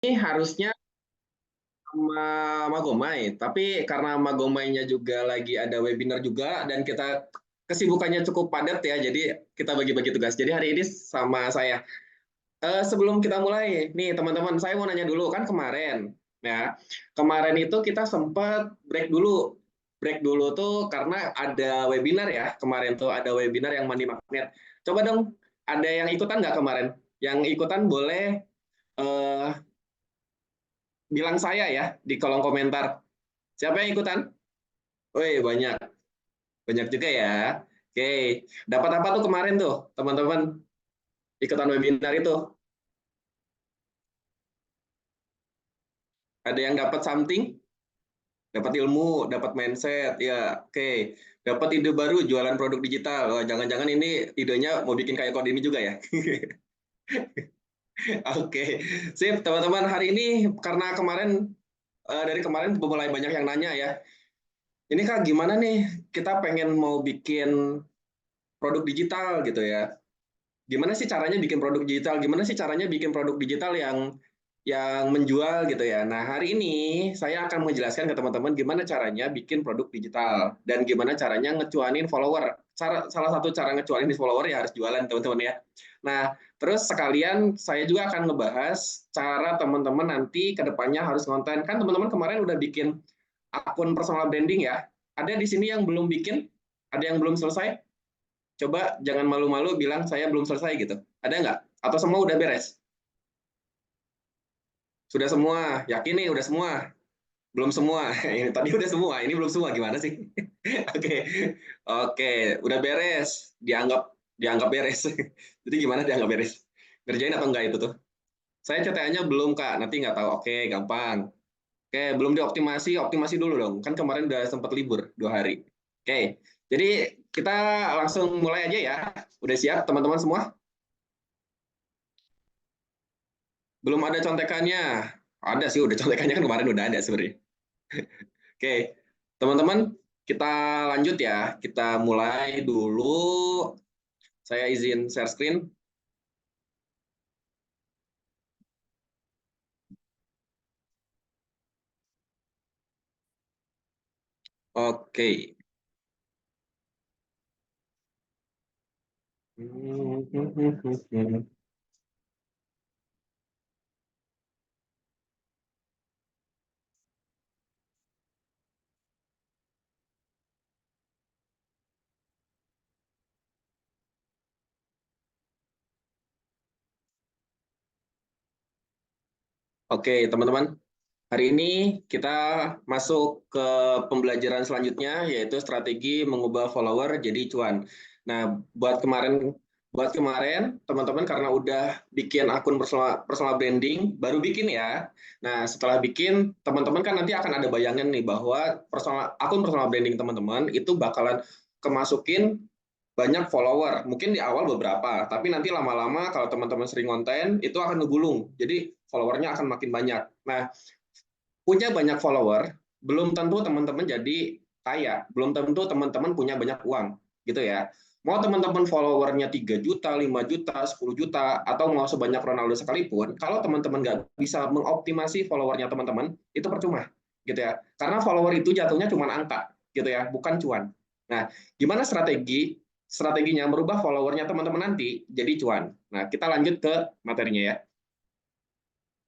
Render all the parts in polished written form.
ini harusnya sama Magomai, tapi karena Magomainya juga lagi ada webinar juga dan kita kesibukannya cukup padat ya, jadi kita bagi-bagi tugas. Jadi hari ini sama saya. Sebelum kita mulai, nih teman-teman, saya mau nanya dulu kan kemarin, ya kemarin itu kita sempat break dulu tuh karena ada webinar ya kemarin tuh ada webinar yang Money Magnet. Coba dong, ada yang ikutan nggak kemarin? Yang ikutan boleh eh, bilang saya ya di kolom komentar. Siapa yang ikutan? Woi, banyak. Banyak juga ya. Oke, dapat apa tuh kemarin tuh, teman-teman? Ikutan webinar itu. Ada yang dapat something? Dapat ilmu, dapat mindset, ya. Oke, dapat ide baru jualan produk digital. Wah, jangan-jangan ini idenya mau bikin kayak kode ini juga ya. Oke, sip teman-teman. Hari ini karena kemarin dari kemarin mulai banyak yang nanya ya. Ini Kak, gimana nih kita pengen mau bikin produk digital gitu ya. Gimana sih caranya bikin produk digital? Gimana sih caranya bikin produk digital yang menjual gitu ya. Nah, hari ini saya akan menjelaskan ke teman-teman gimana caranya bikin produk digital dan gimana caranya ngecuanin follower. Salah satu cara ngecuanin follower ya harus jualan, teman-teman ya. Nah, terus sekalian saya juga akan ngebahas cara teman-teman nanti ke depannya harus konten. Kan teman-teman kemarin udah bikin akun personal branding ya. Ada di sini yang belum bikin? Ada yang belum selesai? Coba jangan malu-malu bilang saya belum selesai gitu. Ada nggak? Atau semua udah beres? Sudah semua? Yakin nih udah semua? Belum semua. Ini tadi udah semua, ini belum semua gimana sih? Oke. Oke, udah beres. Dianggap dianggap beres. Jadi gimana dianggap beres? Ngerjain apa enggak itu tuh? Saya CTA-nya belum, Kak. Nanti nggak tahu. Oke, gampang. Oke, belum dioptimasi, optimasi dulu dong. Kan kemarin udah sempat libur 2 hari. Oke. Jadi kita langsung mulai aja ya. Udah siap teman-teman semua? Belum ada contekannya. Ada sih, udah contekannya kan kemarin udah ada sebenarnya. Oke, teman-teman, kita lanjut ya. Kita mulai dulu. Saya izin share screen. Oke. Oke, teman-teman. Hari ini kita masuk ke pembelajaran selanjutnya, yaitu strategi mengubah follower jadi cuan. Nah, buat kemarin teman-teman karena udah bikin akun personal branding, baru bikin ya. Nah, setelah bikin, teman-teman kan nanti akan ada bayangan nih bahwa akun personal branding teman-teman itu bakalan kemasukin banyak follower. Mungkin di awal beberapa, tapi nanti lama-lama kalau teman-teman sering konten, itu akan ngegulung. Jadi followernya akan makin banyak. Nah, punya banyak follower belum tentu teman-teman jadi kaya, belum tentu teman-teman punya banyak uang, gitu ya. Mau teman-teman followernya 3 juta, 5 juta, 10 juta, atau mau sebanyak Ronaldo sekalipun, kalau teman-teman nggak bisa mengoptimasi followernya teman-teman, itu percuma, gitu ya. Karena follower itu jatuhnya cuma angka, gitu ya, bukan cuan. Nah, gimana strateginya merubah followernya teman-teman nanti jadi cuan? Nah, kita lanjut ke materinya ya.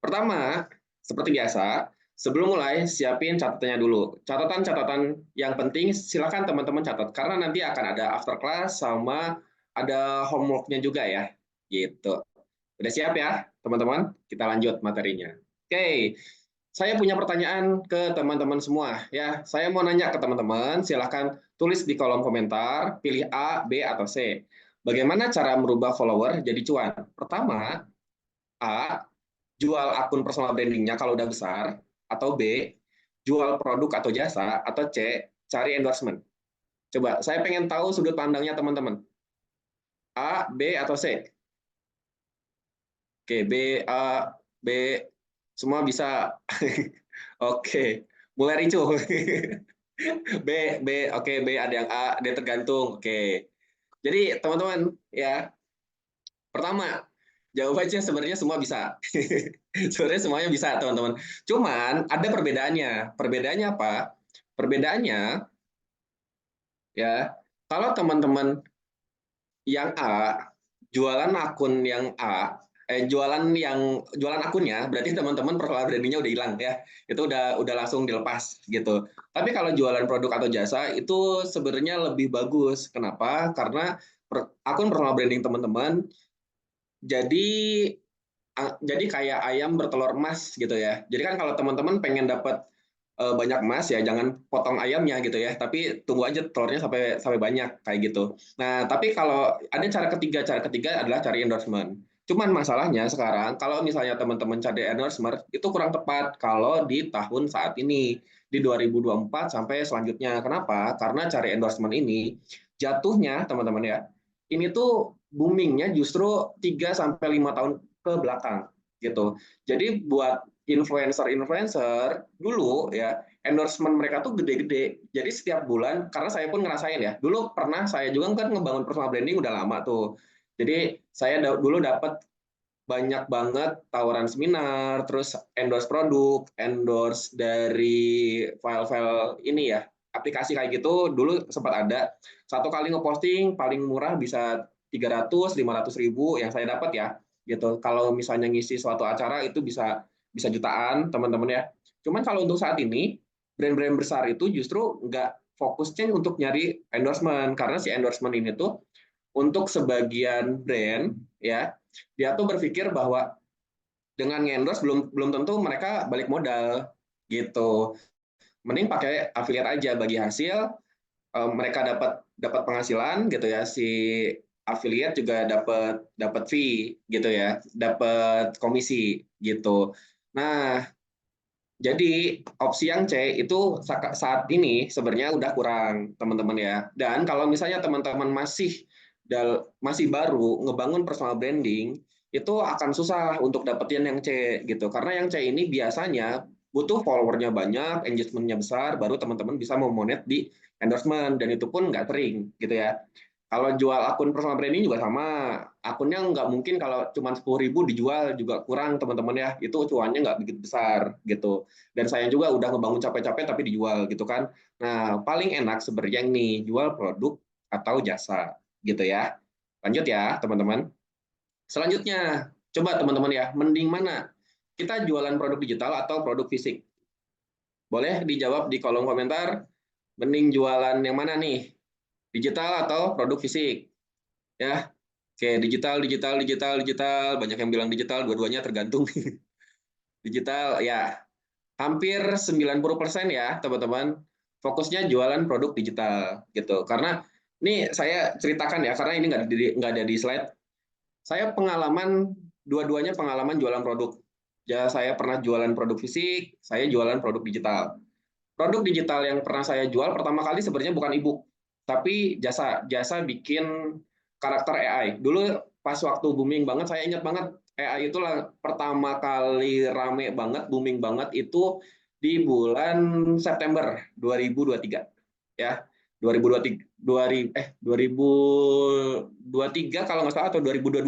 Pertama, seperti biasa, sebelum mulai siapin catatannya dulu. Catatan-catatan yang penting silakan teman-teman catat karena nanti akan ada after class sama ada homework-nya juga ya. Gitu. Udah siap ya, teman-teman? Kita lanjut materinya. Oke, saya punya pertanyaan ke teman-teman semua ya. Saya mau nanya ke teman-teman, silakan tulis di kolom komentar, pilih A, B atau C. Bagaimana cara merubah follower jadi cuan? Pertama, A, jual akun personal brandingnya kalau udah besar, atau B, jual produk atau jasa, atau C, cari endorsement. Coba, saya pengen tahu sudut pandangnya teman-teman. A, B, atau C? Oke, B, A, B, semua bisa. Oke, mulai ricuh. B, B, oke, B ada yang A, D tergantung. Oke. Jadi teman-teman ya, pertama Jawabannya sebenarnya semua bisa. Sebenarnya semuanya bisa, teman-teman. Cuman ada perbedaannya. Perbedaannya apa? Perbedaannya ya, kalau teman-teman yang A jualan akun yang A, jualan akunnya, berarti teman-teman personal brandingnya udah hilang ya. Itu udah langsung dilepas gitu. Tapi kalau jualan produk atau jasa itu sebenarnya lebih bagus. Kenapa? Karena akun personal branding teman-teman jadi jadi kayak ayam bertelur emas gitu ya. Jadi kan kalau teman-teman pengen dapat banyak emas ya jangan potong ayamnya gitu ya, tapi tunggu aja telurnya sampai sampai banyak kayak gitu. Nah, tapi kalau ada cara ketiga adalah cari endorsement. Cuman masalahnya sekarang kalau misalnya teman-teman cari endorsement itu kurang tepat kalau di tahun saat ini di 2024 sampai selanjutnya. Kenapa? Karena cari endorsement ini jatuhnya teman-teman ya. Ini tuh boomingnya justru 3 sampai 5 tahun ke belakang gitu. Jadi buat influencer-influencer dulu ya endorsement mereka tuh gede-gede. Jadi setiap bulan karena saya pun ngerasain ya. Dulu pernah saya juga kan ngebangun personal branding udah lama tuh. Jadi saya dulu dapat banyak banget tawaran seminar, terus endorse produk, endorse dari file-file ini ya, aplikasi kayak gitu dulu sempat ada. Satu kali ngeposting paling murah bisa 300-500 ribu yang saya dapat ya, gitu. Kalau misalnya ngisi suatu acara itu bisa bisa jutaan teman-teman ya. Cuman kalau untuk saat ini brand-brand besar itu justru nggak fokusnya untuk nyari endorsement karena si endorsement ini tuh untuk sebagian brand ya dia tuh berpikir bahwa dengan endorse belum belum tentu mereka balik modal gitu. Mending pakai affiliate aja bagi hasil mereka dapat dapat penghasilan gitu ya si affiliate juga dapat dapat fee gitu ya, dapat komisi gitu. Nah, jadi opsi yang C itu saat ini sebenarnya udah kurang teman-teman ya. Dan kalau misalnya teman-teman masih baru ngebangun personal branding, itu akan susah untuk dapetin yang C gitu. Karena yang C ini biasanya butuh followernya banyak, engagementnya besar, baru teman-teman bisa memonet di endorsement dan itu pun nggak sering gitu ya. Kalau jual akun personal branding juga sama, akunnya nggak mungkin kalau cuma 10 ribu dijual juga kurang teman-teman ya, itu cuannya nggak begitu besar gitu. Dan saya juga udah ngebangun capek-capek tapi dijual gitu kan. Nah, paling enak sebenarnya nih jual produk atau jasa gitu ya. Lanjut ya teman-teman. Selanjutnya, coba teman-teman ya, mending mana? Kita jualan produk digital atau produk fisik? Boleh dijawab di kolom komentar, mending jualan yang mana nih? Digital atau produk fisik? Ya, oke, digital, digital, digital, digital. Banyak yang bilang digital, dua-duanya tergantung. Digital, ya, hampir 90% ya, teman-teman. Fokusnya jualan produk digital, gitu. Karena ini saya ceritakan ya, karena ini nggak ada di slide. Saya pengalaman, dua-duanya pengalaman jualan produk. Ya, saya pernah jualan produk fisik, saya jualan produk digital. Produk digital yang pernah saya jual pertama kali sebenarnya bukan e-book, tapi jasa jasa bikin karakter AI. Dulu pas waktu booming banget, saya ingat banget AI itu pertama kali rame banget, booming banget itu di bulan September 2023 ya. 2023 2023 kalau nggak salah atau 2022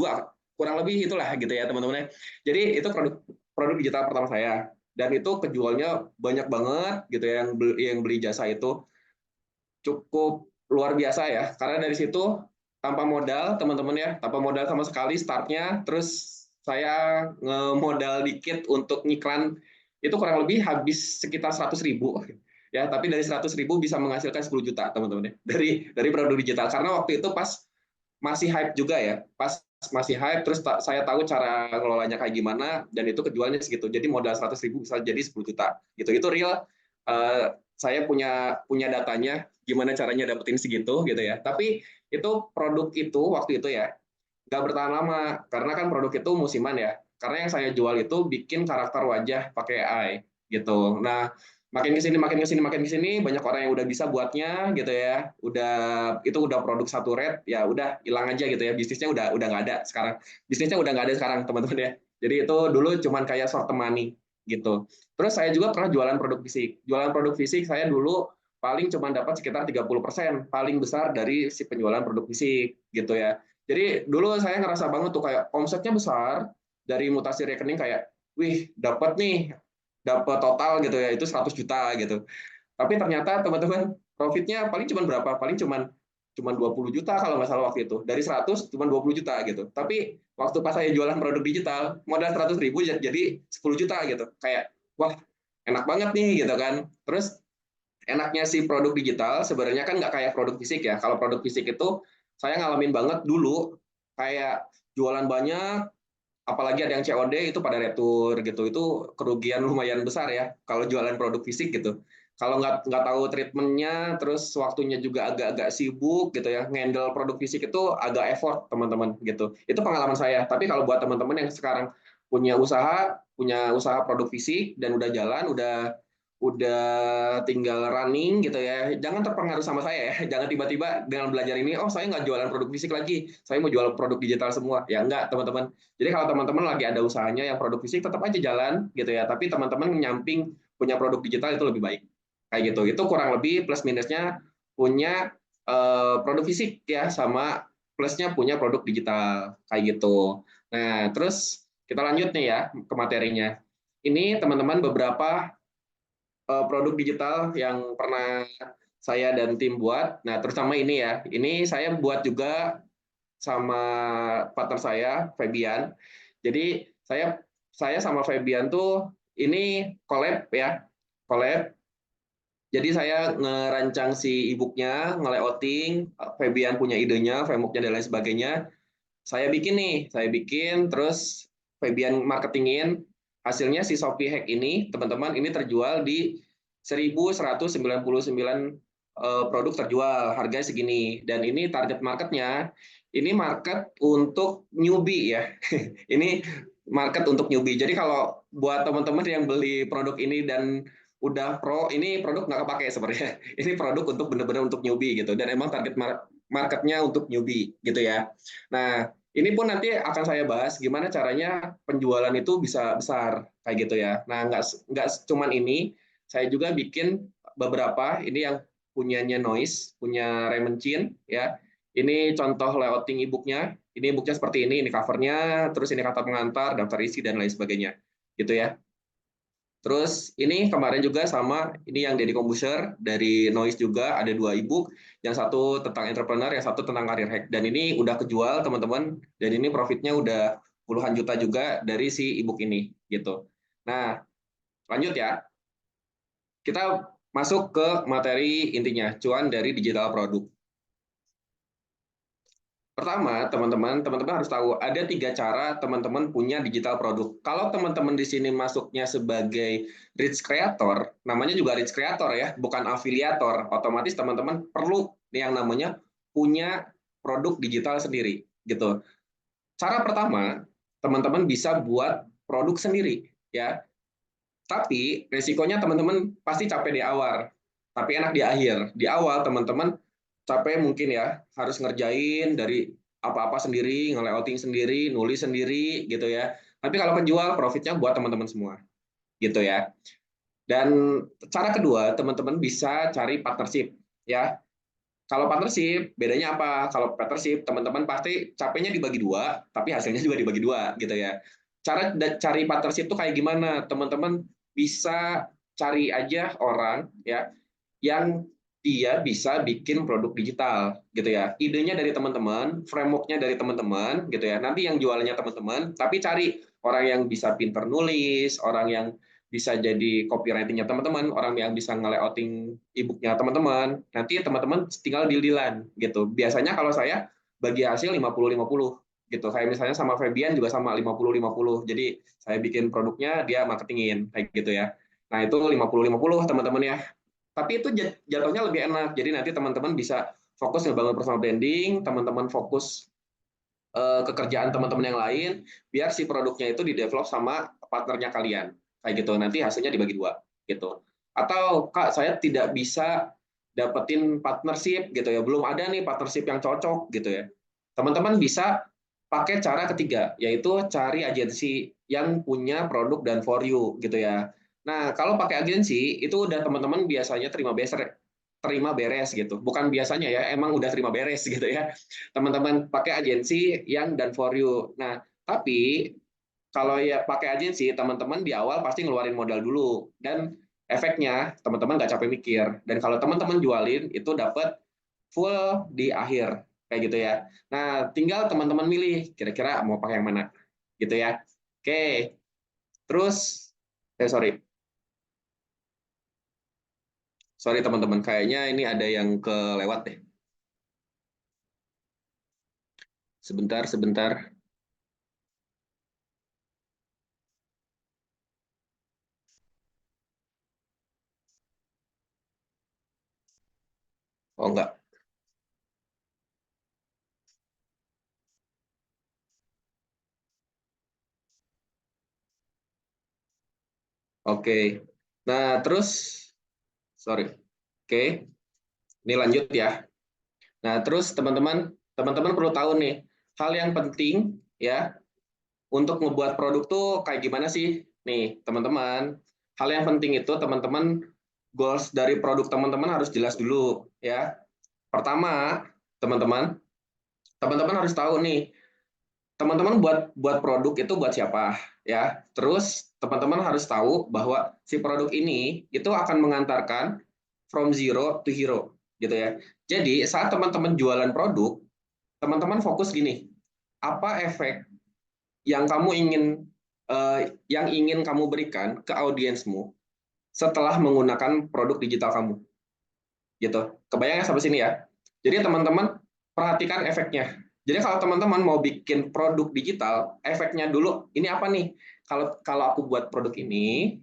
kurang lebih itulah gitu ya teman-teman. Jadi itu produk produk digital pertama saya dan itu kejualnya banyak banget gitu ya yang beli jasa itu cukup luar biasa ya karena dari situ tanpa modal teman-teman ya tanpa modal sama sekali startnya terus saya ngemodal dikit untuk ngiklan itu kurang lebih habis sekitar 100 ribu ya tapi dari 100 ribu bisa menghasilkan 10 juta teman-teman ya dari produk digital karena waktu itu pas masih hype juga ya pas masih hype terus saya tahu cara ngelolanya kayak gimana dan itu kejualnya segitu jadi modal 100 ribu bisa jadi 10 juta gitu itu real saya punya punya datanya gimana caranya dapetin segitu gitu ya tapi itu produk itu waktu itu ya nggak bertahan lama karena kan produk itu musiman ya karena yang saya jual itu bikin karakter wajah pakai AI gitu nah makin kesini makin kesini makin kesini banyak orang yang udah bisa buatnya gitu ya udah produk satu rate ya udah hilang aja gitu ya bisnisnya udah nggak ada sekarang bisnisnya udah nggak ada sekarang teman-teman ya jadi itu dulu cuman kayak short money gitu terus saya juga pernah jualan produk fisik saya dulu paling cuma dapat sekitar 30% paling besar dari si penjualan produk fisik gitu ya Jadi dulu saya ngerasa banget tuh kayak omsetnya besar dari mutasi rekening kayak, wih dapat nih, dapat total gitu ya itu 100 juta gitu. Tapi ternyata teman-teman profitnya paling cuma berapa? Paling cuma 20 juta kalau nggak salah waktu itu. Dari 100 cuma 20 juta gitu. Tapi waktu pas saya jualan produk digital, modal 100.000 jadi 10 juta gitu. Kayak wah, enak banget nih gitu kan. Terus enaknya si produk digital sebenarnya kan nggak kayak produk fisik ya. Kalau produk fisik itu saya ngalamin banget dulu kayak jualan banyak, apalagi ada yang COD itu pada retur gitu, itu kerugian lumayan besar ya kalau jualan produk fisik gitu. Kalau nggak tahu treatmentnya, terus waktunya juga agak-agak sibuk gitu ya, handle produk fisik itu agak effort teman-teman gitu. Itu pengalaman saya. Tapi kalau buat teman-teman yang sekarang punya usaha produk fisik dan udah jalan, udah tinggal running gitu ya, jangan terpengaruh sama saya ya. Jangan tiba-tiba dengan belajar ini, oh saya nggak jualan produk fisik lagi, saya mau jual produk digital semua. Ya enggak teman-teman. Jadi kalau teman-teman lagi ada usahanya yang produk fisik tetap aja jalan gitu ya, tapi teman-teman nyamping punya produk digital itu lebih baik. Kayak gitu. Itu kurang lebih plus minusnya punya produk fisik ya sama plusnya punya produk digital kayak gitu. Nah, terus kita lanjut nih ya ke materinya. Ini teman-teman beberapa produk digital yang pernah saya dan tim buat. Nah, terutama ini ya. Ini saya buat juga sama partner saya, Febian. Jadi saya sama Febian tuh ini collab ya, collab. Jadi saya ngerancang si e-booknya, nge-layouting, Febian punya idenya, frameworknya dan lain sebagainya. Saya bikin, terus Febian marketingin. Hasilnya si Shopee Hack ini, teman-teman, ini terjual di 1.199 produk terjual, harganya segini. Dan ini target marketnya, ini market untuk newbie ya. Ini market untuk newbie. Jadi kalau buat teman-teman yang beli produk ini dan udah pro, ini produk nggak kepake sebenarnya. Ini produk untuk benar-benar untuk newbie gitu. Dan emang target marketnya untuk newbie gitu ya. Nah, ini pun nanti akan saya bahas gimana caranya penjualan itu bisa besar kayak gitu ya. Nah, nggak cuman ini, saya juga bikin beberapa ini yang punyanya Noise, punya Raymond Chin ya. Ini contoh layouting e-booknya. Ini e-booknya seperti ini covernya, terus ini kata pengantar, daftar isi dan lain sebagainya, gitu ya. Terus ini kemarin juga sama ini yang Deddy Kombuser dari Noise juga ada 2 ebook, yang satu tentang entrepreneur, yang satu tentang career hack. Dan ini udah kejual teman-teman, dan ini profitnya udah puluhan juta juga dari si ebook ini gitu. Nah, lanjut ya. Kita masuk ke materi intinya, cuan dari digital produk. Pertama, teman-teman harus tahu ada 3 cara teman-teman punya digital produk. Kalau teman-teman di sini masuknya sebagai rich creator, namanya juga rich creator ya, bukan afiliator. Otomatis teman-teman perlu yang namanya punya produk digital sendiri, gitu. Cara pertama, teman-teman bisa buat produk sendiri, ya. Tapi resikonya teman-teman pasti capek di awal, tapi enak di akhir. Di awal teman-teman capek mungkin ya, harus ngerjain dari apa-apa sendiri, nge-layouting sendiri, nulis sendiri gitu ya. Tapi kalau penjual profitnya buat teman-teman semua gitu ya. Dan cara kedua, teman-teman bisa cari partnership ya. Kalau partnership bedanya apa? Kalau partnership teman-teman pasti capeknya dibagi dua, tapi hasilnya juga dibagi dua gitu ya. Cara cari partnership itu kayak gimana? Teman-teman bisa cari aja orang ya yang dia bisa bikin produk digital gitu ya. Idenya dari teman-teman, frameworknya dari teman-teman gitu ya. Nanti yang jualnya teman-teman, tapi cari orang yang bisa pinter nulis, orang yang bisa jadi copywriting-nya teman-teman, orang yang bisa nge-layouting e-book-nya teman-teman. Nanti teman-teman tinggal deal-dealan gitu. Biasanya kalau saya bagi hasil 50-50 gitu. Kayak misalnya sama Febian juga sama 50-50. Jadi saya bikin produknya, dia marketingin kayak gitu ya. Nah, itu 50-50 teman-teman ya. Tapi itu jatuhnya lebih enak. Jadi nanti teman-teman bisa fokus ngebangun personal branding, teman-teman fokus ke kerjaan teman-teman yang lain, biar si produknya itu di-develop sama partnernya kalian. Kayak gitu. Nanti hasilnya dibagi dua gitu. Atau Kak, saya tidak bisa dapetin partnership gitu ya. Belum ada nih partnership yang cocok gitu ya. Teman-teman bisa pakai cara ketiga, yaitu cari agensi yang punya produk dan for you gitu ya. Nah, kalau pakai agensi itu udah teman-teman biasanya terima beser terima beres gitu. Bukan biasanya ya, emang udah terima beres gitu ya. Teman-teman pakai agensi yang done for you. Nah, tapi kalau ya pakai agensi, teman-teman di awal pasti ngeluarin modal dulu, dan efeknya teman-teman nggak capek mikir. Dan kalau teman-teman jualin itu dapat full di akhir kayak gitu ya. Nah, tinggal teman-teman milih kira-kira mau pakai yang mana gitu ya. Oke, terus sorry, sorry teman-teman, kayaknya ini ada yang kelewat deh. Sebentar, sebentar. Oh enggak. Oke. Nah, terus sorry. Oke, ini lanjut ya. Nah, terus teman-teman perlu tahu nih, hal yang penting ya untuk membuat produk tuh kayak gimana sih? Nih, teman-teman, hal yang penting itu teman-teman goals dari produk teman-teman harus jelas dulu ya. Pertama, teman-teman, teman-teman harus tahu nih, teman-teman buat buat produk itu buat siapa ya. Terus teman-teman harus tahu bahwa si produk ini itu akan mengantarkan from zero to hero gitu ya. Jadi saat teman-teman jualan produk, teman-teman fokus gini, apa efek yang kamu ingin kamu berikan ke audiensmu setelah menggunakan produk digital kamu gitu. Kebayang ya sampai sini ya. Jadi teman-teman perhatikan efeknya. Jadi kalau teman-teman mau bikin produk digital, efeknya dulu ini apa nih? Kalau kalau aku buat produk ini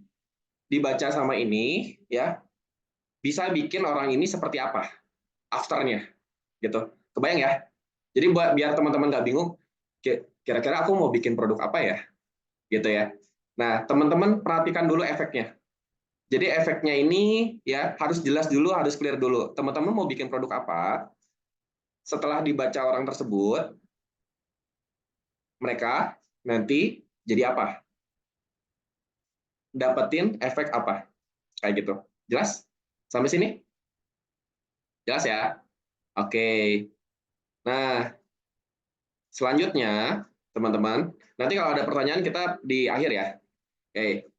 dibaca sama ini ya, bisa bikin orang ini seperti apa afternya gitu. Kebayang ya? Jadi buat biar teman-teman nggak bingung, kira-kira aku mau bikin produk apa ya gitu ya. Nah, teman-teman perhatikan dulu efeknya. Jadi efeknya ini ya harus jelas dulu, harus clear dulu. Teman-teman mau bikin produk apa? Setelah dibaca orang tersebut, mereka nanti jadi apa? Dapetin efek apa? Kayak gitu. Jelas? Sampai sini? Jelas ya? Oke. Nah, selanjutnya, teman-teman, nanti kalau ada pertanyaan kita di akhir ya. Oke.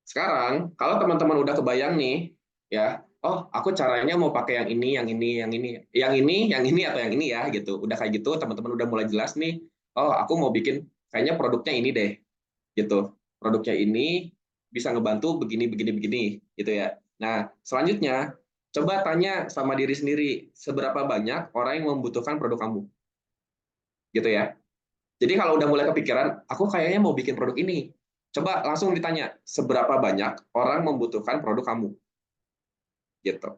Sekarang, kalau teman-teman udah kebayang nih, ya, oh, aku caranya mau pakai yang ini, yang ini, yang ini, yang ini, yang ini atau yang ini ya, gitu. Udah kayak gitu, teman-teman udah mulai jelas nih. Oh, aku mau bikin kayaknya produknya ini deh, gitu. Produknya ini bisa ngebantu begini, begini, begini, gitu ya. Nah, selanjutnya, coba tanya sama diri sendiri, seberapa banyak orang yang membutuhkan produk kamu, gitu ya. Jadi kalau udah mulai kepikiran, aku kayaknya mau bikin produk ini. Coba langsung ditanya, seberapa banyak orang membutuhkan produk kamu? Gitu.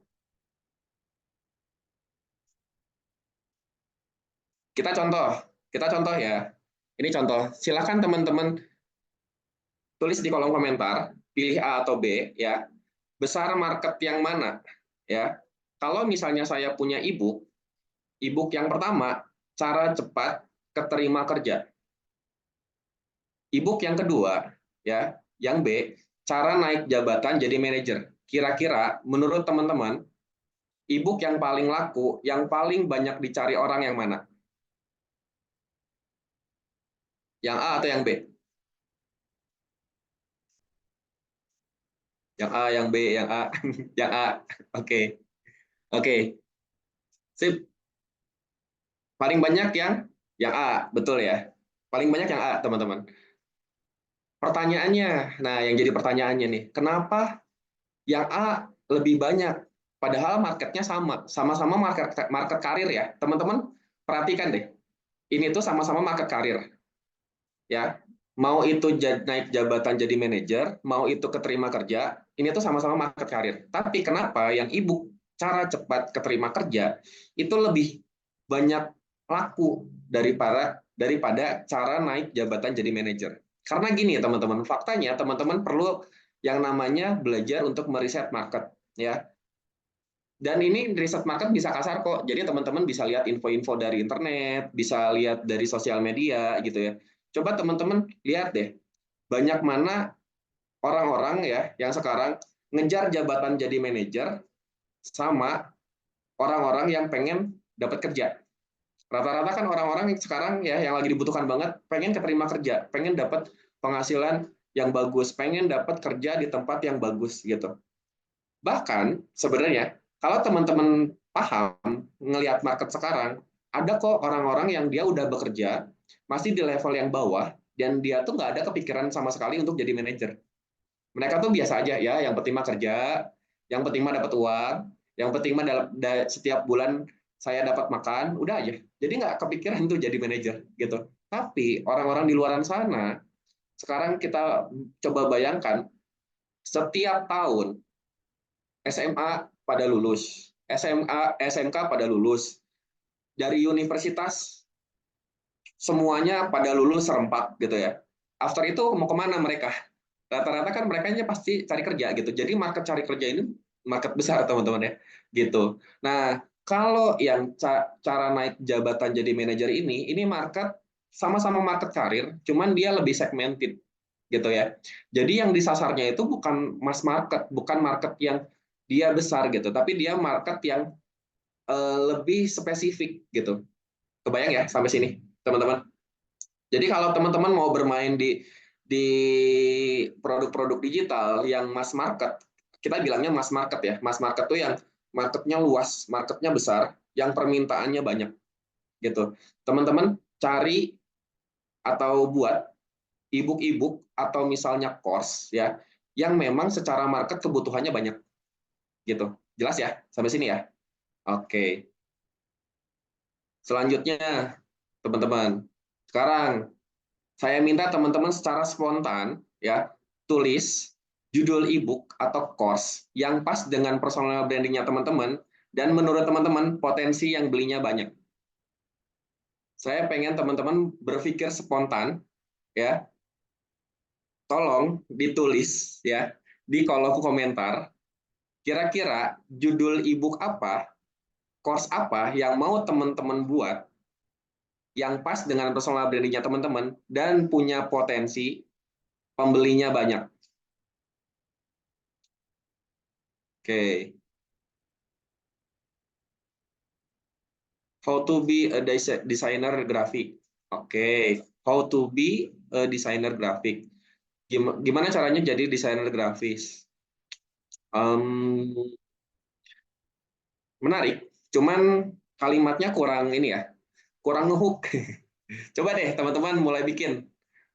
Kita contoh, kita contoh ya. Ini contoh. Silakan teman-teman tulis di kolom komentar, pilih A atau B ya. Besar market yang mana? Ya. Kalau misalnya saya punya e-book yang pertama, cara cepat keterima kerja. E-book yang kedua, ya, yang B, cara naik jabatan jadi manajer. Kira-kira menurut teman-teman, e-book yang paling laku, yang paling banyak dicari orang yang mana? Yang A atau yang B? Yang A, yang B, yang A, yang A. Oke, oke, sip. Paling banyak yang A, betul ya. Paling banyak yang A, teman-teman. Pertanyaannya, nah yang jadi pertanyaannya nih, kenapa yang A lebih banyak? Padahal marketnya sama, sama-sama market market karir ya, teman-teman. Perhatikan deh, ini tuh sama-sama market karir, ya. Mau itu naik jabatan jadi manajer, mau itu keterima kerja, ini tuh sama-sama market karir. Tapi kenapa yang e-book cara cepat keterima kerja itu lebih banyak laku daripada cara naik jabatan jadi manajer? Karena gini teman-teman, faktanya teman-teman perlu yang namanya belajar untuk meriset market, ya. Dan ini riset market bisa kasar kok. Jadi teman-teman bisa lihat info-info dari internet, bisa lihat dari sosial media gitu ya. Coba teman-teman lihat deh, banyak mana orang-orang ya yang sekarang ngejar jabatan jadi manajer sama orang-orang yang pengen dapat kerja. Rata-rata kan orang-orang yang sekarang ya yang lagi dibutuhkan banget pengen keterima kerja, pengen dapat penghasilan yang bagus, pengen dapat kerja di tempat yang bagus gitu. Bahkan sebenarnya kalau teman-teman paham ngelihat market sekarang, ada kok orang-orang yang dia udah bekerja masih di level yang bawah dan dia tuh nggak ada kepikiran sama sekali untuk jadi manajer. Mereka tuh biasa aja ya, yang penting mah kerja, yang penting mah dapat uang, yang penting mah setiap bulan saya dapat makan, udah aja. Jadi nggak kepikiran tuh jadi manajer gitu. Tapi orang-orang di luaran sana, sekarang kita coba bayangkan, setiap tahun SMA pada lulus, SMA, SMK pada lulus, dari universitas semuanya pada lulus serempak gitu ya. After itu mau kemana mereka? Rata-rata kan mereka pasti cari kerja gitu. Jadi market cari kerja ini market besar teman-teman ya, gitu. Nah, kalau yang cara naik jabatan jadi manajer ini market sama-sama market karir, cuman dia lebih segmented gitu ya. Jadi yang disasarnya itu bukan mass market, bukan market yang dia besar gitu, tapi dia market yang lebih spesifik gitu. Kebayang ya sampai sini, teman-teman? Jadi kalau teman-teman mau bermain di produk-produk digital yang mass market, kita bilangnya mass market ya. Mass market tuh yang marketnya luas, marketnya besar, yang permintaannya banyak gitu. Teman-teman cari atau buat ebook-ebook atau misalnya course ya yang memang secara market kebutuhannya banyak gitu. Jelas ya sampai sini ya? Oke. Selanjutnya teman-teman, sekarang saya minta teman-teman secara spontan ya tulis judul ebook atau course yang pas dengan personal brandingnya teman-teman dan menurut teman-teman potensi yang belinya banyak. Saya pengen teman-teman berpikir spontan ya. Tolong ditulis ya di kolom komentar kira-kira judul ebook apa, course apa yang mau teman-teman buat yang pas dengan personal brandingnya teman-teman dan punya potensi pembelinya banyak. Oke. How to be a designer graphic. Oke. How to be a designer graphic. Gimana caranya jadi desainer grafis? Um, Menarik. Cuman kalimatnya kurang ini ya, kurang ngehook. Coba deh teman-teman mulai bikin,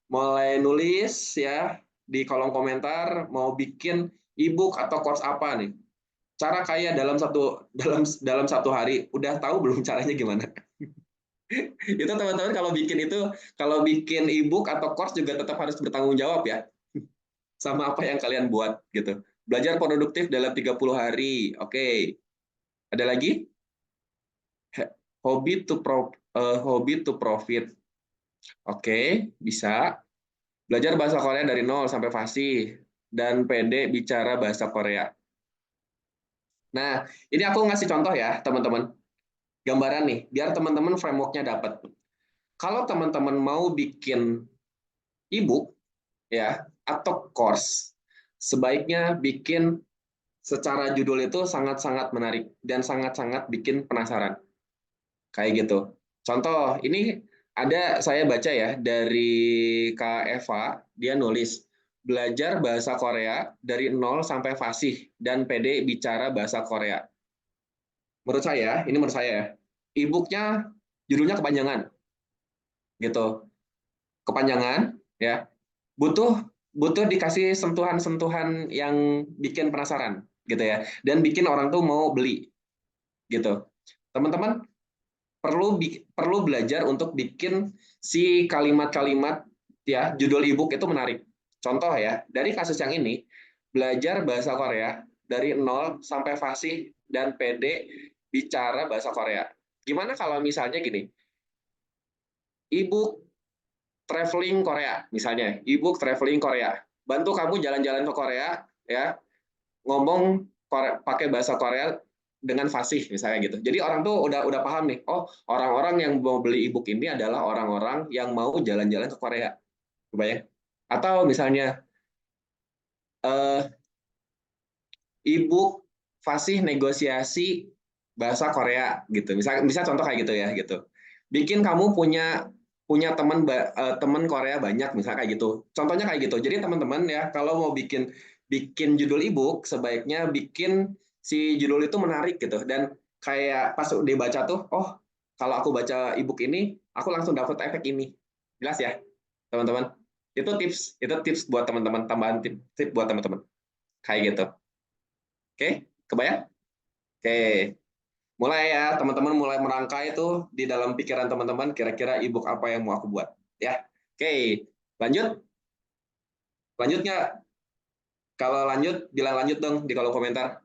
mulai nulis ya di kolom komentar mau bikin ebook atau course apa nih. Cara kaya dalam satu hari, udah tahu belum caranya gimana? Itu teman-teman kalau bikin ebook atau course juga tetap harus bertanggung jawab ya sama apa yang kalian buat gitu. Belajar produktif dalam 30 hari. Oke. Ada lagi? Hobby to profit. Oke, bisa. Belajar bahasa Korea dari nol sampai fasih dan pede bicara bahasa Korea. Nah, ini aku ngasih contoh ya, teman-teman. Gambaran nih, biar teman-teman framework-nya dapat. Kalau teman-teman mau bikin ebook ya atau course, sebaiknya bikin secara judul itu sangat-sangat menarik dan sangat-sangat bikin penasaran. Kayak gitu. Contoh, ini ada saya baca ya dari Kak Eva, dia nulis belajar bahasa Korea dari nol sampai fasih dan pede bicara bahasa Korea. Menurut saya, ini menurut saya ya, e-booknya judulnya kepanjangan gitu. Kepanjangan ya. Butuh butuh dikasih sentuhan-sentuhan yang bikin penasaran gitu ya dan bikin orang tuh mau beli gitu. Teman-teman perlu belajar untuk bikin si kalimat-kalimat ya judul ebook itu menarik. Contoh ya, dari kasus yang ini, belajar bahasa Korea dari nol sampai fasih dan pede bicara bahasa Korea. Gimana kalau misalnya gini, ebook traveling Korea misalnya, ebook traveling Korea. Bantu kamu jalan-jalan ke Korea ya, ngomong pakai bahasa Korea dengan fasih misalnya gitu. Jadi orang tuh udah paham nih. Oh, orang-orang yang mau beli ebook ini adalah orang-orang yang mau jalan-jalan ke Korea. Kebayang? Atau misalnya ebook fasih negosiasi bahasa Korea gitu. Bisa contoh kayak gitu ya gitu. Bikin kamu punya teman Korea banyak misalnya kayak gitu. Contohnya kayak gitu. Jadi teman-teman ya kalau mau bikin bikin judul ebook sebaiknya bikin si judul itu menarik gitu dan kayak pas dibaca tuh, oh kalau aku baca ebook ini aku langsung dapat efek ini. Jelas ya, teman-teman? Itu tips buat teman-teman, tambahan tip buat teman-teman. Kayak gitu. Oke, kebayang? Oke. Mulai ya, teman-teman mulai merangkai itu di dalam pikiran teman-teman kira-kira ebook apa yang mau aku buat. Ya, oke. Lanjut, lanjut nggak? Kalau lanjut, bilang lanjut dong di kolom komentar.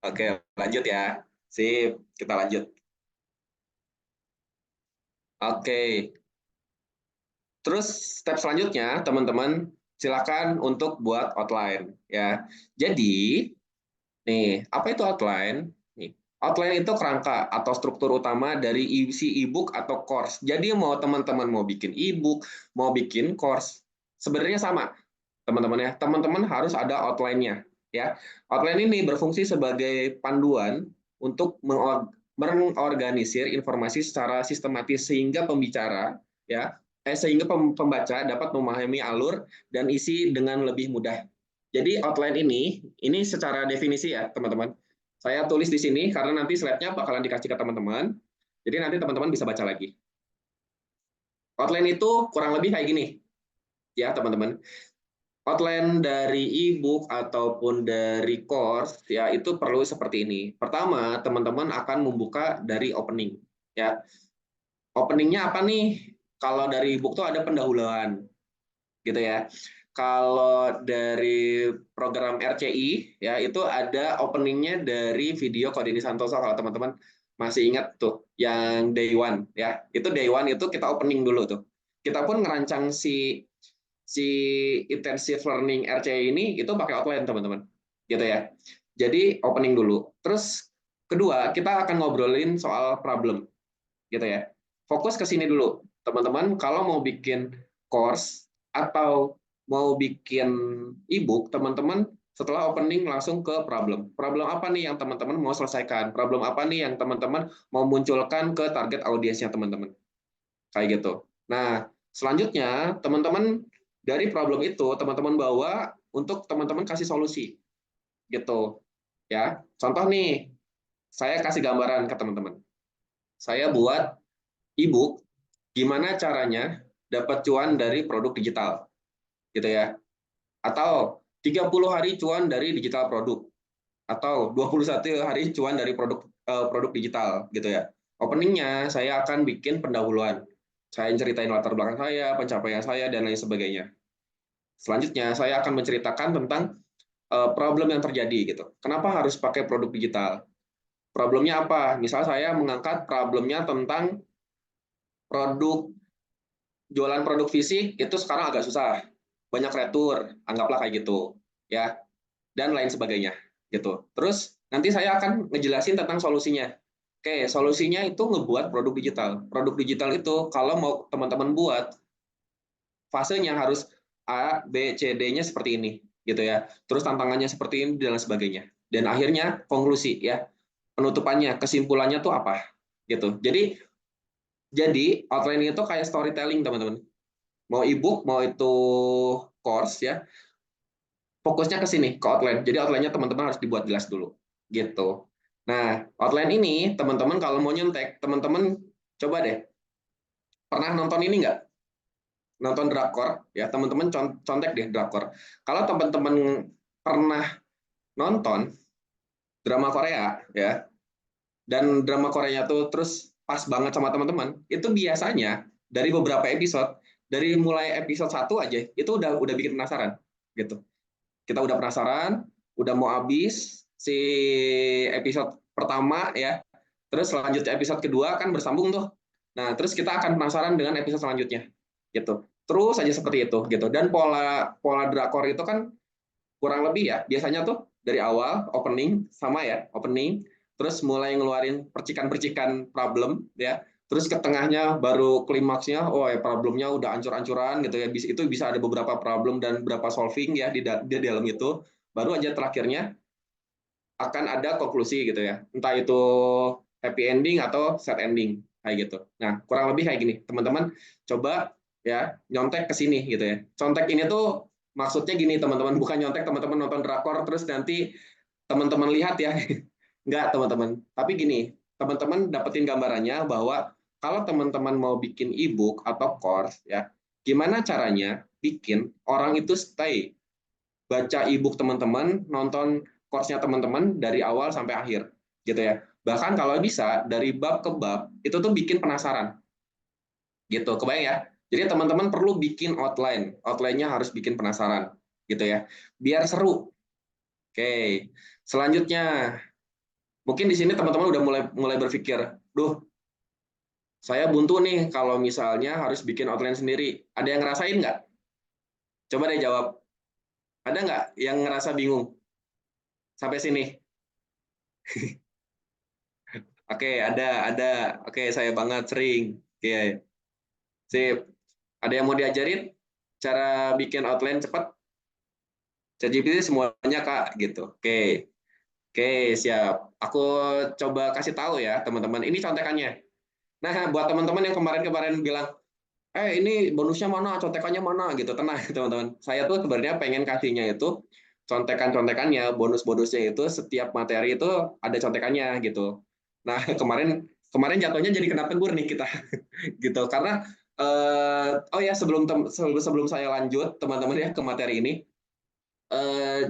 Oke, lanjut ya. Sip, kita lanjut. Oke, terus step selanjutnya, teman-teman silakan untuk buat outline ya. Jadi, nih, apa itu outline? Nih, outline itu kerangka atau struktur utama dari isi e-book atau course. Jadi mau teman-teman mau bikin e-book, mau bikin course, sebenarnya sama, teman-teman ya. Teman-teman harus ada outline-nya, ya. Outline ini berfungsi sebagai panduan untuk mengorganisir informasi secara sistematis sehingga pembicara, ya, sehingga pembaca dapat memahami alur dan isi dengan lebih mudah. Jadi outline ini secara definisi ya teman-teman. Saya tulis di sini karena nanti slide-nya bakalan dikasih ke teman-teman. Jadi nanti teman-teman bisa baca lagi. Outline itu kurang lebih kayak gini, ya teman-teman. Outline dari e-book ataupun dari course ya itu perlu seperti ini. Pertama, teman-teman akan membuka dari opening, ya. Openingnya apa nih? Kalau dari e-book tuh ada pendahuluan, gitu ya. Kalau dari program RCI ya itu ada openingnya dari video Kodini Santoso kalau teman-teman masih ingat tuh yang day one ya itu day one itu kita opening dulu tuh kita pun ngerancang si si intensive learning RCI ini itu pakai outline teman-teman gitu ya jadi opening dulu terus kedua kita akan ngobrolin soal problem gitu ya fokus ke sini dulu teman-teman kalau mau bikin course atau mau bikin ebook, teman-teman setelah opening langsung ke problem. Problem apa nih yang teman-teman mau selesaikan? Problem apa nih yang teman-teman mau munculkan ke target audiensnya teman-teman? Kayak gitu. Nah, selanjutnya teman-teman dari problem itu teman-teman bawa untuk teman-teman kasih solusi gitu. Ya. Contoh nih, saya kasih gambaran ke teman-teman. Saya buat ebook gimana caranya dapat cuan dari produk digital gitu ya. Atau 30 hari cuan dari digital produk atau 21 hari cuan dari produk digital gitu ya. Openingnya saya akan bikin pendahuluan. Saya ceritain latar belakang saya, pencapaian saya dan lain sebagainya. Selanjutnya saya akan menceritakan tentang problem yang terjadi gitu. Kenapa harus pakai produk digital? Problemnya apa? Misal saya mengangkat problemnya tentang produk jualan produk fisik itu sekarang agak susah. Banyak retur, anggaplah kayak gitu. Ya, dan lain sebagainya gitu. Terus nanti saya akan ngejelasin tentang solusinya. Oke, solusinya itu ngebuat produk digital. Produk digital itu kalau mau teman-teman buat fasenya harus A, B, C, D-nya seperti ini gitu ya. Terus tantangannya seperti ini dan lain sebagainya. Dan akhirnya konklusi ya. Penutupannya, kesimpulannya tuh apa gitu. Jadi outline itu kayak storytelling teman-teman. Mau ebook, mau itu course ya, fokusnya ke sini, ke outline. Jadi outline-nya teman-teman harus dibuat jelas dulu. Gitu. Nah, outline ini, teman-teman kalau mau nyontek, teman-teman coba deh. Pernah nonton ini nggak? Nonton drakor, ya teman-teman contek deh drakor. Kalau teman-teman pernah nonton drama Korea, ya, dan drama Koreanya tuh terus pas banget sama teman-teman, itu biasanya dari beberapa episode, dari mulai episode 1 aja, itu udah bikin penasaran. Gitu. Kita udah penasaran, udah mau habis si episode pertama ya. Terus selanjutnya episode kedua kan bersambung tuh. Nah, terus kita akan penasaran dengan episode selanjutnya. Gitu. Terus aja seperti itu gitu. Dan pola pola drakor itu kan kurang lebih ya. Biasanya tuh dari awal opening sama ya, opening terus mulai ngeluarin percikan-percikan problem ya. Terus ke tengahnya baru klimaksnya, oh ya problemnya udah ancur-ancuran gitu ya. Itu bisa ada beberapa problem dan beberapa solving ya di dalam itu. Baru aja terakhirnya akan ada konklusi gitu ya. Entah itu happy ending atau sad ending kayak gitu. Nah, kurang lebih kayak gini. Teman-teman coba ya nyontek ke sini gitu ya. Contek ini tuh maksudnya gini teman-teman, bukan nyontek teman-teman nonton drakor terus nanti teman-teman lihat ya. Enggak, teman-teman. Tapi gini, teman-teman dapetin gambarannya bahwa kalau teman-teman mau bikin ebook atau course ya, gimana caranya bikin orang itu stay baca ebook teman-teman, nonton course-nya teman-teman dari awal sampai akhir, gitu ya. Bahkan kalau bisa dari bab ke bab itu tuh bikin penasaran, gitu. Kebayang ya? Jadi teman-teman perlu bikin outline, outline-nya harus bikin penasaran, gitu ya. Biar seru. Oke. Selanjutnya, mungkin di sini teman-teman udah mulai mulai berpikir, duh, saya buntu nih kalau misalnya harus bikin outline sendiri. Ada yang ngerasain nggak? Coba deh jawab. Ada nggak yang ngerasa bingung sampai sini? Oke, ada. Oke, saya banget sering. Oke, sip. Ada yang mau diajarin cara bikin outline cepat? ChatGPT semuanya, Kak, gitu. Oke. Oke, siap. Aku coba kasih tahu ya, teman-teman. Ini contekannya. Nah, buat teman-teman yang kemarin-kemarin bilang, ini bonusnya mana, contekannya mana, gitu. Tenang, teman-teman. Saya tuh sebenarnya pengen kasihnya itu contekan-contekannya, bonus-bonusnya itu setiap materi itu ada contekannya gitu. Nah, kemarin kemarin jatuhnya jadi kena tegur nih kita gitu karena oh ya sebelum saya lanjut teman-teman ya ke materi ini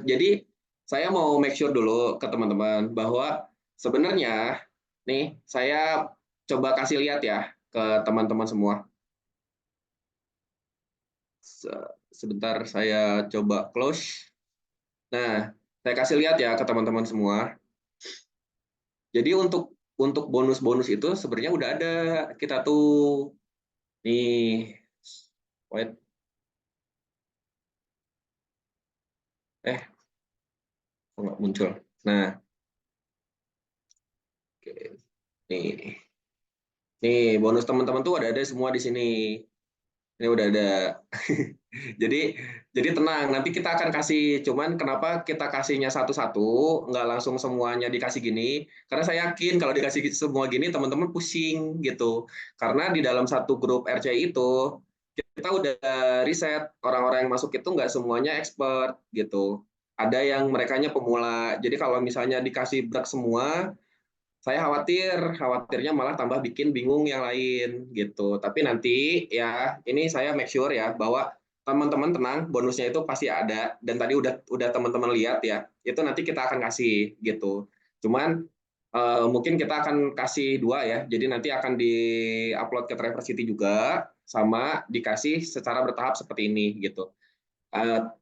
jadi saya mau make sure dulu ke teman-teman bahwa sebenarnya nih saya coba kasih lihat ya ke teman-teman semua. Sebentar saya coba close. Nah, saya kasih lihat ya ke teman-teman semua. Jadi untuk bonus-bonus itu sebenarnya udah ada kita tuh nih. Wait, kok nggak muncul. Nah, oke. Nih, nih bonus teman-teman tuh ada semua di sini. Ini udah ada. Jadi jadi tenang, nanti kita akan kasih. Cuman kenapa kita kasihnya satu-satu, nggak langsung semuanya dikasih gini? Karena saya yakin kalau dikasih semua gini, teman-teman pusing gitu. Karena di dalam satu grup RCI itu, kita udah riset orang-orang yang masuk itu nggak semuanya expert gitu. Ada yang merekanya pemula. Jadi kalau misalnya dikasih berat semua, saya khawatirnya malah tambah bikin bingung yang lain gitu. Tapi nanti ya ini saya make sure ya bahwa teman-teman tenang, bonusnya itu pasti ada dan tadi udah teman-teman lihat ya. Itu nanti kita akan kasih gitu. Cuman mungkin kita akan kasih dua ya. Jadi nanti akan di-upload ke Traversity juga sama dikasih secara bertahap seperti ini gitu.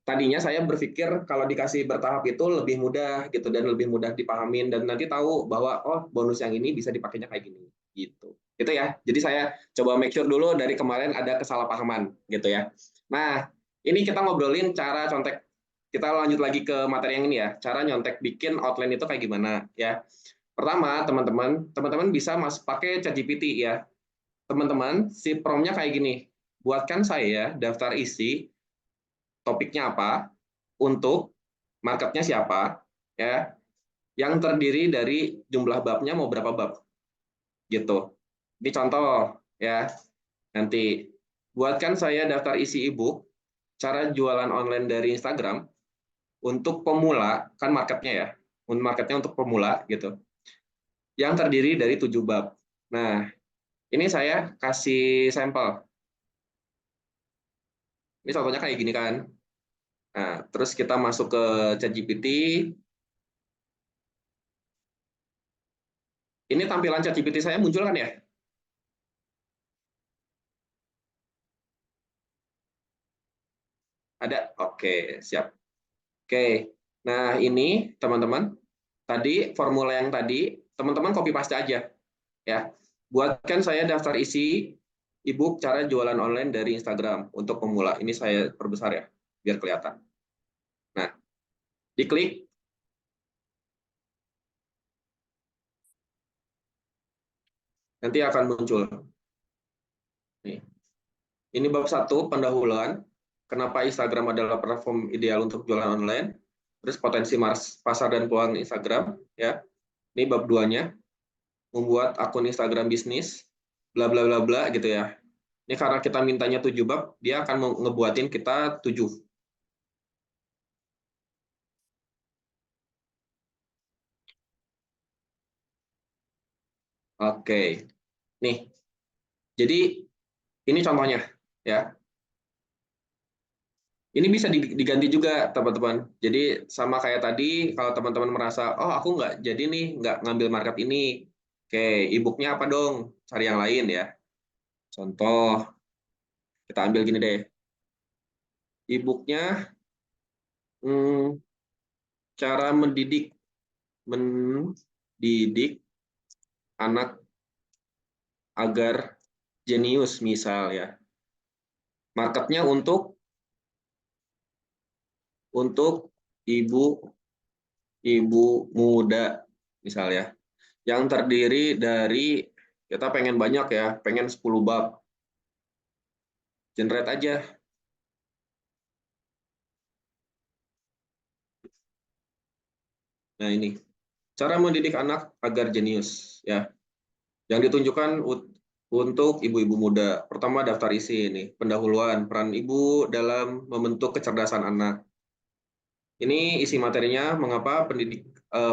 Tadinya saya berpikir kalau dikasih bertahap itu lebih mudah gitu dan lebih mudah dipahamin dan nanti tahu bahwa oh bonus yang ini bisa dipakainya kayak gini gitu. Itu ya. Jadi saya coba make sure dulu dari kemarin ada kesalahpahaman gitu ya. Nah, ini kita ngobrolin cara contek. Kita lanjut lagi ke materi yang ini ya. Cara nyontek bikin outline itu kayak gimana ya. Pertama, teman-teman bisa pakai ChatGPT ya. Teman-teman, si promnya kayak gini. Buatkan saya daftar isi topiknya apa, untuk marketnya siapa, ya, yang terdiri dari jumlah babnya mau berapa bab, gitu. Ini contoh, ya. Nanti buatkan saya daftar isi ebook, cara jualan online dari Instagram untuk pemula, kan marketnya ya, marketnya untuk pemula, gitu. Yang terdiri dari 7 bab. Nah, ini saya kasih sampel. Ini contohnya kayak gini kan. Nah, terus kita masuk ke ChatGPT. Ini tampilan ChatGPT saya muncul kan ya? Ada? Oke, siap. Oke. Nah, ini teman-teman, tadi formula yang tadi, teman-teman copy paste aja ya. Buatkan saya daftar isi ebook cara jualan online dari Instagram untuk pemula. Ini saya perbesar ya, biar kelihatan. Nah, diklik, nanti akan muncul. Nih. Ini bab 1, pendahuluan. Kenapa Instagram adalah platform ideal untuk jualan online. Terus potensi pasar dan peluang Instagram, ya. Ini bab 2-nya, membuat akun Instagram bisnis, bla bla bla bla gitu ya. Ini karena kita mintanya 7 bab, dia akan ngebuatin kita 7. Oke. Nih, jadi ini contohnya ya. Ini bisa diganti juga teman-teman. Jadi sama kayak tadi, kalau teman-teman merasa, oh aku nggak jadi nih, nggak ngambil market ini. Oke, e-booknya apa dong? Cari yang lain ya. Contoh, kita ambil gini deh. E-booknya hmm, cara mendidik anak agar jenius misal ya. Marketnya untuk ibu ibu muda misal ya. Yang terdiri dari kita pengen banyak ya, pengen 10 bab. Generate aja. Nah, ini. Cara mendidik anak agar jenius ya. Yang ditunjukkan untuk ibu-ibu muda. Pertama daftar isi ini, pendahuluan peran ibu dalam membentuk kecerdasan anak. Ini isi materinya mengapa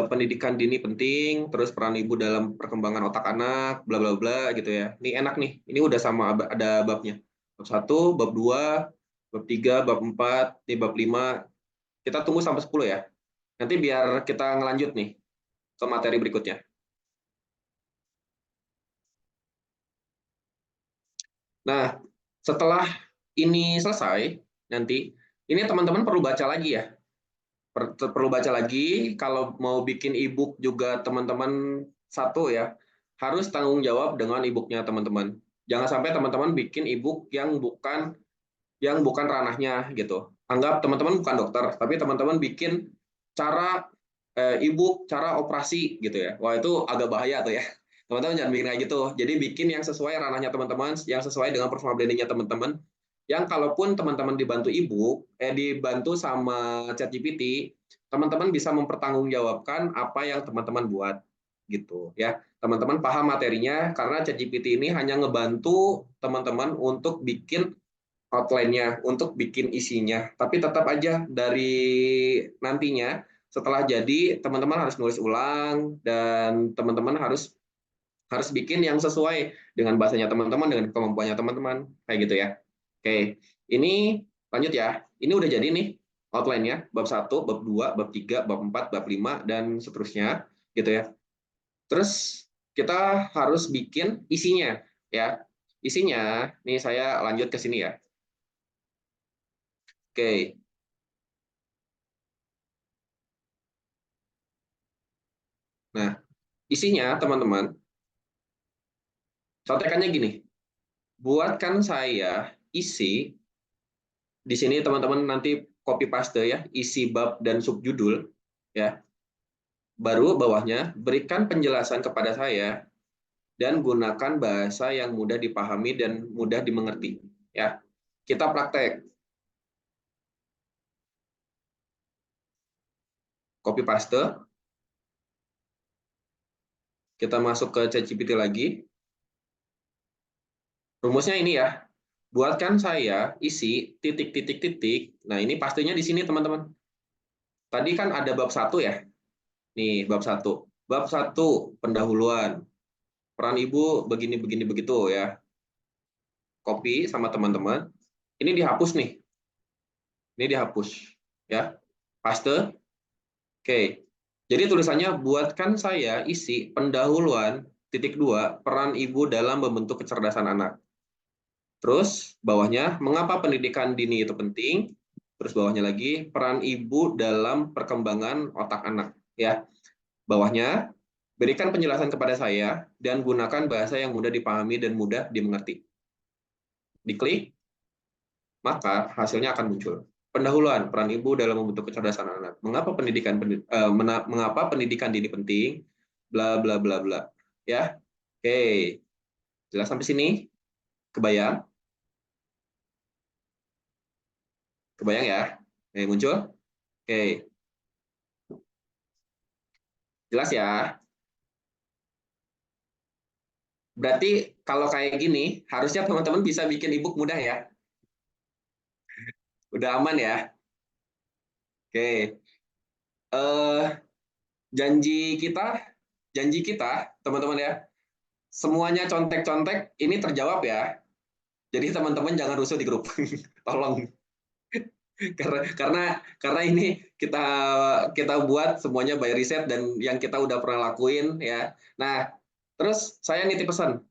pendidikan dini penting, terus peran ibu dalam perkembangan otak anak, bla bla bla gitu ya. Ini enak nih. Ini udah sama ada babnya. Bab 1, bab 2, bab 3, bab 4, ini bab 5. Kita tunggu sampai 10 ya. Nanti biar kita ngelanjut nih ke materi berikutnya. Nah, setelah ini selesai, nanti ini teman-teman perlu baca lagi ya. Perlu baca lagi. Kalau mau bikin e-book juga teman-teman satu ya, harus tanggung jawab dengan e-booknya teman-teman. Jangan sampai teman-teman bikin e-book yang bukan ranahnya gitu. Anggap teman-teman bukan dokter, tapi teman-teman bikin cara e-book, cara operasi gitu ya. Wah, itu agak bahaya tuh ya. Teman-teman jangan bikin kayak gitu. Jadi bikin yang sesuai ranahnya teman-teman, yang sesuai dengan personal brandingnya teman-teman. Yang kalaupun teman-teman dibantu dibantu sama ChatGPT, teman-teman bisa mempertanggungjawabkan apa yang teman-teman buat gitu ya. Teman-teman paham materinya karena ChatGPT ini hanya ngebantu teman-teman untuk bikin outline-nya, untuk bikin isinya. Tapi tetap aja dari nantinya setelah jadi teman-teman harus nulis ulang dan teman-teman harus harus bikin yang sesuai dengan bahasanya teman-teman, dengan kemampuannya teman-teman, kayak gitu ya. Oke, ini lanjut ya. Ini udah jadi nih outline-nya, bab 1, bab 2, bab 3, bab 4, bab 5 dan seterusnya gitu ya. Terus kita harus bikin isinya ya. Isinya, nih saya lanjut ke sini ya. Oke. Nah, isinya teman-teman, contekannya gini. Buatkan saya isi di sini teman-teman nanti copy paste ya, isi bab dan subjudul ya. Baru bawahnya berikan penjelasan kepada saya dan gunakan bahasa yang mudah dipahami dan mudah dimengerti ya. Kita praktek. Copy paste, kita masuk ke ChatGPT lagi. Rumusnya ini ya. Buatkan saya isi titik-titik-titik. Nah, ini pastinya di sini teman-teman. Tadi kan ada bab 1 ya. Nih, bab 1. Bab 1 pendahuluan. Peran ibu begini begini begitu ya. Copy sama teman-teman. Ini dihapus nih. Ini dihapus ya. Paste. Oke. Jadi tulisannya buatkan saya isi pendahuluan titik 2 peran ibu dalam membentuk kecerdasan anak. Terus bawahnya mengapa pendidikan dini itu penting? Terus bawahnya lagi peran ibu dalam perkembangan otak anak ya. Bawahnya berikan penjelasan kepada saya dan gunakan bahasa yang mudah dipahami dan mudah dimengerti. Diklik, maka hasilnya akan muncul. Pendahuluan peran ibu dalam membentuk kecerdasan anak. Mengapa pendidikan dini penting? Bla bla bla bla. Ya. Oke. Jelas sampai sini? Kebayang? Kebayang ya? Muncul? Oke. Jelas ya? Berarti kalau kayak gini, harusnya teman-teman bisa bikin ebook mudah ya. Udah aman ya? Oke. Eh, janji kita, janji kita, teman-teman ya, semuanya contek-contek ini terjawab ya. Jadi teman-teman jangan rusuh di grup. Tolong. Karena ini kita kita buat semuanya by riset dan yang kita udah pernah lakuin ya. Nah, terus saya nitip pesan,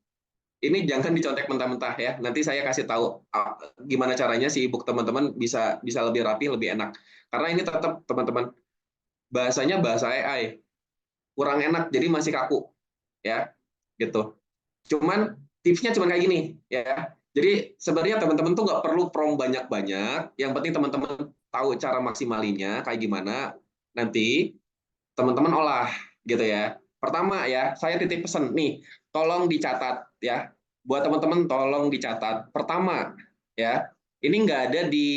ini jangan dicontek mentah-mentah ya. Nanti saya kasih tahu gimana caranya si ebook teman-teman bisa bisa lebih rapi, lebih enak. Karena ini tetap teman-teman bahasanya bahasa AI, kurang enak jadi masih kaku ya, gitu. Cuman tipsnya cuma kayak gini ya. Jadi sebenarnya teman-teman tuh nggak perlu prom banyak-banyak. Yang penting teman-teman tahu cara maksimalinya kayak gimana. Nanti teman-teman olah gitu ya. Pertama ya, saya titip pesan nih, tolong dicatat ya. Buat teman-teman tolong dicatat. Pertama ya, ini nggak ada di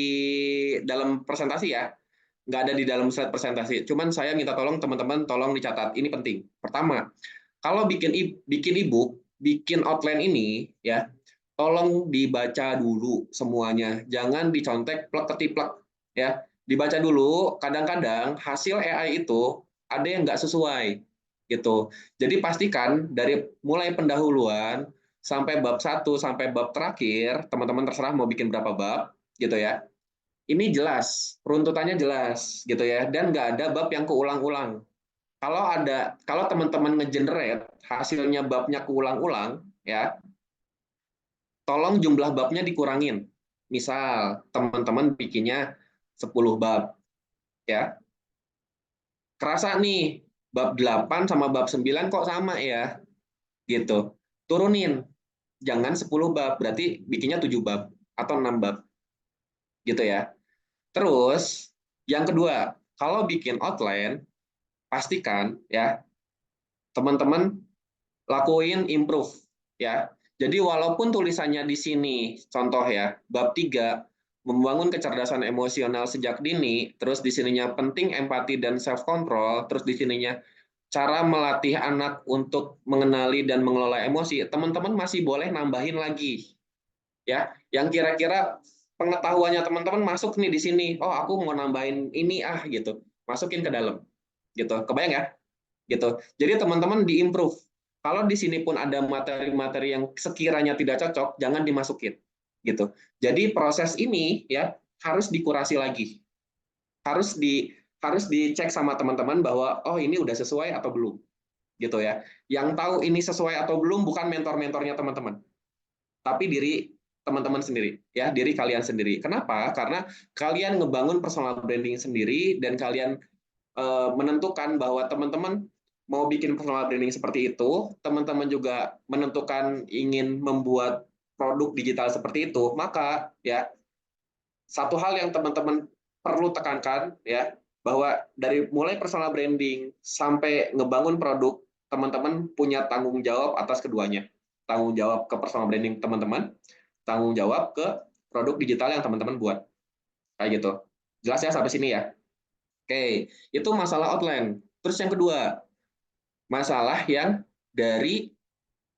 dalam presentasi ya, nggak ada di dalam slide presentasi. Cuman saya minta tolong teman-teman tolong dicatat. Ini penting. Pertama, kalau bikin ebook, bikin outline ini ya, tolong dibaca dulu semuanya. Jangan dicontek plek ketiplek ya. Dibaca dulu, kadang-kadang hasil AI itu ada yang nggak sesuai gitu. Jadi pastikan dari mulai pendahuluan sampai bab 1 sampai bab terakhir, teman-teman terserah mau bikin berapa bab gitu ya. Ini jelas, runtutannya jelas gitu ya, dan nggak ada bab yang keulang-ulang. Kalau teman-teman ngegenerate hasilnya babnya keulang-ulang ya, tolong jumlah babnya dikurangin. Misal teman-teman bikinnya 10 bab ya. Kerasa nih bab 8 sama bab 9 kok sama ya gitu. Turunin. Jangan 10 bab, berarti bikinnya 7 bab atau 6 bab gitu ya. Terus yang kedua, kalau bikin outline pastikan ya teman-teman lakuin improve ya. Jadi walaupun tulisannya di sini contoh ya, bab 3 membangun kecerdasan emosional sejak dini, terus di sininya penting empati dan self control, terus di sininya cara melatih anak untuk mengenali dan mengelola emosi, teman-teman masih boleh nambahin lagi ya. Yang kira-kira pengetahuannya teman-teman masuk nih di sini. Oh, aku mau nambahin ini gitu. Masukin ke dalam. Gitu. Kebayang ya? Gitu. Jadi teman-teman diimprove. Kalau di sini pun ada materi-materi yang sekiranya tidak cocok, jangan dimasukin. Gitu. Jadi proses ini ya harus dikurasi lagi. Harus di harus dicek sama teman-teman bahwa oh ini udah sesuai atau belum. Gitu ya. Yang tahu ini sesuai atau belum bukan mentor-mentornya teman-teman, tapi diri teman-teman sendiri ya, diri kalian sendiri. Kenapa? Karena kalian ngebangun personal branding sendiri dan kalian menentukan bahwa teman-teman mau bikin personal branding seperti itu, teman-teman juga menentukan ingin membuat produk digital seperti itu, maka ya satu hal yang teman-teman perlu tekankan ya, bahwa dari mulai personal branding sampai ngebangun produk, teman-teman punya tanggung jawab atas keduanya. Tanggung jawab ke personal branding teman-teman, tanggung jawab ke produk digital yang teman-teman buat. Kayak gitu. Jelas ya sampai sini ya? Oke, itu masalah outline. Terus yang kedua, masalah yang dari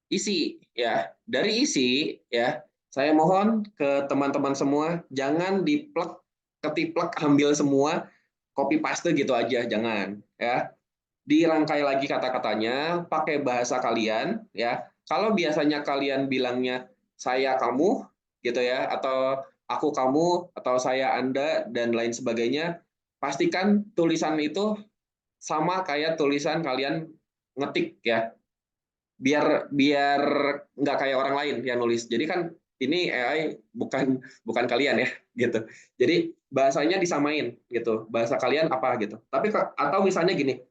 isi ya. Dari isi ya, saya mohon ke teman-teman semua jangan diplek ketiplek ambil semua copy paste gitu aja, jangan ya. Dirangkai lagi kata-katanya, pakai bahasa kalian ya. Kalau biasanya kalian bilangnya saya kamu gitu ya, atau aku kamu, atau saya Anda dan lain sebagainya, pastikan tulisan itu sama kayak tulisan kalian ngetik ya, biar biar nggak kayak orang lain yang nulis. Jadi kan ini AI bukan bukan kalian ya gitu. Jadi bahasanya disamain gitu. Bahasa kalian apa gitu. Tapi atau misalnya gini,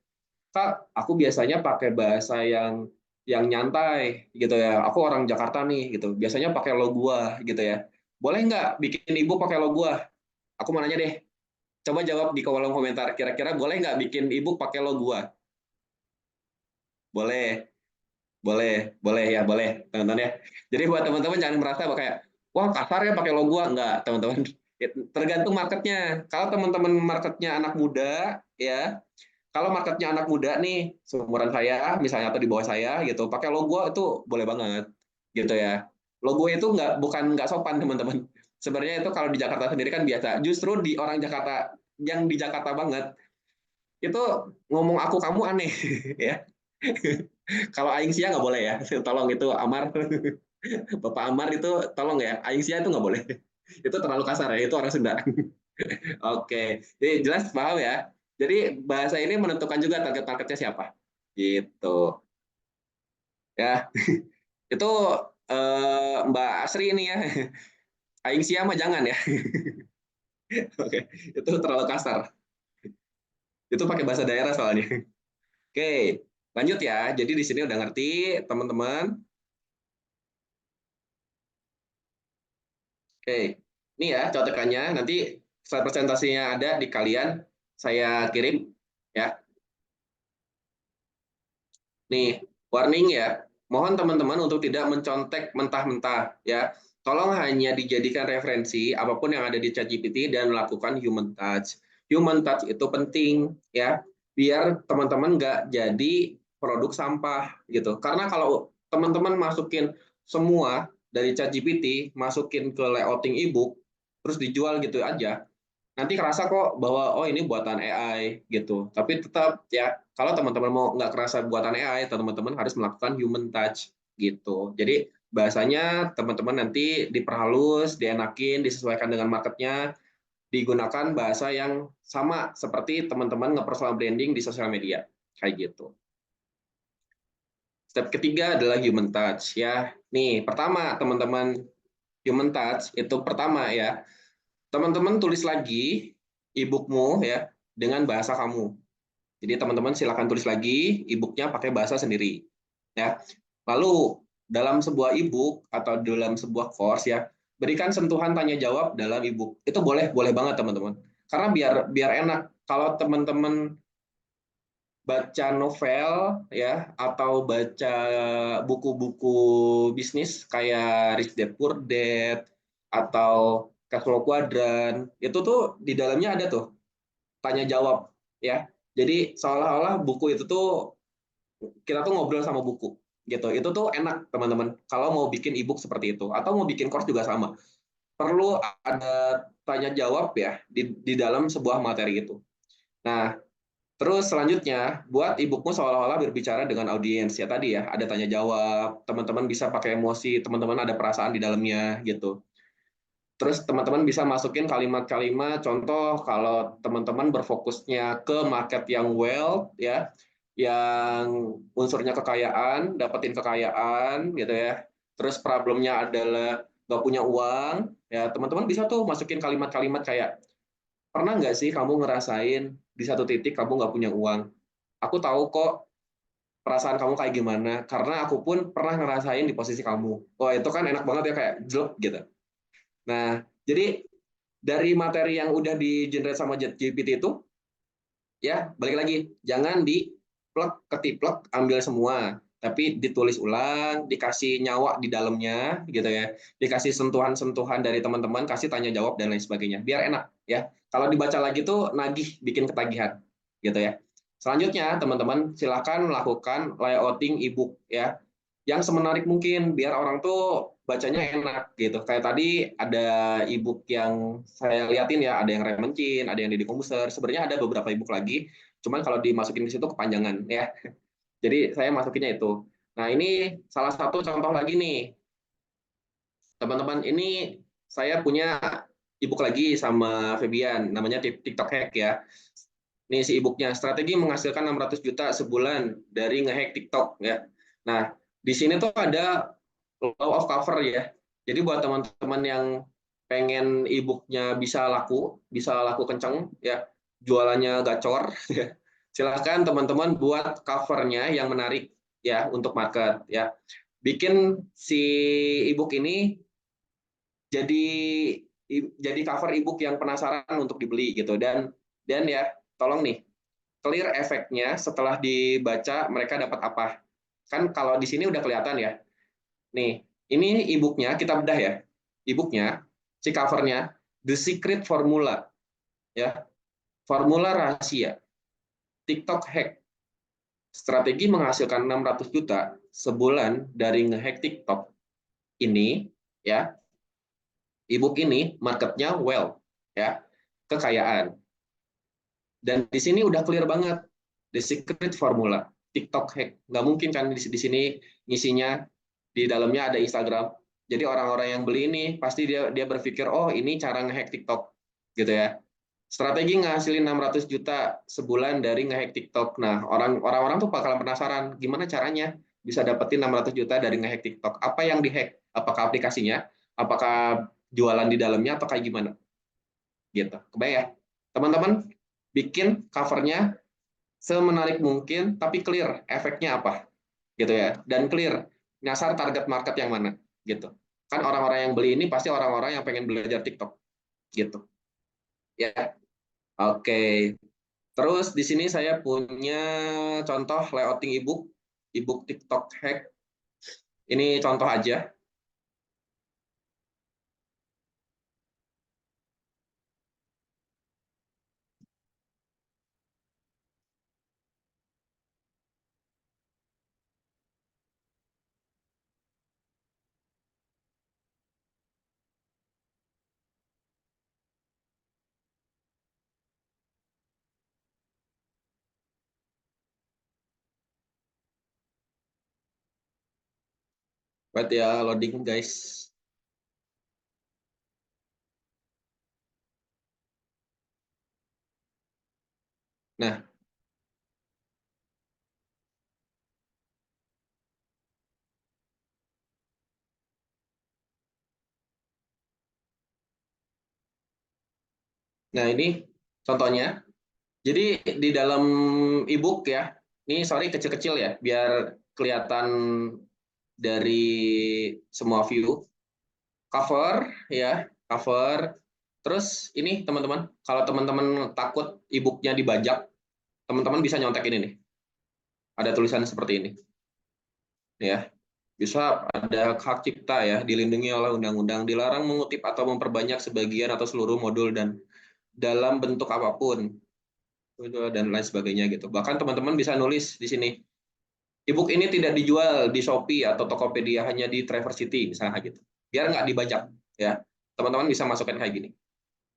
Kak, aku biasanya pakai bahasa yang nyantai gitu ya. Aku orang Jakarta nih gitu. Biasanya pakai lo gua gitu ya. Boleh nggak bikin ibu pakai lo gua? Aku mau nanya deh. Coba jawab di kolom komentar. Kira-kira boleh nggak bikin ibu pakai lo gua? Boleh. Boleh ya, boleh, teman-teman ya. Jadi buat teman-teman jangan merasa bahwa kayak, wah kasar ya pakai lo gua. Enggak, teman-teman. Tergantung marketnya. Kalau teman-teman marketnya anak muda, ya, Kalau marketnya anak muda nih, seumuran saya, misalnya atau di bawah saya gitu, pakai logo itu boleh banget, gitu ya. Logo itu bukan nggak sopan teman-teman. Sebenarnya itu kalau di Jakarta sendiri kan biasa. Justru di orang Jakarta yang di Jakarta banget itu ngomong aku kamu aneh, ya. Kalau Aing Sia nggak boleh ya. Tolong itu Amar, Bapak Amar itu tolong ya. Aing Sia itu nggak boleh. Itu terlalu kasar ya. Itu orang Sunda. Oke, jadi jelas paham ya. Jadi bahasa ini menentukan juga target marketnya siapa. Gitu. Ya, itu Mbak Asri ini ya. Aing Sia mah jangan ya. Oke, itu terlalu kasar. Itu pakai bahasa daerah soalnya. Oke, lanjut ya. Jadi di sini udah ngerti teman-teman. Oke, ini ya contekannya. Nanti slide presentasinya ada di kalian. Saya kirim ya. Nih, warning ya. Mohon teman-teman untuk tidak mencontek mentah-mentah ya. Tolong hanya dijadikan referensi apapun yang ada di ChatGPT dan melakukan human touch. Human touch itu penting ya, biar teman-teman nggak jadi produk sampah gitu. Karena kalau teman-teman masukin semua dari ChatGPT, masukin ke layouting ebook, terus dijual gitu aja, nanti kerasa kok bahwa oh ini buatan AI gitu. Tapi tetap ya kalau teman-teman mau nggak kerasa buatan AI, teman-teman harus melakukan human touch gitu. Jadi bahasanya teman-teman nanti diperhalus, dienakin, disesuaikan dengan marketnya, digunakan bahasa yang sama seperti teman-teman nge-personal branding di sosial media kayak gitu. Step ketiga adalah human touch ya. Nih pertama teman-teman, human touch itu pertama ya, teman-teman tulis lagi e-bookmu ya dengan bahasa kamu. Jadi teman-teman silakan tulis lagi e-booknya pakai bahasa sendiri. Ya. Lalu dalam sebuah e-book atau dalam sebuah course ya, berikan sentuhan tanya jawab dalam e-book. Itu boleh boleh banget teman-teman. Karena biar biar enak. Kalau teman-teman baca novel ya atau baca buku-buku bisnis kayak Rich Dad Poor Dad atau Cash Flow Quadrant, itu tuh di dalamnya ada tuh tanya jawab ya. Jadi seolah-olah buku itu tuh kita tuh ngobrol sama buku gitu. Itu tuh enak teman-teman kalau mau bikin ebook seperti itu atau mau bikin course juga sama. Perlu ada tanya jawab ya di dalam sebuah materi itu. Nah, terus selanjutnya, buat e-bookmu seolah-olah berbicara dengan audiens ya tadi ya, ada tanya jawab, teman-teman bisa pakai emosi, teman-teman ada perasaan di dalamnya gitu. Terus teman-teman bisa masukin kalimat-kalimat contoh kalau teman-teman berfokusnya ke market yang wealth ya, yang unsurnya kekayaan, dapetin kekayaan gitu ya. Terus problemnya adalah nggak punya uang, ya teman-teman bisa tuh masukin kalimat-kalimat kayak pernah nggak sih kamu ngerasain di satu titik kamu nggak punya uang? Aku tahu kok perasaan kamu kayak gimana, karena aku pun pernah ngerasain di posisi kamu. Wah, itu kan enak banget ya kayak jelek gitu. Nah, jadi dari materi yang udah di generate sama ChatGPT itu, ya balik lagi, jangan di plug ketiplek ambil semua, tapi ditulis ulang, dikasih nyawa di dalamnya, gitu ya, dikasih sentuhan-sentuhan dari teman-teman, kasih tanya jawab dan lain sebagainya, biar enak ya. Kalau dibaca lagi tuh nagih, bikin ketagihan, gitu ya. Selanjutnya teman-teman silakan melakukan layouting ebook ya, yang semenarik mungkin biar orang tuh bacanya enak gitu. Kayak tadi ada ebook yang saya liatin ya, ada yang Remencin, ada yang Deddy Kombuser. Sebenarnya ada beberapa ebook lagi, cuman kalau dimasukin di situ kepanjangan ya. Jadi saya masukinnya itu. Nah, ini salah satu contoh lagi nih. Teman-teman, ini saya punya ebook lagi sama Febian, namanya TikTok Hack ya. Nih si ebooknya, strategi menghasilkan 600 juta sebulan dari ngehack TikTok ya. Nah, di sini tuh ada law of cover ya. Jadi buat teman-teman yang pengen e-booknya bisa laku kenceng ya, jualannya gacor ya. Silahkan teman-teman buat covernya yang menarik ya untuk market ya. Bikin si e-book ini jadi jadi cover e-book yang penasaran untuk dibeli gitu, dan ya tolong nih clear efeknya setelah dibaca mereka dapat apa. Kan kalau di sini udah kelihatan ya. Nih, ini e-booknya kita bedah ya. E-booknya, si covernya, The Secret Formula, ya, formula rahasia. TikTok hack. Strategi menghasilkan 600 juta sebulan dari ngehack TikTok ini, ya. Ebook ini marketnya well, ya, kekayaan. Dan di sini udah clear banget the secret formula TikTok hack. Nggak mungkin kan di sini ngisinya di dalamnya ada Instagram. Jadi orang-orang yang beli ini pasti dia berpikir, oh ini cara ngehack TikTok, gitu ya. Strategi ngasilin 600 juta sebulan dari ngehack TikTok. Nah, orang-orang tuh bakalan penasaran gimana caranya bisa dapetin 600 juta dari ngehack TikTok. Apa yang dihack? Apakah aplikasinya? Apakah jualan di dalamnya atau kayak gimana? Gitu. Kebayang ya? Teman-teman bikin covernya semenarik mungkin tapi clear efeknya apa, gitu ya, dan clear nyasar target market yang mana, gitu kan. Orang-orang yang beli ini pasti orang-orang yang pengen belajar TikTok, gitu ya. Oke, terus di sini saya punya contoh layouting ebook, ebook TikTok hack. Ini contoh aja. Wait ya, loading guys. Nah, ini contohnya. Jadi di dalam ebook ya, ini sorry kecil-kecil ya, biar kelihatan dari semua view. Cover ya, cover. Terus ini teman-teman, kalau teman-teman takut ebooknya dibajak, teman-teman bisa nyontek ini nih. Ada tulisan seperti ini. Ya, bisa ada hak cipta ya, dilindungi oleh undang-undang, dilarang mengutip atau memperbanyak sebagian atau seluruh modul dan dalam bentuk apapun dan lain sebagainya gitu. Bahkan teman-teman bisa nulis di sini, ebook ini tidak dijual di Shopee atau Tokopedia, hanya di Traversity misalnya gitu. Biar nggak dibajak ya. Teman-teman bisa masukkan kayak gini.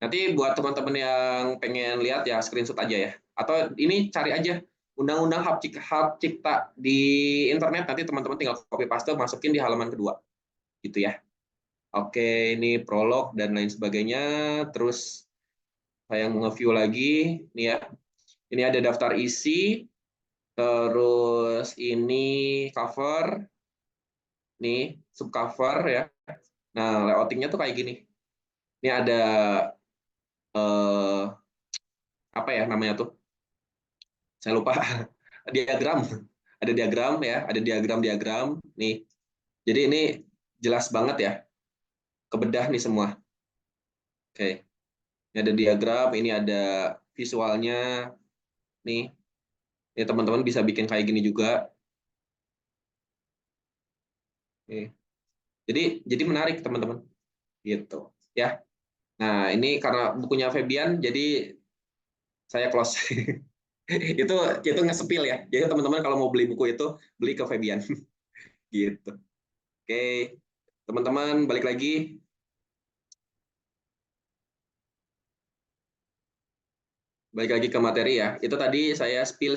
Nanti buat teman-teman yang pengen lihat ya screenshot aja ya. Atau ini cari aja Undang-Undang Hak Cipta di internet, nanti teman-teman tinggal copy paste masukin di halaman kedua. Gitu ya. Oke, ini prolog dan lain sebagainya. Terus saya nge-view lagi nih ya. Ini ada daftar isi, terus ini cover, nih subcover ya. Nah, layoutingnya tuh kayak gini. Ini ada eh, apa ya namanya tuh? Saya lupa. Diagram, ada diagram ya, ada diagram nih. Jadi ini jelas banget ya, kebedah nih semua. Oke, ini ada diagram, ini ada visualnya nih. Ini teman-teman bisa bikin kayak gini juga. Oke. Jadi menarik teman-teman, gitu ya. Nah ini karena bukunya Febian, jadi saya close. itu itu nge-spill ya. Jadi teman-teman kalau mau beli buku itu beli ke Febian, gitu. Oke, teman-teman balik lagi. Balik lagi ke materi ya. Itu tadi saya spill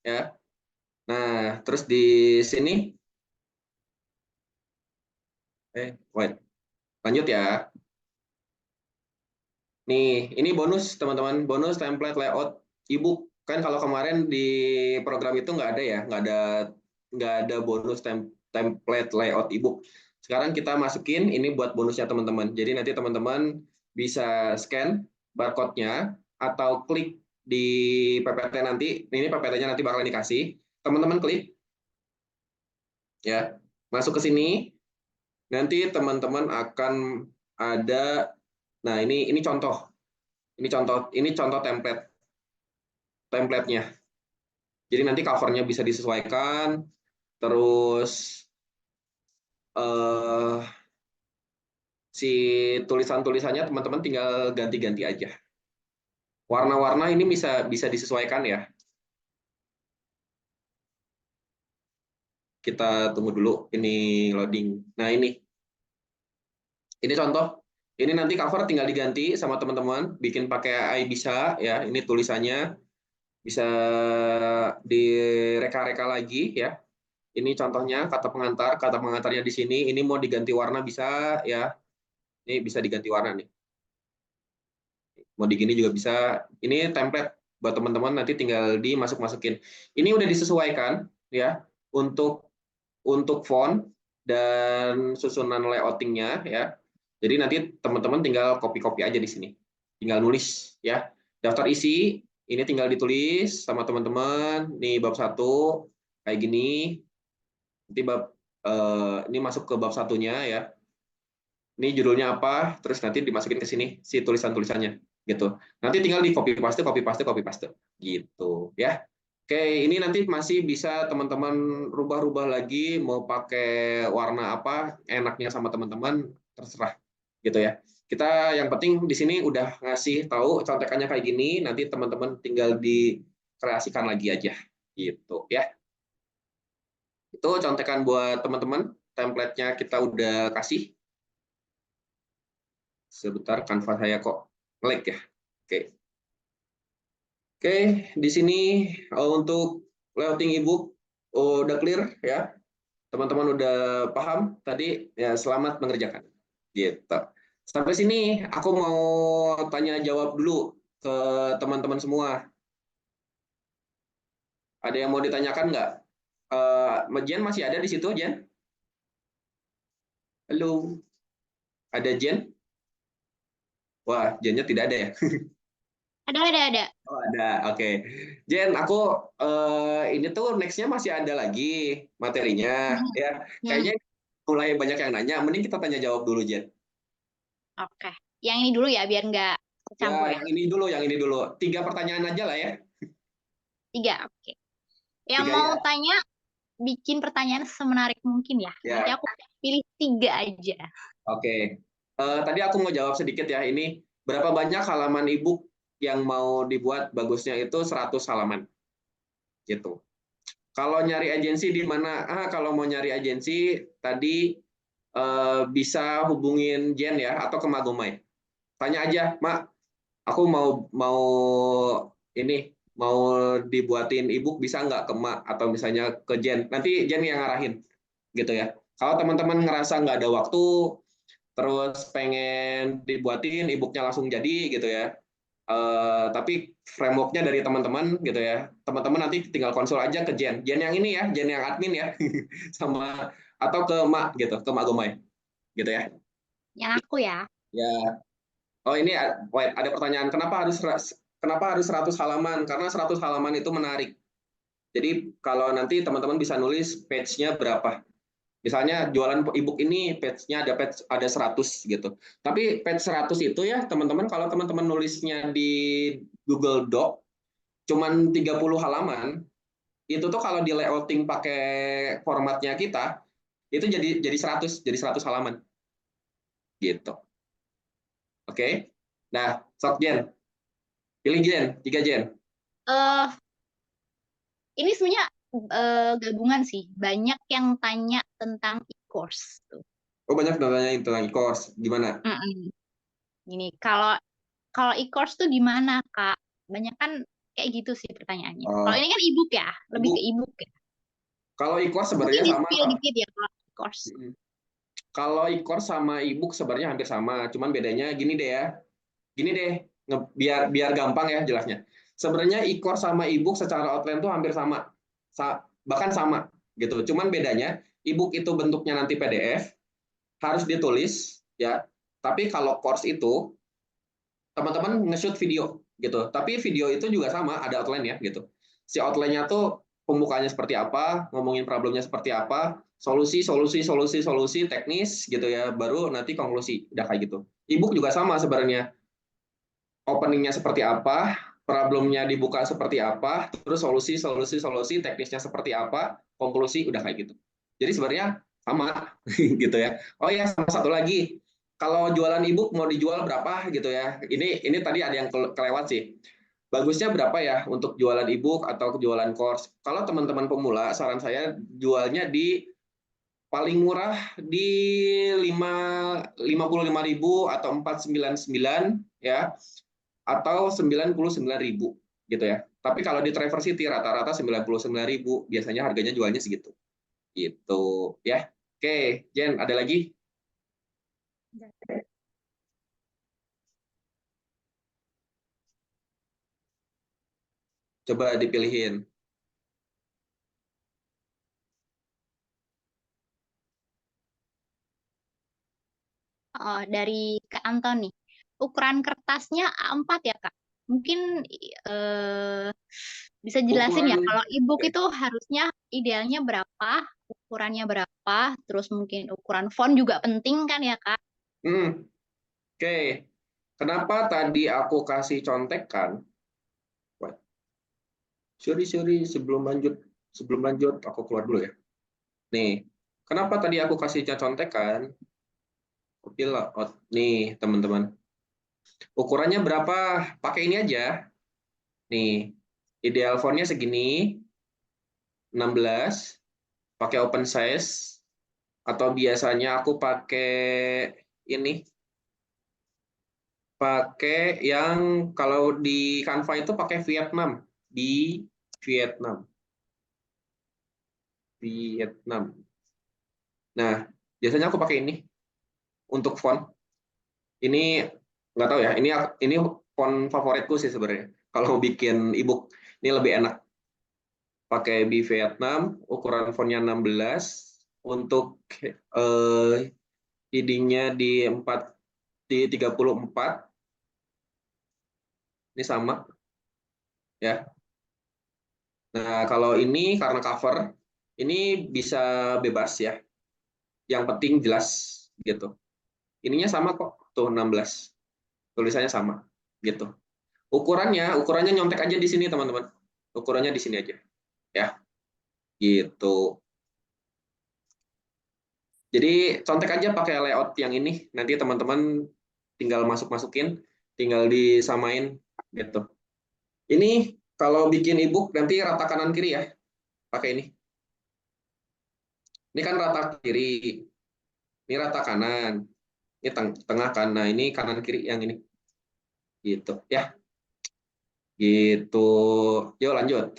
ya. Nah, terus di sini wait. Lanjut ya. Nih, ini bonus teman-teman, bonus template layout ebook. Kan kalau kemarin di program itu nggak ada ya, nggak ada bonus template layout ebook. Sekarang kita masukin ini buat bonusnya teman-teman. Jadi nanti teman-teman bisa scan barcode-nya atau klik di PPT nanti. Ini PPT-nya nanti bakal dikasih. Teman-teman klik ya, masuk ke sini. Nanti teman-teman akan ada, nah ini contoh template-nya. Jadi nanti covernya bisa disesuaikan, terus eh, si tulisan-tulisannya teman-teman tinggal ganti-ganti aja. Warna-warna ini bisa bisa disesuaikan ya. Kita tunggu dulu ini loading. Nah, ini contoh. Ini nanti cover tinggal diganti sama teman-teman, bikin pakai AI bisa ya. Ini tulisannya bisa direka-reka lagi ya. Ini contohnya kata pengantarnya di sini. Ini mau diganti warna bisa ya. Ini bisa diganti warna nih. Mau digini juga bisa. Ini template buat teman-teman, nanti tinggal dimasuk-masukin. Ini udah disesuaikan ya untuk font dan susunan layoutingnya ya. Jadi nanti teman-teman tinggal copy-copy aja di sini. Tinggal nulis ya. Daftar isi ini tinggal ditulis sama teman-teman. Nih bab 1 kayak gini. Nanti ini masuk ke bab satunya ya. Ini judulnya apa, terus nanti dimasukin ke sini si tulisan-tulisannya gitu. Nanti tinggal di copy paste, copy paste, copy paste gitu ya. Oke, ini nanti masih bisa teman-teman rubah-rubah lagi mau pakai warna apa, enaknya sama teman-teman terserah gitu ya. Kita yang penting di sini udah ngasih tahu contekannya kayak gini, nanti teman-teman tinggal dikreasikan lagi aja gitu ya. Itu contekan buat teman-teman, template-nya kita udah kasih. Sebentar, Canva saya kok nge-lag ya. Oke. Oke, di sini untuk layouting ebook udah clear ya. Teman-teman udah paham tadi ya, selamat mengerjakan. Gitu. Sampai sini aku mau tanya jawab dulu ke teman-teman semua. Ada yang mau ditanyakan nggak? Jen masih ada di situ, Jen? Halo, ada Jen? Wah, Jennya tidak ada ya? Ada. Oh, ada. Oke. Jen, aku ini tuh next-nya masih ada lagi materinya Hmm. ya. Kayaknya mulai banyak yang nanya, mending kita tanya jawab dulu, Jen. Oke. Yang ini dulu ya, biar nggak Ya, kecampur ya. yang ini dulu, yang ini dulu. 3 pertanyaan aja lah ya. 3, oke. Yang 3 mau ya. tanya, bikin pertanyaan semenarik mungkin ya. Nanti Ya, aku pilih 3 aja. oke. Tadi aku mau jawab sedikit ya. Ini berapa banyak halaman ebook yang mau dibuat, bagusnya itu 100 halaman. Gitu. Kalau nyari agensi di mana? Kalau mau nyari agensi tadi bisa hubungin Jen ya atau ke Magomai. Tanya aja, Mak, aku mau ini mau dibuatin ebook bisa nggak ke Mak atau misalnya ke Jen. Nanti Jen yang ngarahin gitu ya. Kalau teman-teman ngerasa nggak ada waktu, terus pengen dibuatin ebooknya langsung jadi gitu ya. Tapi frameworknya dari teman-teman gitu ya. Teman-teman nanti tinggal konsul aja ke Jen. Jen yang ini ya, Jen yang admin ya, sama atau ke Mak gitu, ke Mak Gomai gitu ya. Yang aku ya. Ya. Oh ini ada pertanyaan, kenapa harus 100 halaman? Karena 100 halaman itu menarik. Jadi kalau nanti teman-teman bisa nulis page-nya berapa. Misalnya jualan ebook ini page-nya ada 100 gitu. Tapi page 100 itu ya teman-teman, kalau teman-teman nulisnya di Google Doc cuman 30 halaman, itu tuh kalau di layouting pakai formatnya kita, itu jadi 100 halaman gitu. Oke. Nah, sok Jen, pilih Jen, 3 Jen. eh ini sebenarnya gabungan sih. Banyak yang tanya tentang e-course tuh. Oh, banyak nanya tentang e-course. Gimana? Mm-mm. Gini, kalau kalau e-course tuh gimana, Kak? Banyak kan kayak gitu sih pertanyaannya. Kalau Oh, ini kan e-book ya, lebih ke ebook. e-book ya. Kalau e-course Mungkin sebenarnya di sama. spill dikit ya kalau e-course. Kalau e-course sama ebook sebenarnya hampir sama. Cuman bedanya gini deh ya. Gini deh, biar biar gampang ya jelasnya. Sebenarnya e-course sama ebook secara outline tuh hampir sama. Bahkan sama gitu. Cuman bedanya ebook itu bentuknya nanti PDF, harus ditulis ya. Tapi kalau course itu teman-teman nge-shoot video gitu. Tapi video itu juga sama, ada outline ya gitu. Si outline-nya tuh pembukaannya seperti apa, ngomongin problemnya seperti apa, solusi teknis gitu ya, baru nanti konklusi. Udah kayak gitu. Ebook juga sama sebenarnya. Openingnya seperti apa, problemnya dibuka seperti apa, terus solusi teknisnya seperti apa, konklusi udah kayak gitu. Jadi sebenarnya sama gitu ya. Oh ya, sama satu lagi. Kalau jualan ebook mau dijual berapa gitu ya. Ini tadi ada yang kelewat sih. bagusnya berapa ya untuk jualan ebook atau jualan course? Kalau teman-teman pemula, saran saya jualnya di paling murah di 55.000 atau 499 ya, atau 99.000 gitu ya. Tapi kalau di Traverse City rata-rata 99.000, biasanya harganya jualnya segitu. Gitu ya. Oke, Jen, ada lagi? Coba dipilihin. Dari Kak Antoni. Ukuran kertasnya A4 ya, Kak? Mungkin eh, bisa jelasin ya, Ukuran kalau ebook itu harusnya idealnya berapa, ukurannya berapa, terus mungkin ukuran font juga penting kan ya, Kak? oke. Kenapa tadi aku kasih contekan? Wah, sorry, sebelum lanjut aku keluar dulu ya. Nih, kenapa tadi aku kasih contekan? Copy layout. Nih, teman-teman. Ukurannya berapa? Pakai ini aja. Nih, ideal fontnya segini, 16, pakai open size, atau biasanya aku pakai ini, pakai yang kalau di Canva itu pakai Vietnam, di Vietnam, Vietnam. Nah, biasanya aku pakai ini untuk font. Ini nggak tahu ya, ini font favoritku sih sebenarnya. Kalau mau bikin ebook ini lebih enak pakai di Vietnam, ukuran fontnya 16, untuk ID-nya di 34, ini sama ya. Nah, kalau ini karena cover, ini bisa bebas ya. Yang penting jelas gitu. Ininya sama kok, tuh 16. Tulisannya sama gitu. Ukurannya nyontek aja di sini, teman-teman. Ukurannya di sini aja ya. Gitu. Jadi contek aja pakai layout yang ini. Nanti teman-teman tinggal masuk-masukin, tinggal disamain gitu. Ini kalau bikin ebook nanti rata kanan kiri ya. Pakai ini. Ini kan rata kiri, ini rata kanan, ini tengah kanan. Nah, ini kanan kiri yang ini. Gitu ya. Gitu. Yuk lanjut.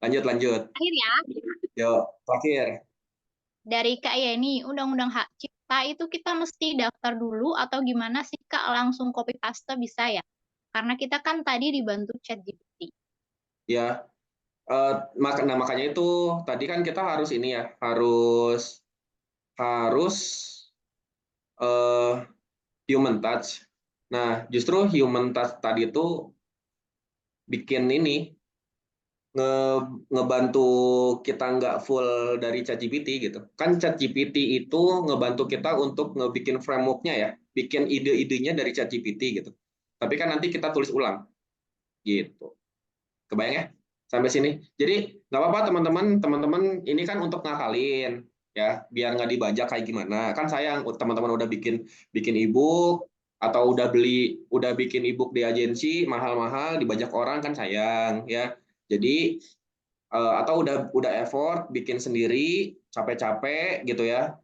Lanjut. Akhir ya, Yuk, terakhir. dari Kak Yeni, Undang-Undang Hak Cipta itu kita mesti daftar dulu atau gimana sih Kak? Langsung copy paste bisa ya? Karena kita kan tadi dibantu ChatGPT. Ya, nah makanya itu tadi kan kita harus ini ya, harus eh, human touch. Nah, justru human touch tadi itu bikin ini ngebantu kita nggak full dari ChatGPT gitu. Kan ChatGPT itu ngebantu kita untuk ngebikin framework-nya ya, bikin ide-idenya dari ChatGPT gitu. Tapi kan nanti kita tulis ulang gitu. Kebayang ya? Sampai sini. Jadi nggak apa-apa teman-teman ini kan untuk ngakalin ya, biar nggak dibajak kayak gimana. Kan sayang teman-teman udah bikin bikin ebook atau udah bikin ebook di agensi mahal-mahal dibajak orang kan sayang ya. Jadi atau udah effort bikin sendiri capek-capek gitu ya,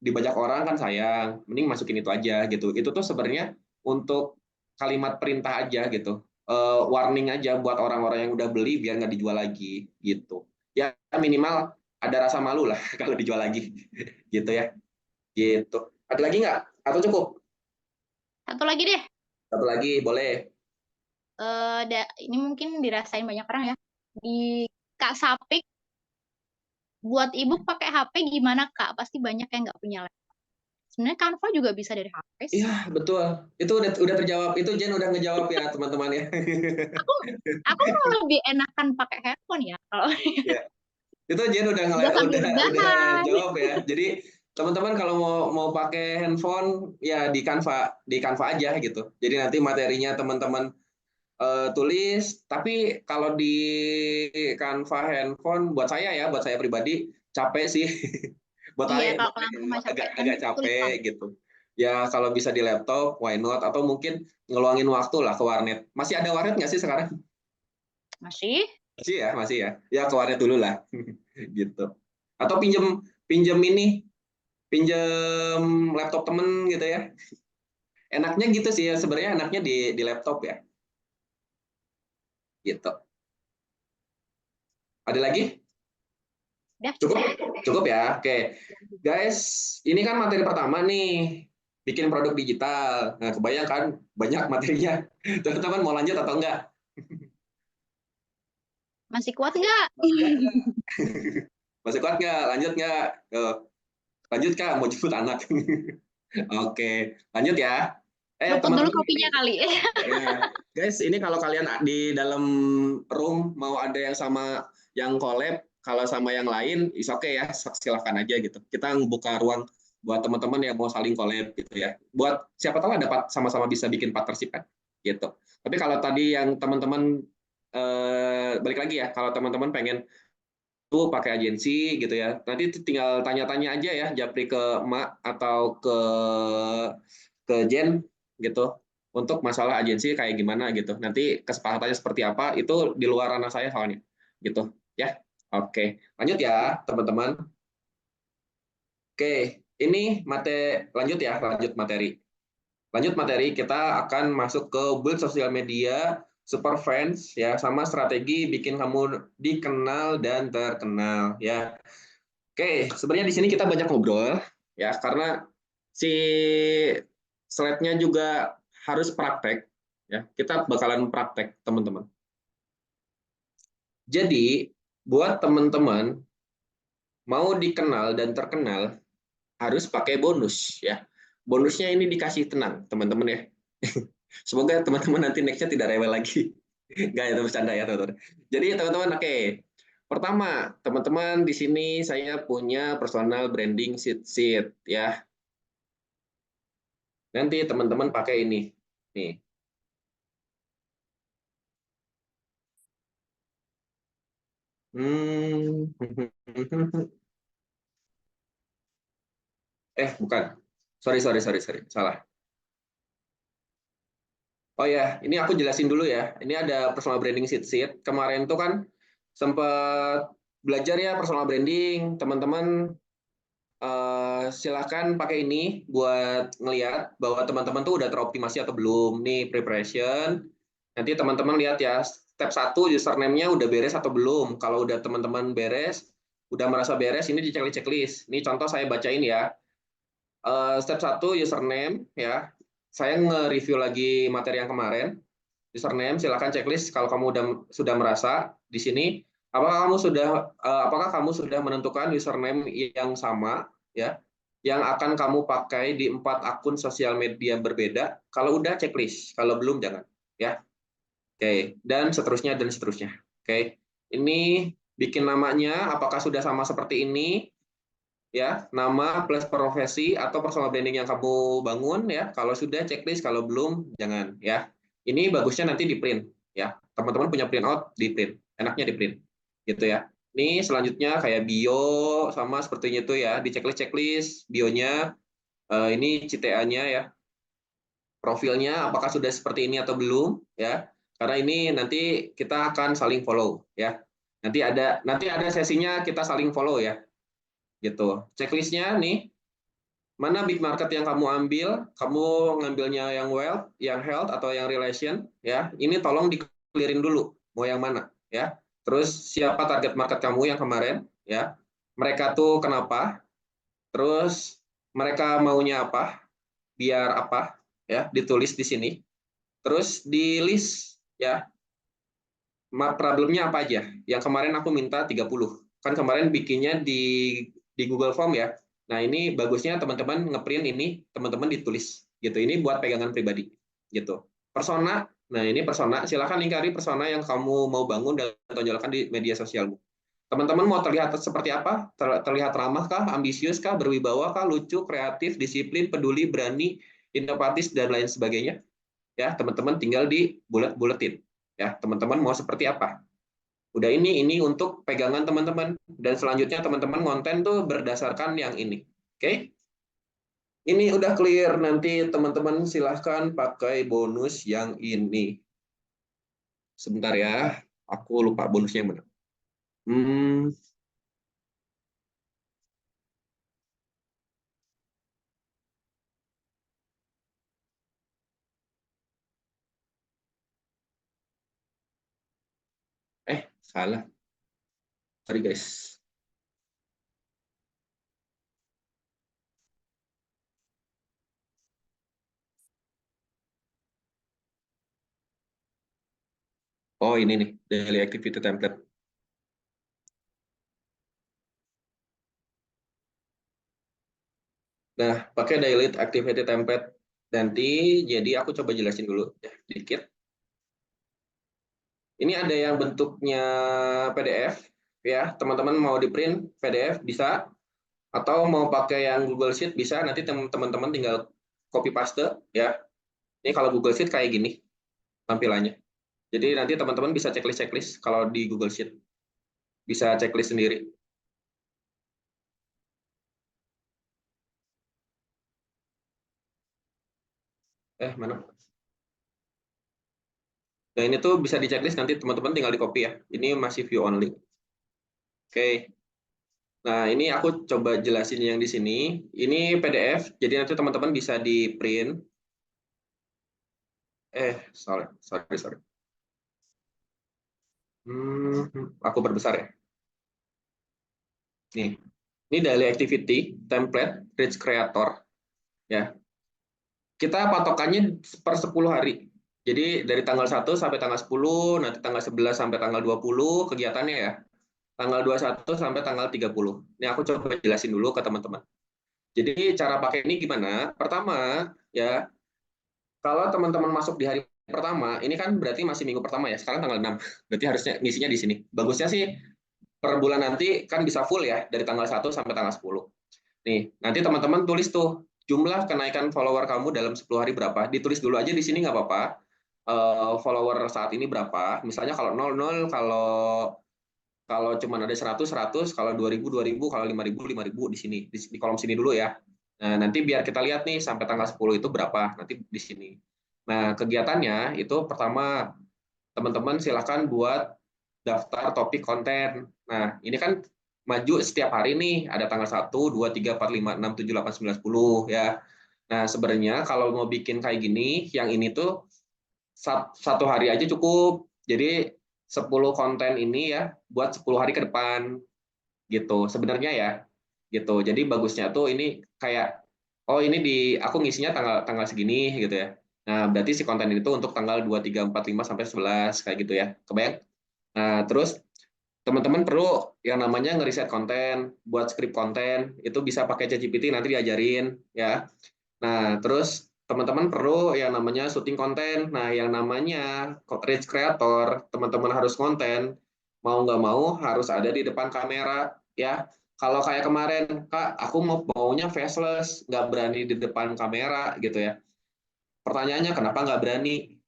dibajak orang kan sayang, mending masukin itu aja gitu. Itu tuh sebenarnya untuk kalimat perintah aja gitu. Warning aja buat orang-orang yang udah beli biar nggak dijual lagi gitu ya, minimal ada rasa malu lah kalau dijual lagi gitu ya. Gitu, ada lagi nggak atau cukup? Satu lagi deh, Satu lagi boleh. ini mungkin dirasain banyak orang ya. Di Kak Sapik, buat ebook pakai HP gimana Kak? Pasti banyak yang nggak punya laptop. Sebenarnya Canva juga bisa dari HP Iya sih. betul, itu udah terjawab, itu Jen udah ngejawab ya teman-teman ya. Aku aku mau lebih enakan pakai handphone ya kalau Ya, itu Jen udah sambil udah rebahan. jawab ya. Jadi teman-teman kalau mau pakai handphone ya di Canva aja gitu. Jadi nanti materinya teman-teman tulis. Tapi kalau di Canva handphone buat saya pribadi capek sih. buat Iya, saya kalau ke langsung mah capek agak kan agak tulis capek tangan. gitu. Ya kalau bisa di laptop, why not? Atau mungkin ngeluangin waktu lah ke warnet. Masih ada warnet nggak sih sekarang? Masih? Masih ya, masih ya. Ya ke warnet dulu lah, gitu. Atau pinjem pinjem ini, pinjem laptop temen gitu ya. Enaknya gitu sih ya, sebenarnya enaknya di laptop ya, gitu. Ada lagi? Udah. Cukup? Cukup ya. Oke. Guys, ini kan materi pertama nih. Bikin produk digital. Nah, kebayangkan banyak materinya. Teman-teman mau lanjut atau enggak? Masih kuat nggak? Masih kuat nggak? Lanjut nggak? Lanjut Kak, mau jemput anak. Oke, lanjut ya. Luput dulu Teman-teman kopinya ini, kali. ya, guys, ini kalau kalian di dalam room mau ada yang sama yang collab, kalau sama yang lain, is oke ya, silahkan aja gitu. Kita buka ruang buat teman-teman yang mau saling collab gitu ya. Buat siapa tahu dapat sama-sama bisa bikin partnership kan, gitu. Tapi kalau tadi yang teman-teman balik lagi ya, kalau teman-teman pengen tuh pakai agensi gitu ya. Nanti tinggal tanya-tanya aja ya, Japri ke Mak atau ke Jen gitu untuk masalah agensi kayak gimana gitu. Nanti kesepakatannya seperti apa itu di luar ranah saya soalnya gitu ya. Oke, lanjut ya teman-teman. Oke, ini lanjut ya, lanjut materi. Lanjut materi, kita akan masuk ke build sosial media, super fans ya, sama strategi bikin kamu dikenal dan terkenal ya. Oke, sebenarnya di sini kita banyak ngobrol ya karena si slide-nya juga harus praktek ya. Kita bakalan praktek, teman-teman. Jadi, buat teman-teman mau dikenal dan terkenal harus pakai bonus ya. Bonusnya ini dikasih tenang, teman-teman ya. Semoga teman-teman nanti next-nya tidak rewel lagi. Enggak ya, bercanda ya, teman-teman. Jadi, teman-teman, oke. Pertama, teman-teman di sini saya punya personal branding sheet ya. Nanti teman-teman pakai ini. Nih. Hmm. Bukan. Sorry, sorry, sorry, sorry. Salah. Oh ya, ini aku jelasin dulu ya. Ini ada personal branding sheet. Kemarin tuh kan sempat belajar ya personal branding. Teman-teman silakan pakai ini buat ngelihat bahwa teman-teman tuh udah teroptimasi atau belum. Nih preparation. Nanti teman-teman lihat ya, step 1 username-nya udah beres atau belum. Kalau udah teman-teman beres, udah merasa beres, ini di checklist. Ini contoh saya bacain ya. Step 1 username ya. Saya nge-review lagi materi yang kemarin. Username silakan checklist kalau kamu sudah merasa di sini apakah kamu sudah menentukan username yang sama ya yang akan kamu pakai di 4 akun sosial media berbeda. Kalau udah checklist, kalau belum jangan ya. Oke, dan seterusnya. Oke. Ini bikin namanya apakah sudah sama seperti ini ya, nama plus profesi atau personal branding yang kamu bangun ya. Kalau sudah checklist, kalau belum jangan ya. Ini bagusnya nanti di print ya. Teman-teman punya print out di print. Enaknya di print. Gitu ya. Ini selanjutnya kayak bio sama sepertinya itu ya, di checklist bionya ini CTA-nya ya. Profilnya apakah sudah seperti ini atau belum ya. Karena ini nanti kita akan saling follow ya. Nanti ada sesinya kita saling follow ya gitu. Checklistnya nih, mana big market yang kamu ambil, kamu ngambilnya yang wealth, yang health atau yang relation ya. Ini tolong di-clearin dulu mau yang mana ya. Terus siapa target market kamu yang kemarin ya. Mereka tuh kenapa? Terus mereka maunya apa? Biar apa? Ya, ditulis di sini. Terus di list ya. Problemnya apa aja? Yang kemarin aku minta 30. Kan kemarin bikinnya di Google Form ya. Nah, ini bagusnya teman-teman ngeprint ini, teman-teman ditulis gitu. Ini buat pegangan pribadi gitu. Persona, nah ini persona, silakan lingkari persona yang kamu mau bangun dan tonjolkan di media sosialmu. Teman-teman mau terlihat seperti apa? Terlihat ramah kah, ambisius kah, berwibawa kah, lucu, kreatif, disiplin, peduli, berani, inovatif dan lain sebagainya. Ya, teman-teman tinggal di buletin. Ya, teman-teman mau seperti apa? Udah ini untuk pegangan teman-teman dan selanjutnya teman-teman konten tuh berdasarkan yang ini. Oke? Ini udah clear, nanti teman-teman silahkan pakai bonus yang ini. Sebentar ya, aku lupa bonusnya yang mana. Hmm, salah. Sorry guys. Oh ini nih, daily activity template. Nah, pakai daily activity template nanti, jadi aku coba jelasin dulu ya, dikit. Ini ada yang bentuknya PDF, ya. Teman-teman mau di print PDF bisa, atau mau pakai yang Google Sheet bisa. Nanti teman-teman tinggal copy paste, ya. Ini kalau Google Sheet kayak gini tampilannya. Jadi nanti teman-teman bisa checklist kalau di Google Sheet, bisa checklist sendiri. Mana? Nah, ini tuh bisa di checklist, nanti teman-teman tinggal di copy ya. Ini masih view only. Oke. Nah, ini aku coba jelasin yang di sini. Ini PDF, jadi nanti teman-teman bisa di print. Sorry, sorry, sorry. Aku perbesar ya. Nih, ini daily activity template Rich Creator ya. Kita patokannya per 10 hari. Jadi dari tanggal 1 sampai tanggal 10, nanti tanggal 11 sampai tanggal 20 kegiatannya ya. Tanggal 21 sampai tanggal 30. Ini aku coba jelasin dulu ke teman-teman. Jadi cara pakai ini gimana? Pertama, ya, kalau teman-teman masuk di hari pertama, ini kan berarti masih minggu pertama ya. Sekarang tanggal 6. Berarti harusnya ngisinya di sini. Bagusnya sih per bulan nanti kan bisa full ya, dari tanggal 1 sampai tanggal 10. Nih, nanti teman-teman tulis tuh jumlah kenaikan follower kamu dalam 10 hari berapa. Ditulis dulu aja di sini nggak apa-apa. Follower saat ini berapa. Misalnya kalau 00, kalau kalau cuma ada 100, 100, kalau 2000, 2000, kalau 5000, 5000 di sini, di kolom sini dulu ya. Nah, nanti biar kita lihat nih sampai tanggal 10 itu berapa, nanti di sini. Nah, kegiatannya itu pertama, teman-teman silakan buat daftar topik konten. Nah, ini kan maju setiap hari nih, ada tanggal 1, 2, 3, 4, 5, 6, 7, 8, 9, 10 ya. Nah, sebenarnya kalau mau bikin kayak gini, yang ini tuh satu hari aja cukup. Jadi 10 konten ini ya buat 10 hari ke depan gitu. Sebenarnya ya gitu. Jadi bagusnya tuh ini kayak, oh ini aku ngisinya tanggal tanggal segini gitu ya. Nah, berarti si konten itu untuk tanggal 2, 3, 4, 5 sampai 11 kayak gitu ya. Kebayang? Nah, terus teman-teman perlu yang namanya ngeriset konten, buat skrip konten, itu bisa pakai ChatGPT, nanti diajarin ya. Nah, terus teman-teman perlu yang namanya syuting konten. Nah, yang namanya rich creator, teman-teman harus konten, mau nggak mau harus ada di depan kamera ya. Kalau kayak kemarin, Kak, aku maunya faceless, nggak berani di depan kamera gitu ya. Pertanyaannya, kenapa nggak berani?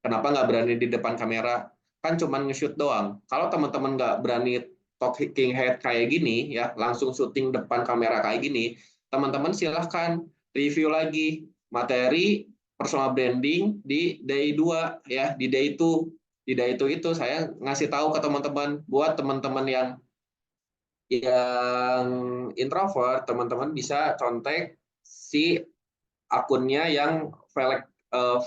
Kenapa nggak berani di depan kamera? Kan cuma nge-shoot doang. Kalau teman-teman nggak berani talking head kayak gini, ya langsung syuting depan kamera kayak gini, teman-teman silahkan review lagi materi personal branding di day 2 ya, di day 2. Di day 2 itu saya ngasih tahu ke teman-teman, buat teman-teman yang introvert, teman-teman bisa contek si akunnya yang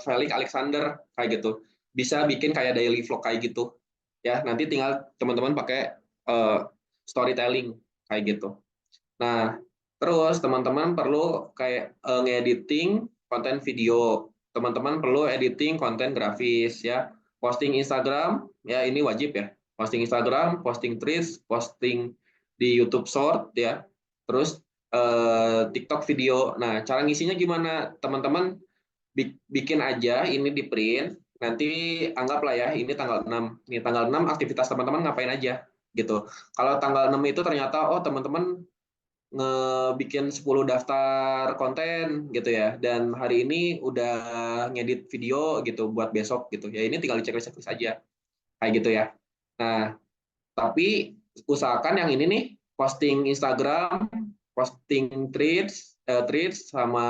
Felix Alexander kayak gitu, bisa bikin kayak daily vlog kayak gitu ya. Nanti tinggal teman-teman pakai storytelling kayak gitu. Nah, terus teman-teman perlu kayak ngediting konten video, teman-teman perlu editing konten grafis ya, posting Instagram ya, ini wajib ya, posting Instagram, posting Threads, posting di YouTube Short ya, terus TikTok video. Nah, cara ngisinya gimana? Teman-teman bikin aja ini di print, nanti anggaplah ya ini tanggal 6. Nih tanggal 6 aktivitas teman-teman ngapain aja gitu. Kalau tanggal 6 itu ternyata oh teman-teman ngebikin 10 daftar konten gitu ya, dan hari ini udah ngedit video gitu buat besok gitu ya, ini tinggal dicek checklist aja kayak gitu ya. Nah, tapi usahakan yang ini nih, posting Instagram, posting threads sama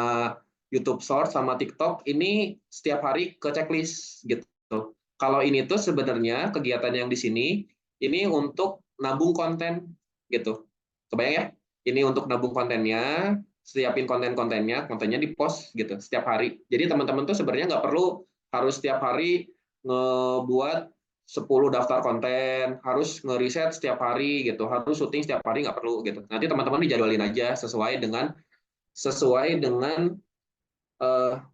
YouTube Short sama TikTok ini setiap hari ke checklist gitu. Kalau ini tuh sebenarnya kegiatan yang di sini ini untuk nabung konten gitu. Kebayang ya? Ini untuk nabung kontennya, siapin kontennya di post gitu setiap hari. Jadi teman-teman tuh sebenarnya nggak perlu harus setiap hari ngebuat 10 daftar konten, harus ngeriset setiap hari gitu, harus syuting setiap hari nggak perlu gitu. Nanti teman-teman dijadwalin aja sesuai dengan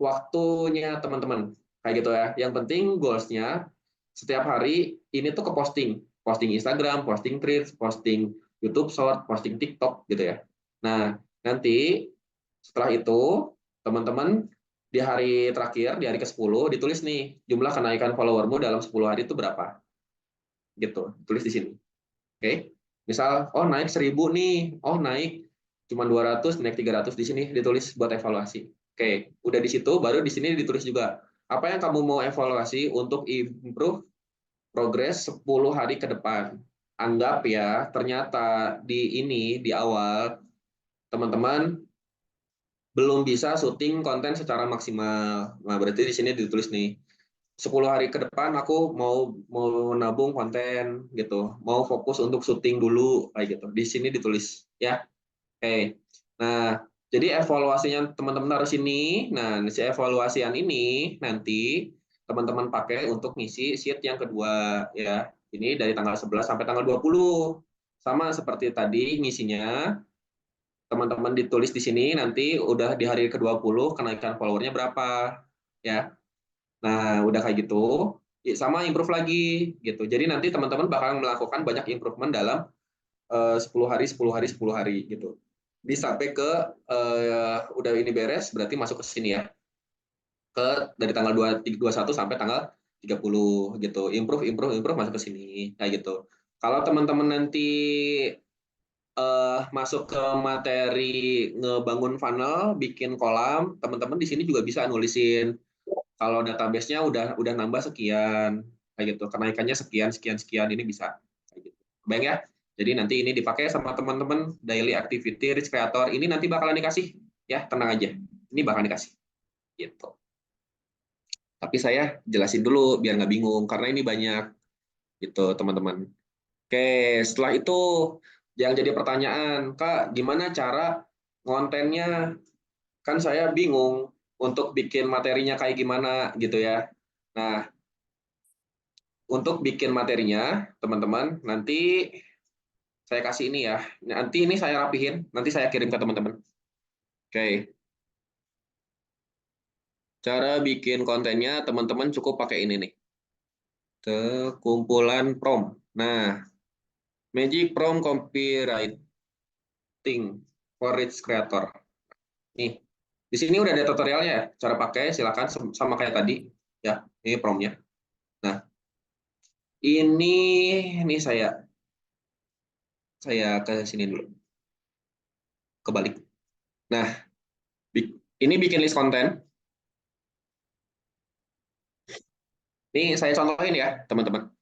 waktunya teman-teman kayak gitu ya. Yang penting goalsnya setiap hari ini tuh ke posting Instagram, posting Threads, posting YouTube Short, posting TikTok gitu ya. Nah, nanti setelah itu teman-teman di hari terakhir, di hari ke-10 ditulis nih jumlah kenaikan followermu dalam 10 hari itu berapa gitu, tulis di sini. Oke. Misal naik 1.000 nih, naik cuma 200, naik 300, di sini ditulis buat evaluasi. Oke, udah di situ baru di sini ditulis juga apa yang kamu mau evaluasi untuk improve progres 10 hari ke depan. Anggap ya, ternyata di awal teman-teman belum bisa syuting konten secara maksimal. Nah, berarti di sini ditulis nih 10 hari ke depan aku mau nabung konten gitu, mau fokus untuk syuting dulu kayak gitu. Di sini ditulis ya. Oke. Nah, jadi evaluasinya teman-teman harus ini. Nah, si evaluasian ini nanti teman-teman pakai untuk ngisi sheet yang kedua ya. Ini dari tanggal 11 sampai tanggal 20. Sama seperti tadi ngisinya, teman-teman ditulis di sini nanti udah di hari ke-20 kenaikan followernya berapa ya. Nah, udah kayak gitu, sama improve lagi gitu. Jadi nanti teman-teman bakal melakukan banyak improvement dalam 10 hari, 10 hari, 10 hari gitu. Bisa sampai ke udah ini beres, berarti masuk ke sini ya. Dari tanggal 21 sampai tanggal 30 gitu. Improve, improve, improve masuk ke sini kayak gitu. Kalau teman-teman nanti masuk ke materi ngebangun funnel, bikin kolam, teman-teman di sini juga bisa nulisin kalau database-nya udah nambah sekian kayak gitu, kenaikannya sekian sekian sekian, ini bisa kayak gitu. Bayang ya. Jadi nanti ini dipakai sama teman-teman daily activity rich creator, ini nanti bakalan dikasih ya, tenang aja. Ini bakalan dikasih gitu. Tapi saya jelasin dulu biar nggak bingung karena ini banyak gitu, teman-teman. Oke, setelah itu yang jadi pertanyaan, Kak, gimana cara ngontennya? Kan saya bingung untuk bikin materinya kayak gimana gitu ya. Nah, untuk bikin materinya, teman-teman, nanti saya kasih ini ya. Nanti ini saya rapihin, nanti saya kirim ke teman-teman. Oke, cara bikin kontennya teman-teman cukup pakai ini nih. Kumpulan prompt. Nah, Magic Prompt Copywriting for Rich Creator. Nih, di sini udah ada tutorialnya ya. Cara pakai silakan sama kayak tadi ya. Ini promptnya. Nah, ini saya ke sini dulu. Kebalik. Nah, ini bikin list konten. Ini saya contohin ya, teman-teman.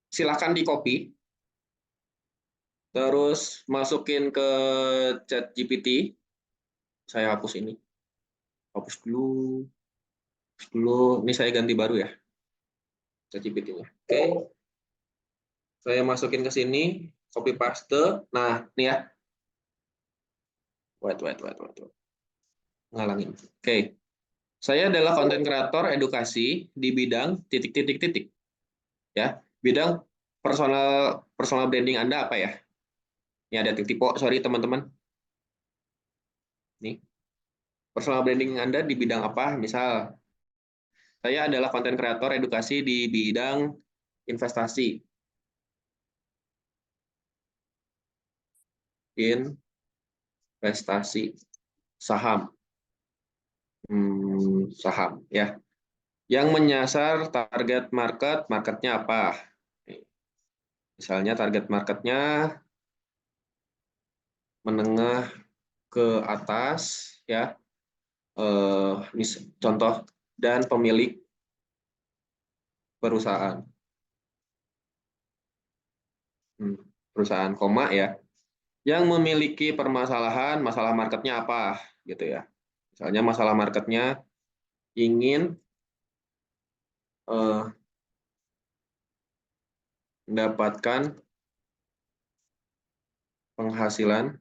Silakan di copy, terus masukin ke chat GPT. Saya hapus ini. Hapus dulu. Hapus dulu. Ini saya ganti baru ya, chat GPT-nya. Oke. Saya masukin ke sini, copy paste. Nah, ini ya. Wait. Ngalangin. Oke. Saya adalah konten kreator edukasi di bidang titik. Ya. Bidang personal branding Anda apa ya? Ini ada titik, sorry teman-teman. Nih. Personal branding Anda di bidang apa? Misal, saya adalah konten kreator edukasi di bidang investasi. Investasi saham. Saham ya. Yang menyasar target marketnya apa? Misalnya target marketnya menengah ke atas ya. Contoh dan pemilik perusahaan. Perusahaan koma ya. yang memiliki permasalahan, masalah marketnya apa, gitu ya. Misalnya masalah marketnya ingin mendapatkan penghasilan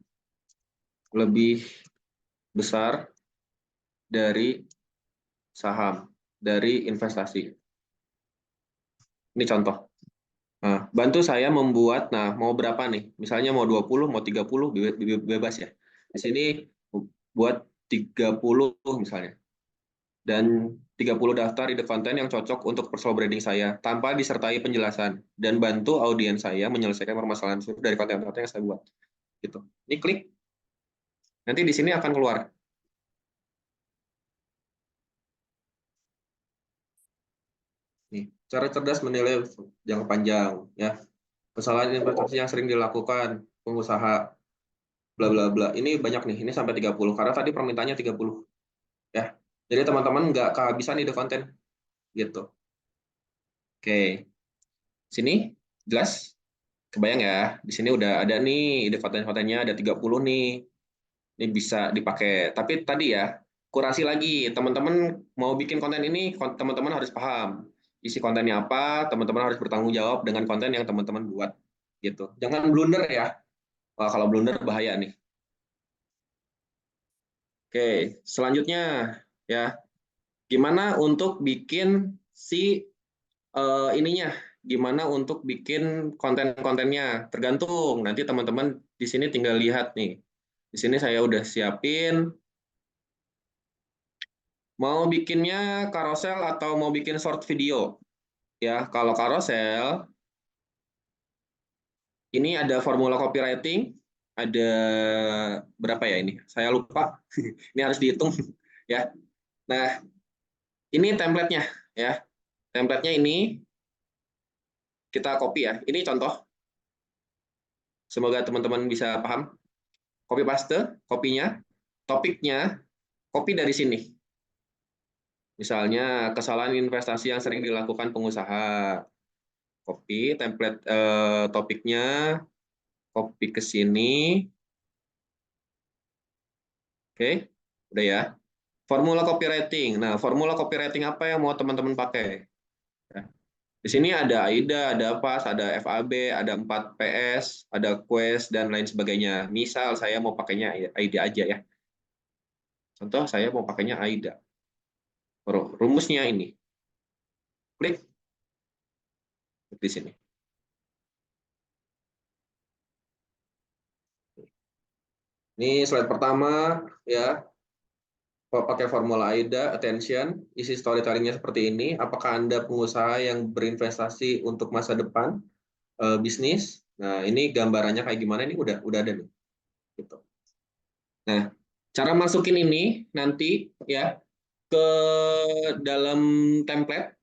lebih besar dari saham, dari investasi. Ini contoh. Nah, bantu saya membuat, nah mau berapa nih? Misalnya mau 20, mau 30, bebas ya. Di sini buat 30 misalnya. Dan 30 daftar ide konten yang cocok untuk personal branding saya tanpa disertai penjelasan dan bantu audiens saya menyelesaikan permasalahan dari konten-konten yang saya buat. Gitu. Ini klik, nanti di sini akan keluar. Nih, cara cerdas menilai jangka panjang ya. Kesalahan investasi yang sering dilakukan pengusaha bla bla bla. Ini banyak nih, ini sampai 30 karena tadi permintaannya 30 ya. Jadi teman-teman nggak kehabisan ide konten gitu. Oke, sini jelas. Kebayang ya, di sini udah ada nih ide konten-kontennya ada 30 nih. Ini bisa dipakai. Tapi tadi ya, kurasi lagi. Teman-teman mau bikin konten ini, teman-teman harus paham isi kontennya apa, teman-teman harus bertanggung jawab dengan konten yang teman-teman buat gitu. Jangan blunder ya. Wah, kalau blunder bahaya nih. Oke, selanjutnya ya, gimana untuk bikin si ininya? Gimana untuk bikin konten-kontennya? Tergantung. Nanti teman-teman di sini tinggal lihat nih. Di sini saya udah siapin mau bikinnya carousel atau mau bikin short video. Ya, kalau carousel ini ada formula copywriting, ada berapa ya ini? Saya lupa. Ini harus dihitung ya. Nah, ini template-nya ya. Template-nya ini kita copy ya. Ini contoh. Semoga teman-teman bisa paham. Copy paste, kopinya, topiknya, copy dari sini. Misalnya kesalahan investasi yang sering dilakukan pengusaha. Copy template topiknya, copy ke sini. Oke, udah ya. Formula copywriting. Nah, formula copywriting apa yang mau teman-teman pakai? Ya. Di sini ada AIDA, ada PAS, ada FAB, ada 4PS, ada Quest, dan lain sebagainya. Misal saya mau pakainya AIDA aja ya. Contoh saya mau pakainya AIDA. Rumusnya ini. Klik di sini. Ini slide pertama ya. Pakai formula AIDA, attention, isi storytelling-nya seperti ini. Apakah Anda pengusaha yang berinvestasi untuk masa depan bisnis? Nah, ini gambarannya kayak gimana ini udah ada nih. Gitu. Nah, cara masukin ini nanti ya ke dalam template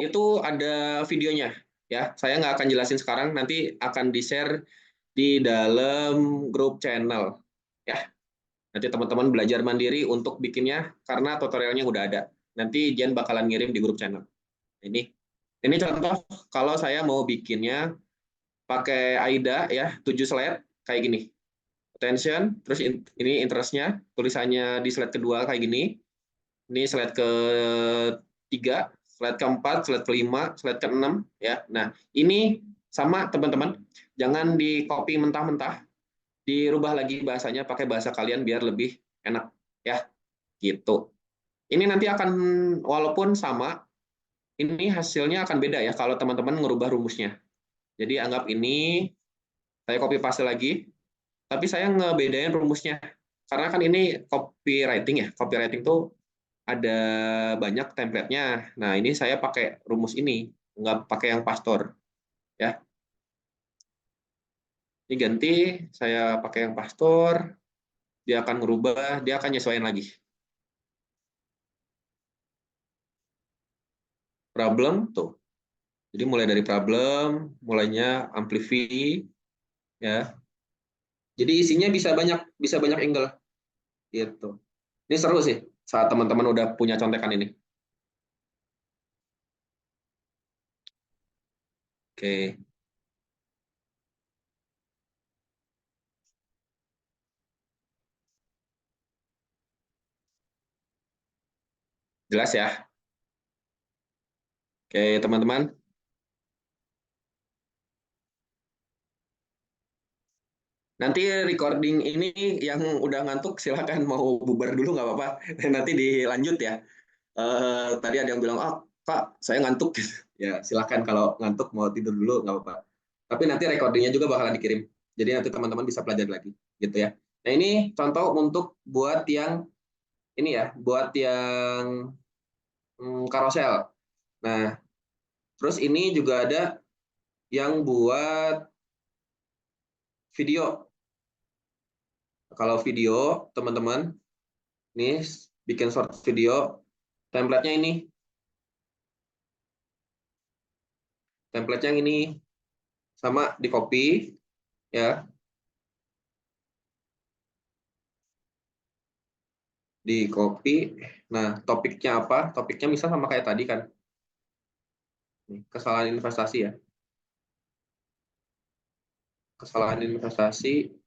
itu ada videonya ya. Saya nggak akan jelasin sekarang, nanti akan di-share di dalam grup channel ya. Nanti teman-teman belajar mandiri untuk bikinnya karena tutorialnya udah ada. Nanti Jen bakalan ngirim di grup channel. Ini contoh kalau saya mau bikinnya pakai AIDA ya, 7 slide kayak gini. Attention, terus ini interest-nya, tulisannya di slide kedua kayak gini. Ini slide ketiga, slide keempat, slide kelima, slide keenam ya. Nah, ini sama teman-teman, jangan di copy mentah-mentah, dirubah lagi bahasanya pakai bahasa kalian biar lebih enak ya gitu. Ini nanti akan walaupun sama, ini hasilnya akan beda ya kalau teman-teman ngerubah rumusnya. Jadi anggap ini saya copy paste lagi, tapi saya ngebedain rumusnya. Karena kan ini copywriting ya. Copywriting tuh ada banyak template-nya. Nah, ini saya pakai rumus ini, nggak pakai yang pastor ya. Ini ganti saya pakai yang pastor, dia akan merubah, dia akan nyesuaiin lagi. Problem tuh. Jadi mulai dari problem, mulainya amplify ya. Jadi isinya bisa banyak angle gitu. Ini seru sih saat teman-teman udah punya contekan ini. Oke. Jelas ya? Oke, teman-teman. Nanti recording ini yang udah ngantuk silakan mau bubar dulu nggak apa-apa. Nanti dilanjut ya. Tadi ada yang bilang, oh Kak, saya ngantuk. Ya silakan kalau ngantuk mau tidur dulu nggak apa-apa. Tapi nanti recordingnya juga bakalan dikirim. Jadi nanti teman-teman bisa pelajari lagi, gitu ya. Nah ini contoh untuk buat yang ini ya, buat yang karosel. Nah, terus ini juga ada yang buat video. Kalau video, teman-teman, ini bikin short video, template-nya ini. Template-nya yang ini sama di copy ya, di copy. Nah, topiknya apa? Topiknya misal sama kayak tadi kan. Nih, kesalahan investasi ya. Kesalahan investasi.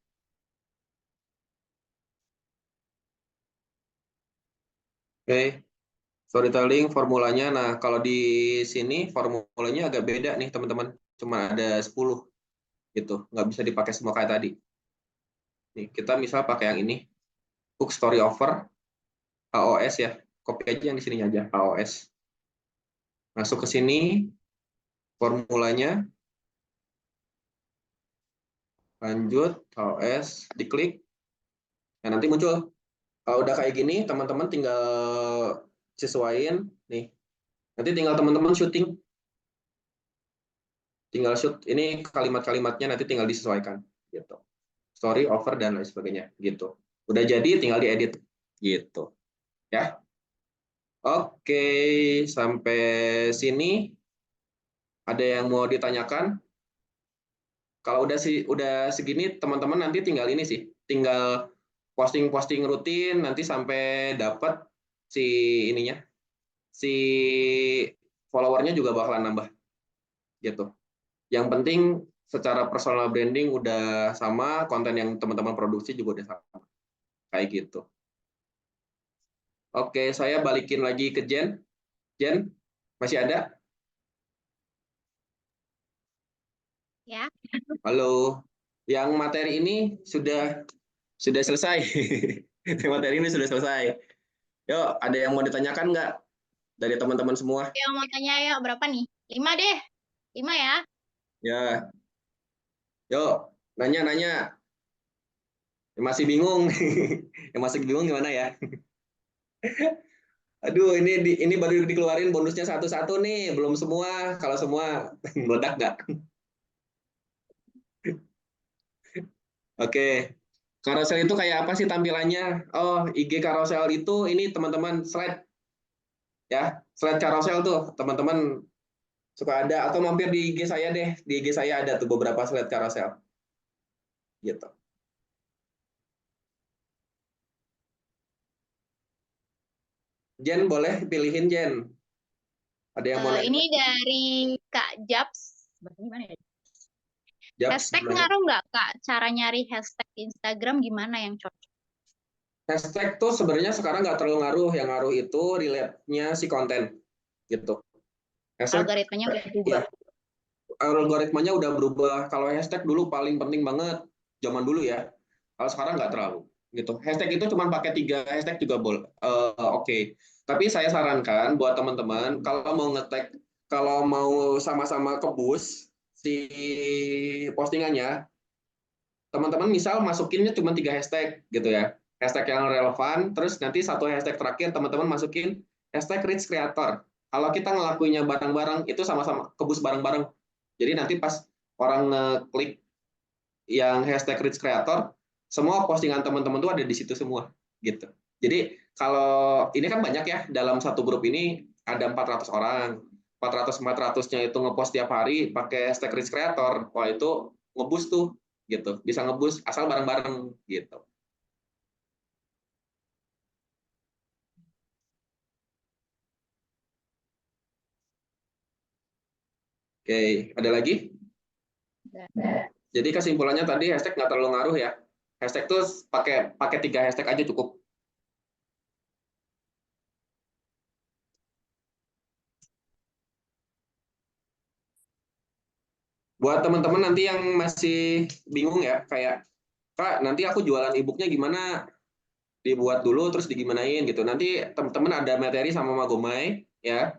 Oke, storytelling formulanya. Nah, kalau di sini formulanya agak beda nih, teman-teman. Cuma ada 10 gitu. Nggak bisa dipakai semua kayak tadi. Nih, kita misal pakai yang ini. Hook story over HOS ya. Copy aja yang di sini aja, HOS. Masuk ke sini formulanya, lanjut HOS, diklik. Nah, nanti muncul. Kalau udah kayak gini, teman-teman tinggal sesuaiin nih. Nanti tinggal teman-teman syuting, tinggal shoot. Ini kalimat-kalimatnya nanti tinggal disesuaikan gitu. Story, over dan lain sebagainya gitu. Udah jadi tinggal diedit gitu. Ya. Oke, sampai sini ada yang mau ditanyakan? Kalau udah segini teman-teman nanti tinggal ini sih, tinggal posting-posting rutin nanti sampai dapat si ininya, si followernya juga bakalan nambah gitu. Yang penting secara personal branding udah sama, konten yang teman-teman produksi juga udah sama. Kayak gitu. Oke, saya balikin lagi ke Jen. Jen, masih ada? Ya. Halo. Yang materi ini sudah selesai. Materi ini sudah selesai. Yuk, ada yang mau ditanyakan nggak dari teman-teman semua? Yang mau tanya ya berapa nih? 5 deh. 5 ya. Ya, yuk, nanya-nanya. Yang masih bingung, yang masih bingung gimana ya? Aduh, ini baru dikeluarin bonusnya satu-satu nih, belum semua. Kalau semua meledak nggak? Oke, carousel itu kayak apa sih tampilannya? Oh, IG carousel itu ini teman-teman slide ya, slide carousel tuh teman-teman suka ada atau mampir di IG saya deh, di IG saya ada tuh beberapa slide carousel gitu. Jen boleh pilihin Jen. Ada yang mau nanya? Ini dari Kak Japs. Gimana ya? Japs, Hashtag gimana? ngaruh nggak Kak? Cara nyari hashtag Instagram gimana yang cocok? Hashtag tuh sebenarnya sekarang nggak terlalu ngaruh, yang ngaruh itu relate-nya si konten gitu. Hashtag Algoritmanya udah ya, berubah. algoritmanya udah berubah. Kalau hashtag dulu paling penting banget zaman dulu ya. Kalau sekarang nggak terlalu gitu. Hashtag itu cuma pakai 3 hashtag juga boleh. Oke. Tapi saya sarankan buat teman-teman kalau mau ngetek, kalau mau sama-sama kebus si postingannya, teman-teman misal masukinnya cuma 3 hashtag gitu ya, hashtag yang relevan, terus nanti satu hashtag terakhir teman-teman masukin hashtag reach creator. Kalau kita ngelakuinnya bareng-bareng itu sama-sama kebus bareng-bareng, jadi nanti pas orang ngeklik yang hashtag reach creator, semua postingan teman-teman tuh ada di situ semua gitu. Jadi kalau ini kan banyak ya, dalam satu grup ini ada 400 orang, 400-400-nya itu ngepost tiap hari pakai hashtag reach creator, wah itu ngebus tuh gitu, bisa ngebus asal bareng-bareng gitu. Oke, ada lagi? Jadi kesimpulannya tadi hashtag nggak terlalu ngaruh ya. Hashtag tuh pakai pakai 3 hashtag aja cukup. Buat teman-teman nanti yang masih bingung ya, kayak Kak, nanti aku jualan e-booknya gimana? Dibuat dulu terus digimanain gitu. Nanti teman-teman ada materi sama Magomai ya,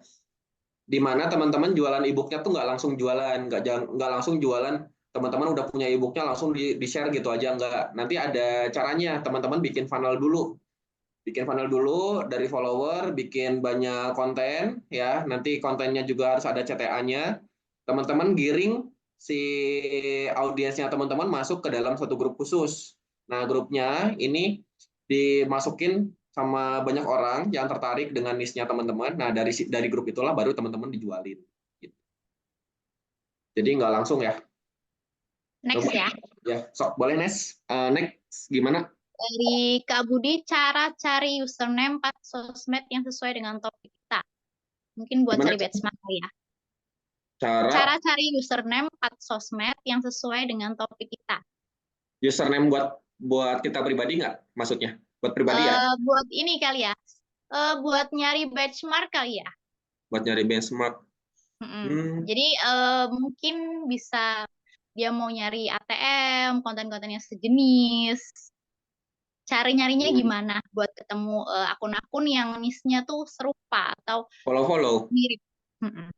di mana teman-teman jualan e-booknya tuh nggak langsung jualan, nggak langsung jualan. Teman-teman udah punya e-booknya langsung di share gitu aja nggak. Nanti ada caranya, teman-teman bikin funnel dulu. Bikin funnel dulu dari follower, bikin banyak konten ya. Nanti kontennya juga harus ada CTA-nya. Teman-teman giring si audiensnya teman-teman masuk ke dalam satu grup khusus. Nah, grupnya ini dimasukin sama banyak orang yang tertarik dengan niche-nya teman-teman. Nah, dari grup itulah baru teman-teman dijualin. Gitu. Jadi nggak langsung ya. Next Coba ya. ya, sok boleh Nes. Next gimana? Dari Kak Budi, cara cari username 4 sosmed yang sesuai dengan topik kita. Mungkin buat Gimana cari benchmark kali ya. cara Cara cari username 4 sosmed yang sesuai dengan topik kita. username buat buat kita pribadi nggak? Maksudnya buat pribadi ya? Buat ini kali ya. Buat nyari benchmark kali ya. Buat nyari benchmark. Jadi mungkin bisa dia mau nyari ATM, konten-konten yang sejenis. Cari-nyarinya Hmm. gimana buat ketemu akun-akun yang niche-nya tuh serupa atau Follow-follow. mirip. Mm-mm.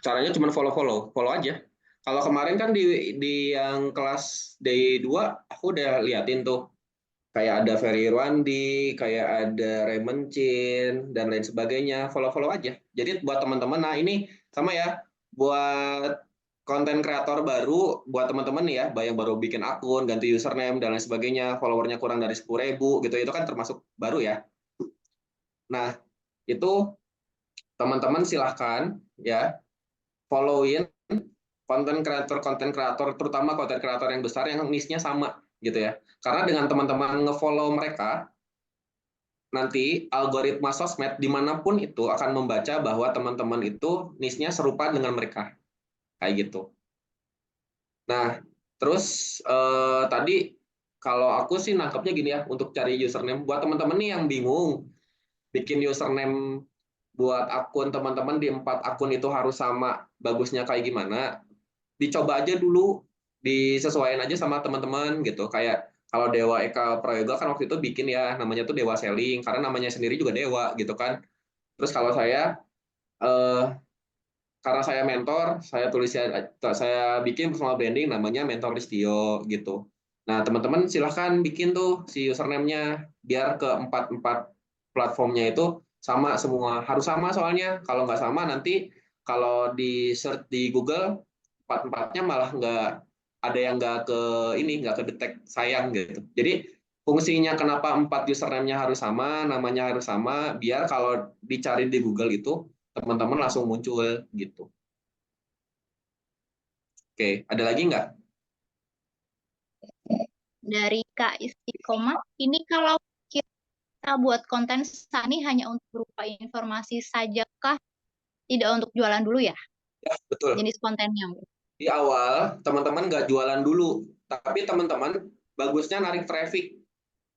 Caranya cuma follow-follow. Follow aja. Kalau kemarin kan di yang kelas day 2 aku udah liatin tuh. Kayak ada Ferry Irwandi, kayak ada Raymond Chin, dan lain sebagainya. Follow-follow aja. Jadi buat teman-teman, nah ini sama ya, buat konten kreator baru, buat teman-teman ya, yang baru bikin akun, ganti username, dan lain sebagainya, followernya kurang dari 10.000, gitu, itu kan termasuk baru ya. Nah, itu teman-teman silahkan ya, followin konten kreator terutama konten kreator yang besar yang niche-nya sama gitu ya. Karena dengan teman-teman nge-follow mereka, nanti algoritma sosmed dimanapun itu akan membaca bahwa teman-teman itu niche-nya serupa dengan mereka. Kayak gitu. Nah, terus tadi kalau aku sih nangkepnya gini ya, untuk cari username. Buat teman-teman nih yang bingung, bikin username buat akun teman-teman di 4 akun itu harus sama, bagusnya kayak gimana, dicoba aja dulu, disesuaikan aja sama teman-teman gitu. Kayak kalau Dewa Eka Prayoga kan waktu itu bikin ya namanya tuh Dewa Selling karena namanya sendiri juga Dewa gitu kan. Terus kalau saya eh, karena saya mentor, saya bikin personal branding namanya Mentor Listio gitu. Nah, teman-teman silahkan bikin tuh si username-nya biar ke empat platformnya itu sama semua. Harus sama soalnya. Kalau nggak sama nanti kalau di search di Google empat-empatnya malah nggak ada yang nggak ke ini nggak ke detect, sayang gitu. Jadi fungsinya kenapa 4 username-nya harus sama, namanya harus sama, biar kalau dicari di Google itu teman-teman langsung muncul gitu. Oke, ada lagi nggak? Dari Kak Istiqomah, ini kalau kita buat konten sani hanya untuk berupa informasi saja kah? Tidak untuk jualan dulu ya, Ya, betul. jenis kontennya. Di awal teman-teman nggak jualan dulu, tapi teman-teman bagusnya narik traffic.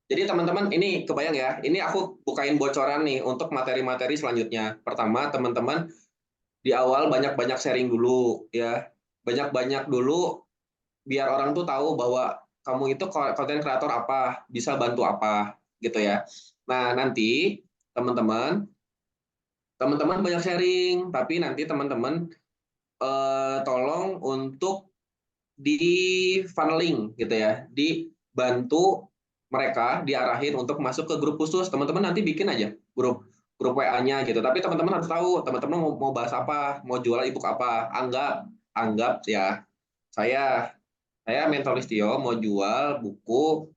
Jadi teman-teman ini kebayang ya, ini aku bukain bocoran nih untuk materi-materi selanjutnya. Pertama, teman-teman di awal banyak-banyak sharing dulu ya, banyak-banyak dulu biar orang tuh tahu bahwa kamu itu konten kreator apa, bisa bantu apa gitu ya. Nah, nanti teman-teman teman-teman banyak sharing, tapi nanti teman-teman tolong untuk di funneling gitu ya, dibantu mereka diarahin untuk masuk ke grup khusus. Teman-teman nanti bikin aja grup grup WA-nya gitu. Tapi teman-teman harus tahu teman-teman mau bahas apa, mau jual ebook apa. Anggap ya, saya saya Mentor Listio mau jual buku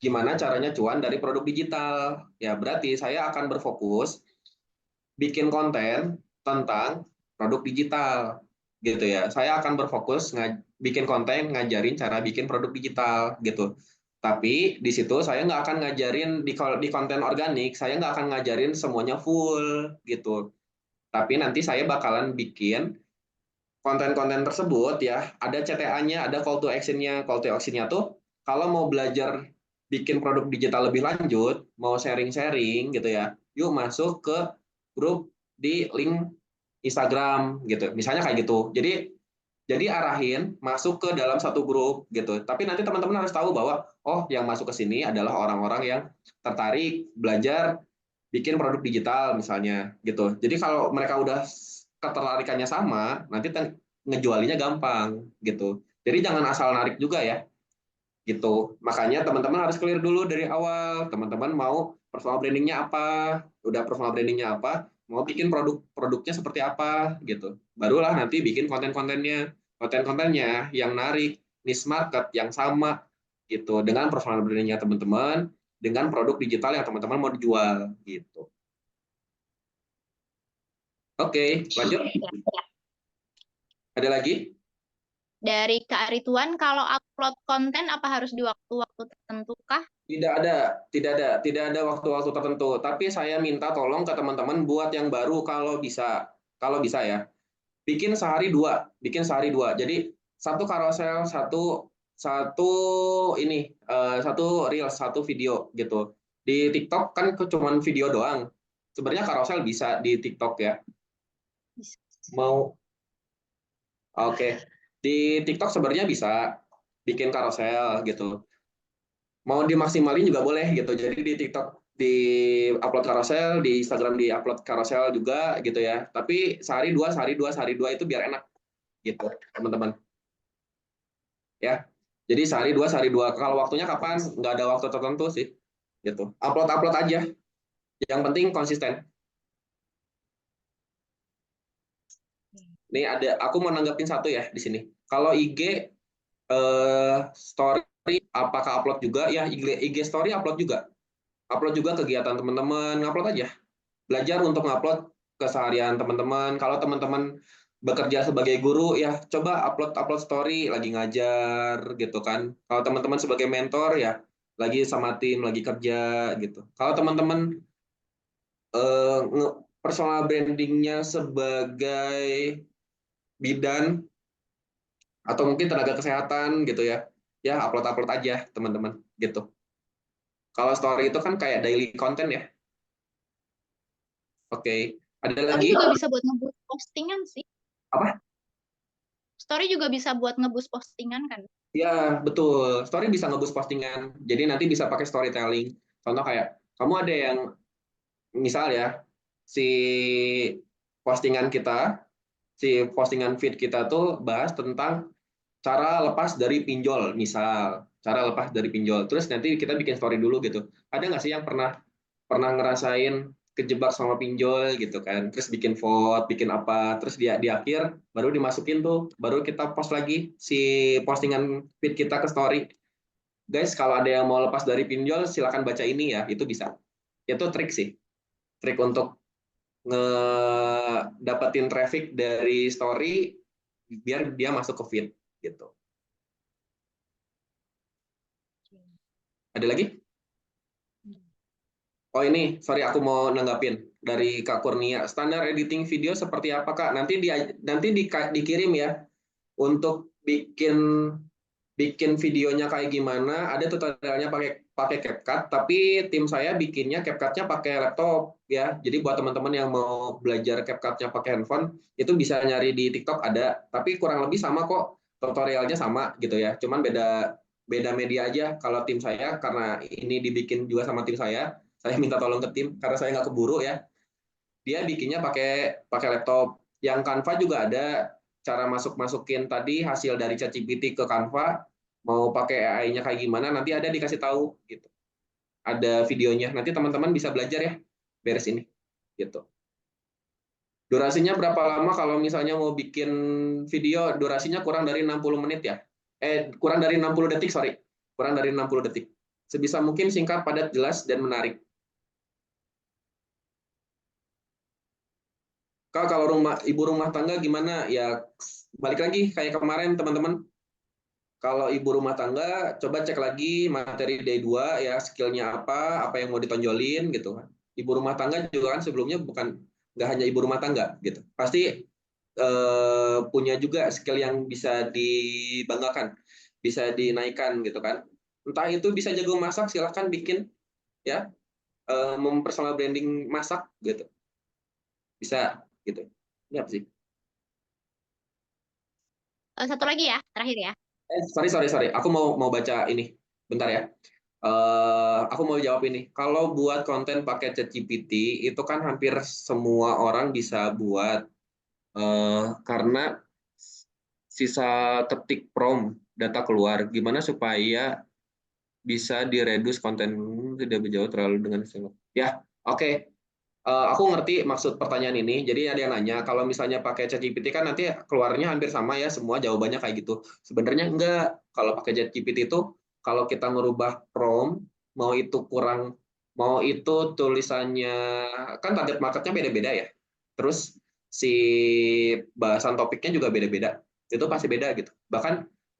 gimana caranya cuan dari produk digital. Ya, berarti saya akan berfokus bikin konten tentang produk digital gitu ya. Saya akan berfokus bikin konten ngajarin cara bikin produk digital gitu. Tapi di situ saya nggak akan ngajarin di konten organik, saya nggak akan ngajarin semuanya full gitu. Tapi nanti saya bakalan bikin konten-konten tersebut ya, ada CTA-nya, ada call to action-nya. Call to action-nya tuh kalau mau belajar bikin produk digital lebih lanjut, mau sharing-sharing gitu ya, yuk masuk ke grup di link Instagram gitu. Misalnya kayak gitu. Jadi Jadi arahin masuk ke dalam satu grup gitu. Tapi nanti teman-teman harus tahu bahwa oh yang masuk ke sini adalah orang-orang yang tertarik belajar bikin produk digital misalnya gitu. Jadi kalau mereka udah ketertarikannya sama, nanti ngejualinya gampang gitu. Jadi jangan asal narik juga ya gitu. Makanya teman-teman harus clear dulu dari awal. Teman-teman mau personal brandingnya apa? Udah personal brandingnya apa? Mau bikin produknya seperti apa gitu. Barulah nanti bikin konten-kontennya. Konten-kontennya yang narik niche market yang sama gitu dengan personal brandingnya teman-teman, dengan produk digital yang teman-teman mau dijual gitu. Oke, lanjut. Ada lagi? Dari Kak Rituan, kalau upload konten apa harus di waktu-waktu tertentu kah? Tidak ada waktu-waktu tertentu. Tapi saya minta tolong ke teman-teman buat yang baru kalau bisa ya, bikin sehari dua. Jadi satu karosel, satu ini, satu reel, satu video gitu. Di TikTok kan cuma video doang. Sebenarnya karosel bisa di TikTok ya. Mau, oke. Di TikTok sebenarnya bisa bikin karosel gitu. Mau dimaksimalin juga boleh gitu. Jadi di TikTok di upload karosel, di Instagram di upload karosel juga gitu ya. Tapi sehari dua itu biar enak gitu, teman-teman. Ya. Jadi sehari dua. Kalau waktunya kapan? Nggak ada waktu tertentu sih. Gitu. Upload aja. Yang penting konsisten. Nih aku mau nanggapin satu ya di sini. Kalau IG story apakah upload juga? Ya IG story upload juga. Upload juga kegiatan teman-teman, upload aja. Belajar untuk ngupload keseharian teman-teman. Kalau teman-teman bekerja sebagai guru, ya coba upload story lagi ngajar gitu kan. Kalau teman-teman sebagai mentor, ya lagi sama tim, lagi kerja gitu. Kalau teman-teman personal brandingnya sebagai bidan atau mungkin tenaga kesehatan gitu ya, ya upload aja teman-teman gitu. Kalau story itu kan kayak daily content ya. Oke, ada Story lagi? juga bisa buat nge-boost postingan sih. Apa? Story juga bisa buat nge-boost postingan kan? Ya, betul. Story bisa nge-boost postingan. Jadi nanti bisa pakai storytelling. Contoh kayak, kamu ada yang, misal ya, si postingan kita, si postingan feed kita tuh bahas tentang cara lepas dari pinjol, misal. Cara lepas dari pinjol. Terus nanti kita bikin story dulu gitu. Ada nggak sih yang pernah pernah ngerasain kejebak sama pinjol gitu kan, terus bikin vote, bikin apa, terus dia di akhir baru dimasukin tuh, baru kita post lagi si postingan feed kita ke story. Guys, kalau ada yang mau lepas dari pinjol silakan baca ini ya, itu bisa. Itu trik sih, trik untuk ngedapetin traffic dari story biar dia masuk ke feed gitu. Ada lagi? Oh ini, sorry aku mau nanggapin dari Kak Kurnia. Standar editing video seperti apa Kak? Dikirim ya untuk bikin bikin videonya kayak gimana. Ada tutorialnya pakai pakai CapCut, tapi tim saya bikinnya CapCut-nya pakai laptop ya. Jadi buat teman-teman yang mau belajar CapCut-nya pakai handphone, itu bisa nyari di TikTok ada. Tapi kurang lebih sama kok, tutorialnya sama gitu ya. Cuman beda beda media aja. Kalau tim saya karena ini dibikin juga sama tim saya minta tolong ke tim karena saya nggak keburu ya. Dia bikinnya pakai pakai laptop. Yang Canva juga ada cara masuk-masukin tadi hasil dari ChatGPT ke Canva, mau pakai AI-nya kayak gimana nanti ada dikasih tahu gitu. Ada videonya. Nanti teman-teman bisa belajar ya beres ini gitu. Durasinya berapa lama kalau misalnya mau bikin video, durasinya kurang dari 60 menit ya. Kurang dari 60 detik, sorry. Kurang dari 60 detik. Sebisa mungkin singkat, padat, jelas, dan menarik. Kak, kalau ibu rumah tangga gimana? Ya balik lagi kayak kemarin teman-teman. Kalau ibu rumah tangga, coba cek lagi materi D2 ya, skillnya apa yang mau ditonjolin gitu kan. Ibu rumah tangga juga kan sebelumnya bukan nggak hanya ibu rumah tangga gitu. Pasti punya juga skill yang bisa dibanggakan, bisa dinaikkan gitu kan. Entah itu bisa jago masak, silahkan bikin ya, mempersonal branding masak gitu. Bisa gitu. Ini apa sih? Satu lagi ya, terakhir ya. Sorry. Aku mau baca ini. Bentar ya. Aku mau jawab ini. Kalau buat konten pakai ChatGPT itu kan hampir semua orang bisa buat karena sisa ketik prompt data keluar. Gimana supaya bisa direduce konten tidak berjauh terlalu dengan ya, oke. Aku ngerti maksud pertanyaan ini. Jadi ada yang nanya, kalau misalnya pakai ChatGPT kan nanti keluarnya hampir sama ya, semua jawabannya kayak gitu. Sebenarnya enggak. Kalau pakai ChatGPT itu, kalau kita ngerubah prompt, mau itu kurang, mau itu tulisannya, kan target marketnya beda-beda ya. Terus si bahasan topiknya juga beda-beda. Itu pasti beda gitu. Bahkan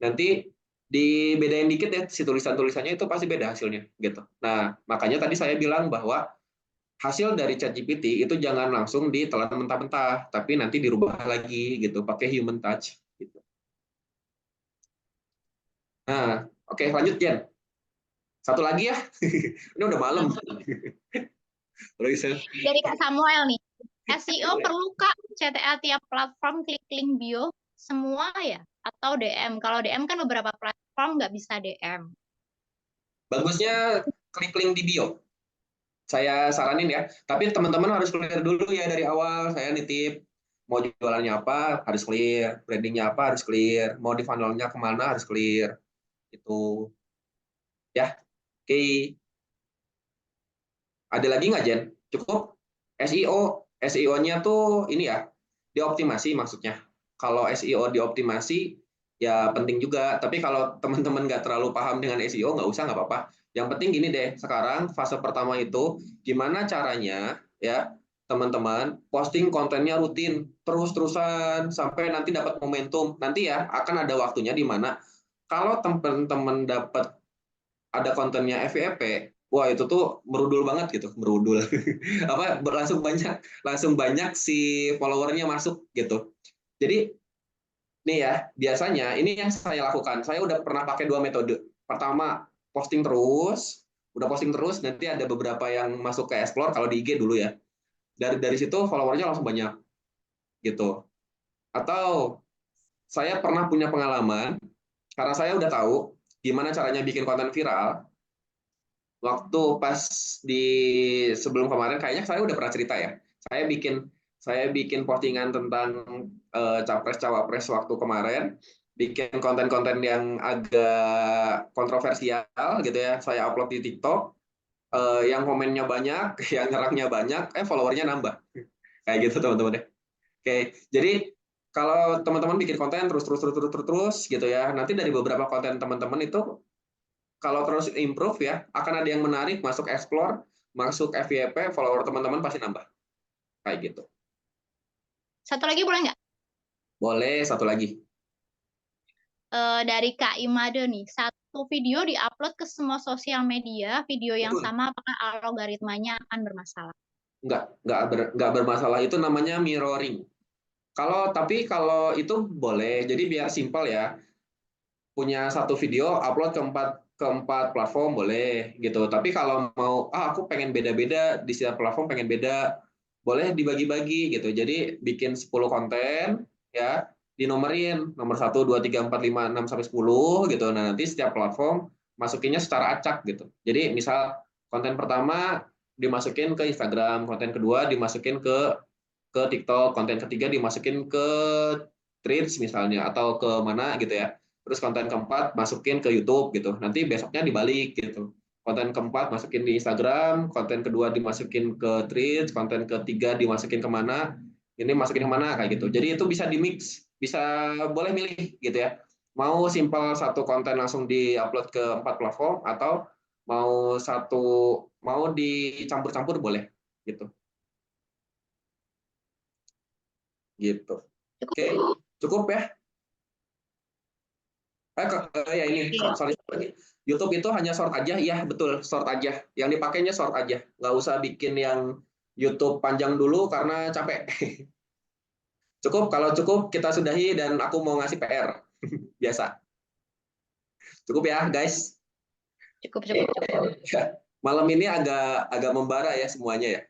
nanti dibedain dikit ya, si tulisan-tulisannya itu pasti beda hasilnya gitu. Nah, makanya tadi saya bilang bahwa hasil dari ChatGPT itu jangan langsung ditelan mentah-mentah, tapi nanti dirubah lagi gitu, pakai human touch. Gitu. Nah, oke, lanjut Jen. Satu lagi ya, ini udah malam. Dari Kak Samuel nih. SEO perlu Kak CTA tiap platform klik link bio semua ya? Atau DM? Kalau DM kan beberapa platform nggak bisa DM. Bagusnya klik link di bio. Saya saranin ya. Tapi teman-teman harus clear dulu ya dari awal. Saya nitip mau jualannya apa harus clear, brandingnya apa harus clear, mau di funnelnya kemana harus clear. Itu ya. Oke. Ada lagi nggak Jen? Cukup? SEO, SEO-nya tuh ini ya, dioptimasi maksudnya. Kalau SEO dioptimasi, ya penting juga. Tapi kalau teman-teman nggak terlalu paham dengan SEO, nggak usah, nggak apa-apa. Yang penting gini deh, sekarang fase pertama itu, gimana caranya ya teman-teman posting kontennya rutin, terus-terusan, sampai nanti dapat momentum. Nanti ya akan ada waktunya di mana kalau teman-teman dapat ada kontennya FYP, wah itu tuh merudul banget gitu, merudul. Apa langsung banyak si followernya masuk gitu. Jadi nih ya, biasanya ini yang saya lakukan. Saya udah pernah pakai dua metode. Pertama, posting terus, udah posting terus, nanti ada beberapa yang masuk ke explore kalau di IG dulu ya. Dari situ followernya langsung banyak gitu. Atau saya pernah punya pengalaman karena saya udah tahu gimana caranya bikin konten viral. Waktu pas di sebelum kemarin kayaknya saya udah pernah cerita ya. Saya bikin postingan tentang capres cawapres waktu kemarin, bikin konten-konten yang agak kontroversial gitu ya. Saya upload di TikTok, yang komennya banyak, yang nyerangnya banyak, followernya nambah. Kayak gitu teman-teman ya. Oke, jadi kalau teman-teman bikin konten terus gitu ya, nanti dari beberapa konten teman-teman itu kalau terus improve ya, akan ada yang menarik masuk explore, masuk FYP, follower teman-teman pasti nambah. Kayak gitu. Satu lagi boleh nggak? Boleh satu lagi. Dari Kak Imade nih, satu video diupload ke semua sosial media, video yang Betul. sama apakah algoritmanya akan bermasalah? Nggak bermasalah, itu namanya mirroring. Tapi kalau itu boleh, jadi biar simpel ya. Punya satu video upload ke empat platform boleh gitu. Tapi kalau mau aku pengen beda-beda di setiap platform pengen beda, boleh dibagi-bagi gitu. Jadi bikin 10 konten ya, dinomerin nomor 1, 2, 3, 4, 5, 6 sampai 10 gitu. Nah, nanti setiap platform masukinnya secara acak gitu. Jadi misal konten pertama dimasukin ke Instagram, konten kedua dimasukin ke TikTok, konten ketiga dimasukin ke Threads misalnya atau ke mana gitu ya. Terus konten keempat masukin ke YouTube gitu. Nanti besoknya dibalik gitu. Konten keempat masukin di Instagram, konten kedua dimasukin ke Threads, konten ketiga dimasukin kemana, ini masukin kemana kayak gitu. Jadi itu bisa di mix, bisa boleh milih gitu ya. Mau simpel satu konten langsung di-upload ke 4 platform atau mau dicampur-campur boleh gitu. Gitu. Cukup. Oke, cukup ya. Ya ini, Oke. sorry lagi. YouTube itu hanya short aja, iya betul, short aja. Yang dipakainya short aja, nggak usah bikin yang YouTube panjang dulu karena capek. Cukup, kalau cukup kita sudahi dan aku mau ngasih PR. Biasa. Cukup ya, guys. Cukup, cukup, cukup. Malam ini agak agak membara ya semuanya ya.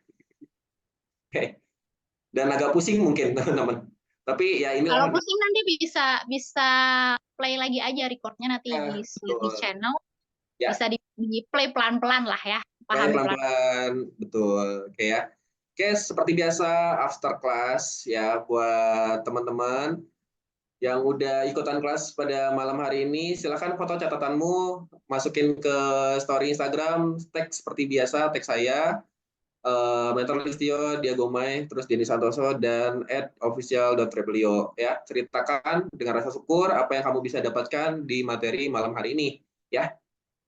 Dan agak pusing mungkin teman-teman. Tapi ya Kalau inilah pusing nanti bisa bisa play lagi aja recordnya nanti di di betul. channel, Ya, bisa di play pelan-pelan lah ya, play pahami pelan. pelan-pelan, betul. Oke ya. Oke, seperti biasa after class ya buat teman-teman yang udah ikutan kelas pada malam hari ini, silakan foto catatanmu, masukin ke story Instagram, tag seperti biasa, tag saya, Mentor Listio, Diagomai, terus Denny Santoso, dan @official.rebelio. Ya, ceritakan dengan rasa syukur apa yang kamu bisa dapatkan di materi malam hari ini. Ya,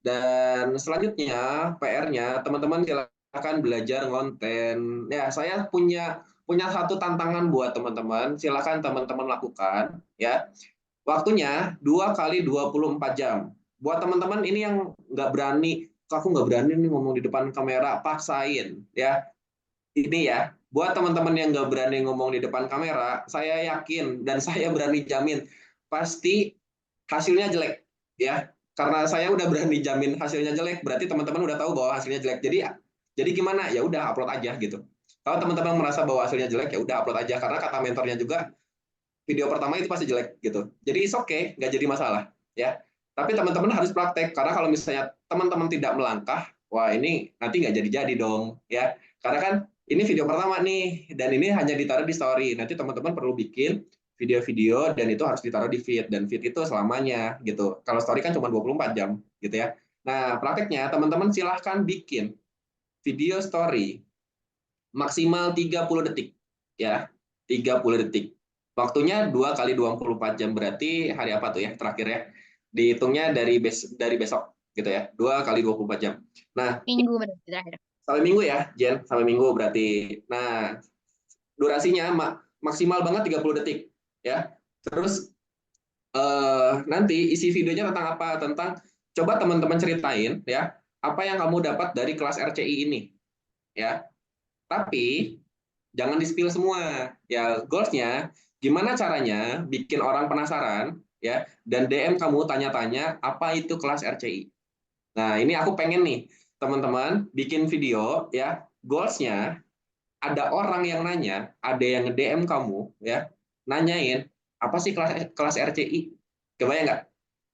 dan selanjutnya PR-nya teman-teman silakan belajar konten. Ya, saya punya punya satu tantangan buat teman-teman. Silakan teman-teman lakukan. Ya, waktunya 2 kali 24 jam. Buat teman-teman ini yang nggak berani, aku nggak berani nih ngomong di depan kamera, paksain ya. Ini ya, buat teman-teman yang nggak berani ngomong di depan kamera, saya yakin dan saya berani jamin pasti hasilnya jelek ya. Karena saya udah berani jamin hasilnya jelek, berarti teman-teman udah tahu bahwa hasilnya jelek. Jadi gimana? Ya udah upload aja gitu. Kalau teman-teman merasa bahwa hasilnya jelek, ya udah upload aja karena kata mentornya juga video pertama itu pasti jelek gitu. Jadi is okay, nggak jadi masalah ya. Tapi teman-teman harus praktek karena kalau misalnya teman-teman tidak melangkah, wah ini nanti nggak jadi-jadi dong ya. Karena kan ini video pertama nih dan ini hanya ditaruh di story. Nanti teman-teman perlu bikin video-video dan itu harus ditaruh di feed dan feed itu selamanya gitu. Kalau story kan cuma 24 jam gitu ya. Nah, prakteknya teman-teman silahkan bikin video story maksimal 30 detik ya. 30 detik. Waktunya 2 kali 24 jam berarti hari apa tuh ya terakhir ya? Dihitungnya dari besok gitu ya. 2 kali 24 jam. Nah, Minggu berarti terakhir. sampai minggu ya, Jen. Sampai minggu berarti. Nah, durasinya maksimal banget 30 detik ya. Terus nanti isi videonya tentang apa? Tentang coba teman-teman ceritain ya, apa yang kamu dapat dari kelas RCI ini ya. Tapi jangan di-spill semua. Ya, goals-nya gimana caranya bikin orang penasaran ya dan DM kamu tanya-tanya apa itu kelas RCI. Nah, ini aku pengen nih teman-teman bikin video ya, goals-nya ada orang yang nanya, ada yang nge-DM kamu ya, nanyain apa sih kelas kelas RCI? Kebayang nggak?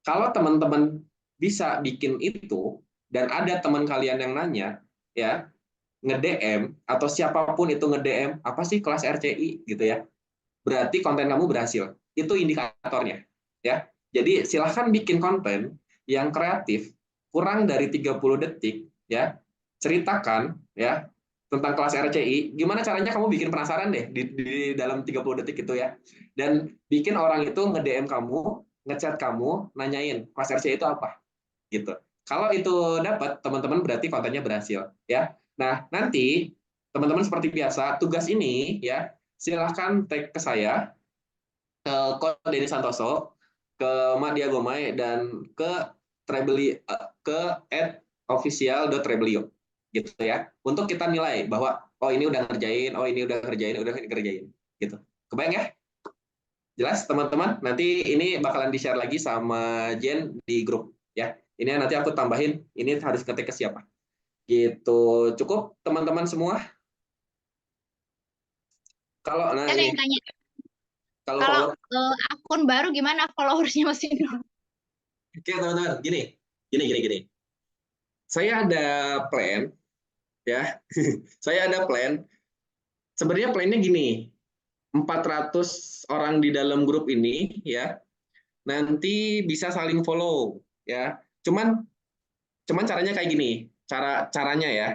Kalau teman-teman bisa bikin itu dan ada teman kalian yang nanya ya, nge-DM atau siapapun itu nge-DM apa sih kelas RCI gitu ya. Berarti konten kamu berhasil. Itu indikatornya ya. Jadi silahkan bikin konten yang kreatif kurang dari 30 detik ya. Ceritakan ya tentang kelas RCI, gimana caranya kamu bikin penasaran deh di dalam 30 detik itu ya. Dan bikin orang itu nge-DM kamu, ngechat kamu, nanyain kelas RCI itu apa gitu. Kalau itu dapat, teman-teman berarti kontennya berhasil ya. Nah, nanti teman-teman seperti biasa, tugas ini ya, silahkan tag ke saya, ke Denny Santoso, ke Madia Gomay, dan ke Trebeli, ke @official.rebelio gitu ya. Untuk kita nilai bahwa oh ini udah ngerjain, oh ini udah ngerjain, udah ngerjain gitu. Kebayang ya? Jelas teman-teman? Nanti ini bakalan di-share lagi sama Jen di grup ya. Ini nanti aku tambahin, ini harus ketik ke siapa. Gitu. Cukup teman-teman semua. Kalau nah Ada ini yang tanya, kalau kalau follower, akun baru gimana followersnya masih nol? oke teman-teman, gini, gini, gini, gini. Saya ada plan ya. Saya ada plan. Sebenarnya plannya gini, 400 orang di dalam grup ini ya, nanti bisa saling follow ya. Cuman cuman caranya kayak gini. Caranya ya.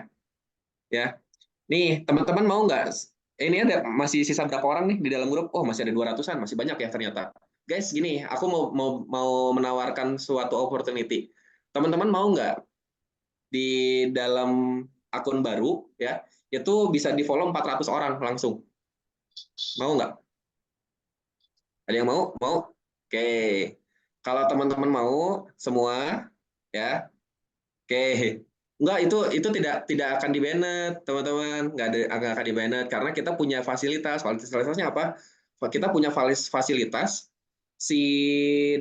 Ya. Nih, teman-teman mau nggak? Ini ada masih sisa berapa orang nih di dalam grup? Oh, masih ada 200-an, masih banyak ya ternyata. Guys, gini, aku mau menawarkan suatu opportunity. Teman-teman mau nggak di dalam akun baru ya, itu bisa di-follow 400 orang langsung. Mau nggak? Ada yang mau? Mau? Oke. Kalau teman-teman mau semua ya, oke. Enggak, itu tidak akan di-banned, teman-teman. Nggak akan di-banned karena kita punya fasilitas. Fasilitasnya apa? Kita punya fasilitas si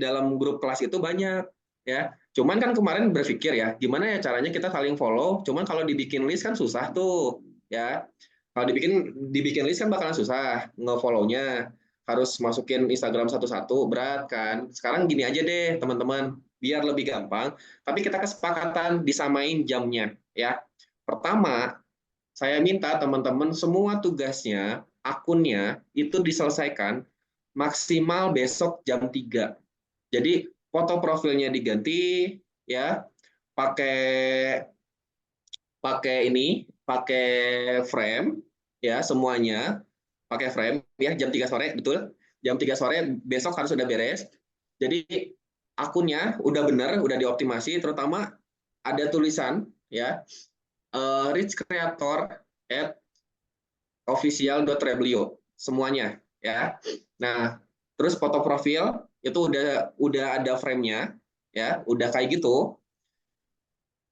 dalam grup kelas itu banyak ya. Cuman kan kemarin berpikir ya, gimana ya caranya kita saling follow. Cuman kalau dibikin list kan susah tuh ya. Kalau dibikin list kan bakalan susah nge-follow-nya. harus masukin Instagram satu-satu, berat kan. Sekarang gini aja deh teman-teman, biar lebih gampang. Tapi kita kesepakatan disamain jamnya ya. Pertama, saya minta teman-teman semua tugasnya, akunnya itu diselesaikan maksimal besok jam 3. Jadi foto profilnya diganti ya, pakai pakai frame ya semuanya, pakai frame ya jam 3 sore, betul. Jam 3 sore besok harus sudah beres. Jadi akunnya udah benar, udah dioptimasi, terutama ada tulisan ya, Rich Creator at official.rebelio semuanya ya. Nah, terus foto profil itu udah ada frame-nya ya, udah kayak gitu.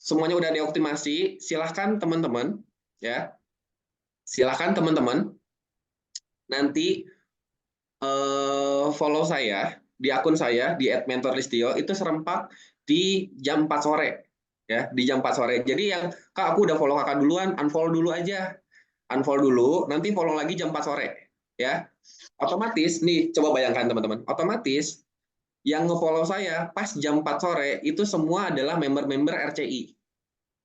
Semuanya udah dioptimasi. Silahkan teman-teman ya. Silahkan teman-teman nanti follow saya di akun saya di @mentorlistio itu serempak di jam 4 sore ya, di jam 4 sore. Jadi yang Kak aku udah follow Kakak duluan, unfollow dulu aja. Unfollow dulu, nanti follow lagi jam 4 sore ya. Otomatis nih coba bayangkan teman-teman, otomatis yang nge-follow saya pas jam 4 sore itu semua adalah member-member RCI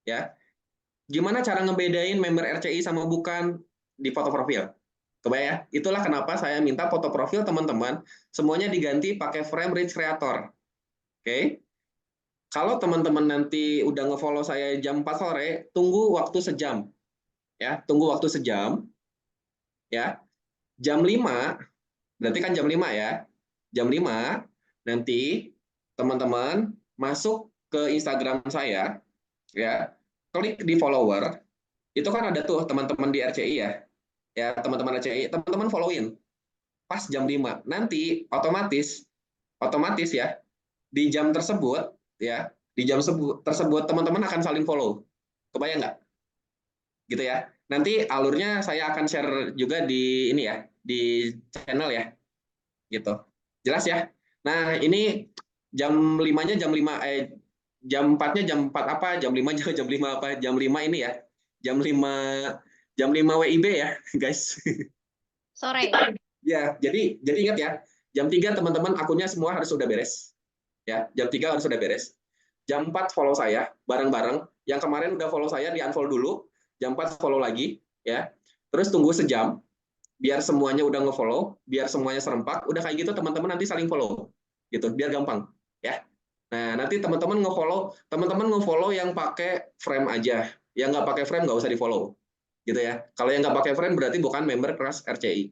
ya. Gimana cara ngebedain member RCI sama bukan di foto profil? Kebayang ya? Itulah kenapa saya minta foto profil teman-teman semuanya diganti pakai frame Rich Creator. Oke? Kalau teman-teman nanti udah nge-follow saya jam 4 sore, tunggu waktu sejam. Ya, tunggu waktu sejam. Ya. Jam 5, berarti kan jam 5 ya. Jam 5 nanti teman-teman masuk ke Instagram saya, ya. Klik di follower, itu kan ada tuh teman-teman di RCI ya. Ya, teman-teman RCI, teman-teman followin pas jam 5. Nanti otomatis ya, di jam tersebut ya, di jam tersebut teman-teman akan saling follow. Kebayang nggak? Gitu ya. Nanti alurnya saya akan share juga di ini ya, di channel ya. Gitu. Jelas ya? Nah, ini jam 5-nya jam 4-nya jam 4 apa? Jam 5 jam 5 apa? Jam 5 ini ya. Jam 5 WIB ya, guys. Sore. Ya, jadi ingat ya, jam 3 teman-teman akunnya semua harus sudah beres. Ya, jam 3 harus sudah beres. Jam 4 follow saya bareng-bareng. Yang kemarin udah follow saya di unfollow dulu, jam 4 follow lagi ya. Terus tunggu sejam biar semuanya udah nge-follow, biar semuanya serempak, udah kayak gitu teman-teman nanti saling follow. Gitu, biar gampang ya. Nah, nanti teman-teman nge-follow yang pakai frame aja. Yang nggak pakai frame nggak usah di-follow. Gitu ya. Kalau yang nggak pakai frame berarti bukan member kelas RCI.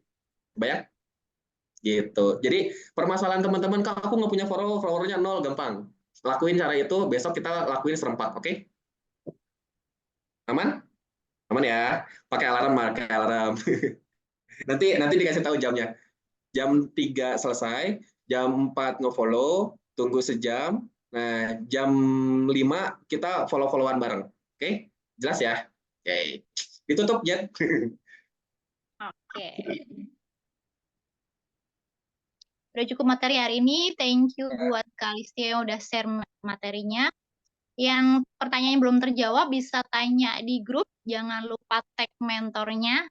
Banyak gitu. Jadi permasalahan teman-teman, Kak, aku nggak punya followernya 0, gampang. Lakuin cara itu, besok kita lakuin serempak, oke? Aman? Aman ya. Pakai alarm. Nanti dikasih tahu jamnya. Jam 3 selesai, jam 4 nge-follow, tunggu sejam. Nah, jam 5 kita follow-followan bareng. Oke? Jelas ya? Oke. Ditutup, Jet. Oke. Udah cukup materi hari ini. Thank you buat Kak Listia yang udah share materinya. Yang pertanyaan yang belum terjawab bisa tanya di grup. Jangan lupa tag mentornya.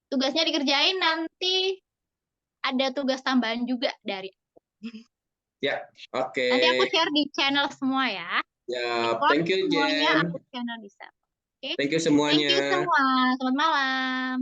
Tugasnya dikerjain, nanti ada tugas tambahan juga dari aku. Ya, oke. Nanti aku share di channel semua ya. Ya, Record thank you, semuanya Jen. aku channel di sana. Oke. Thank you Thank you semuanya. semua. Selamat malam.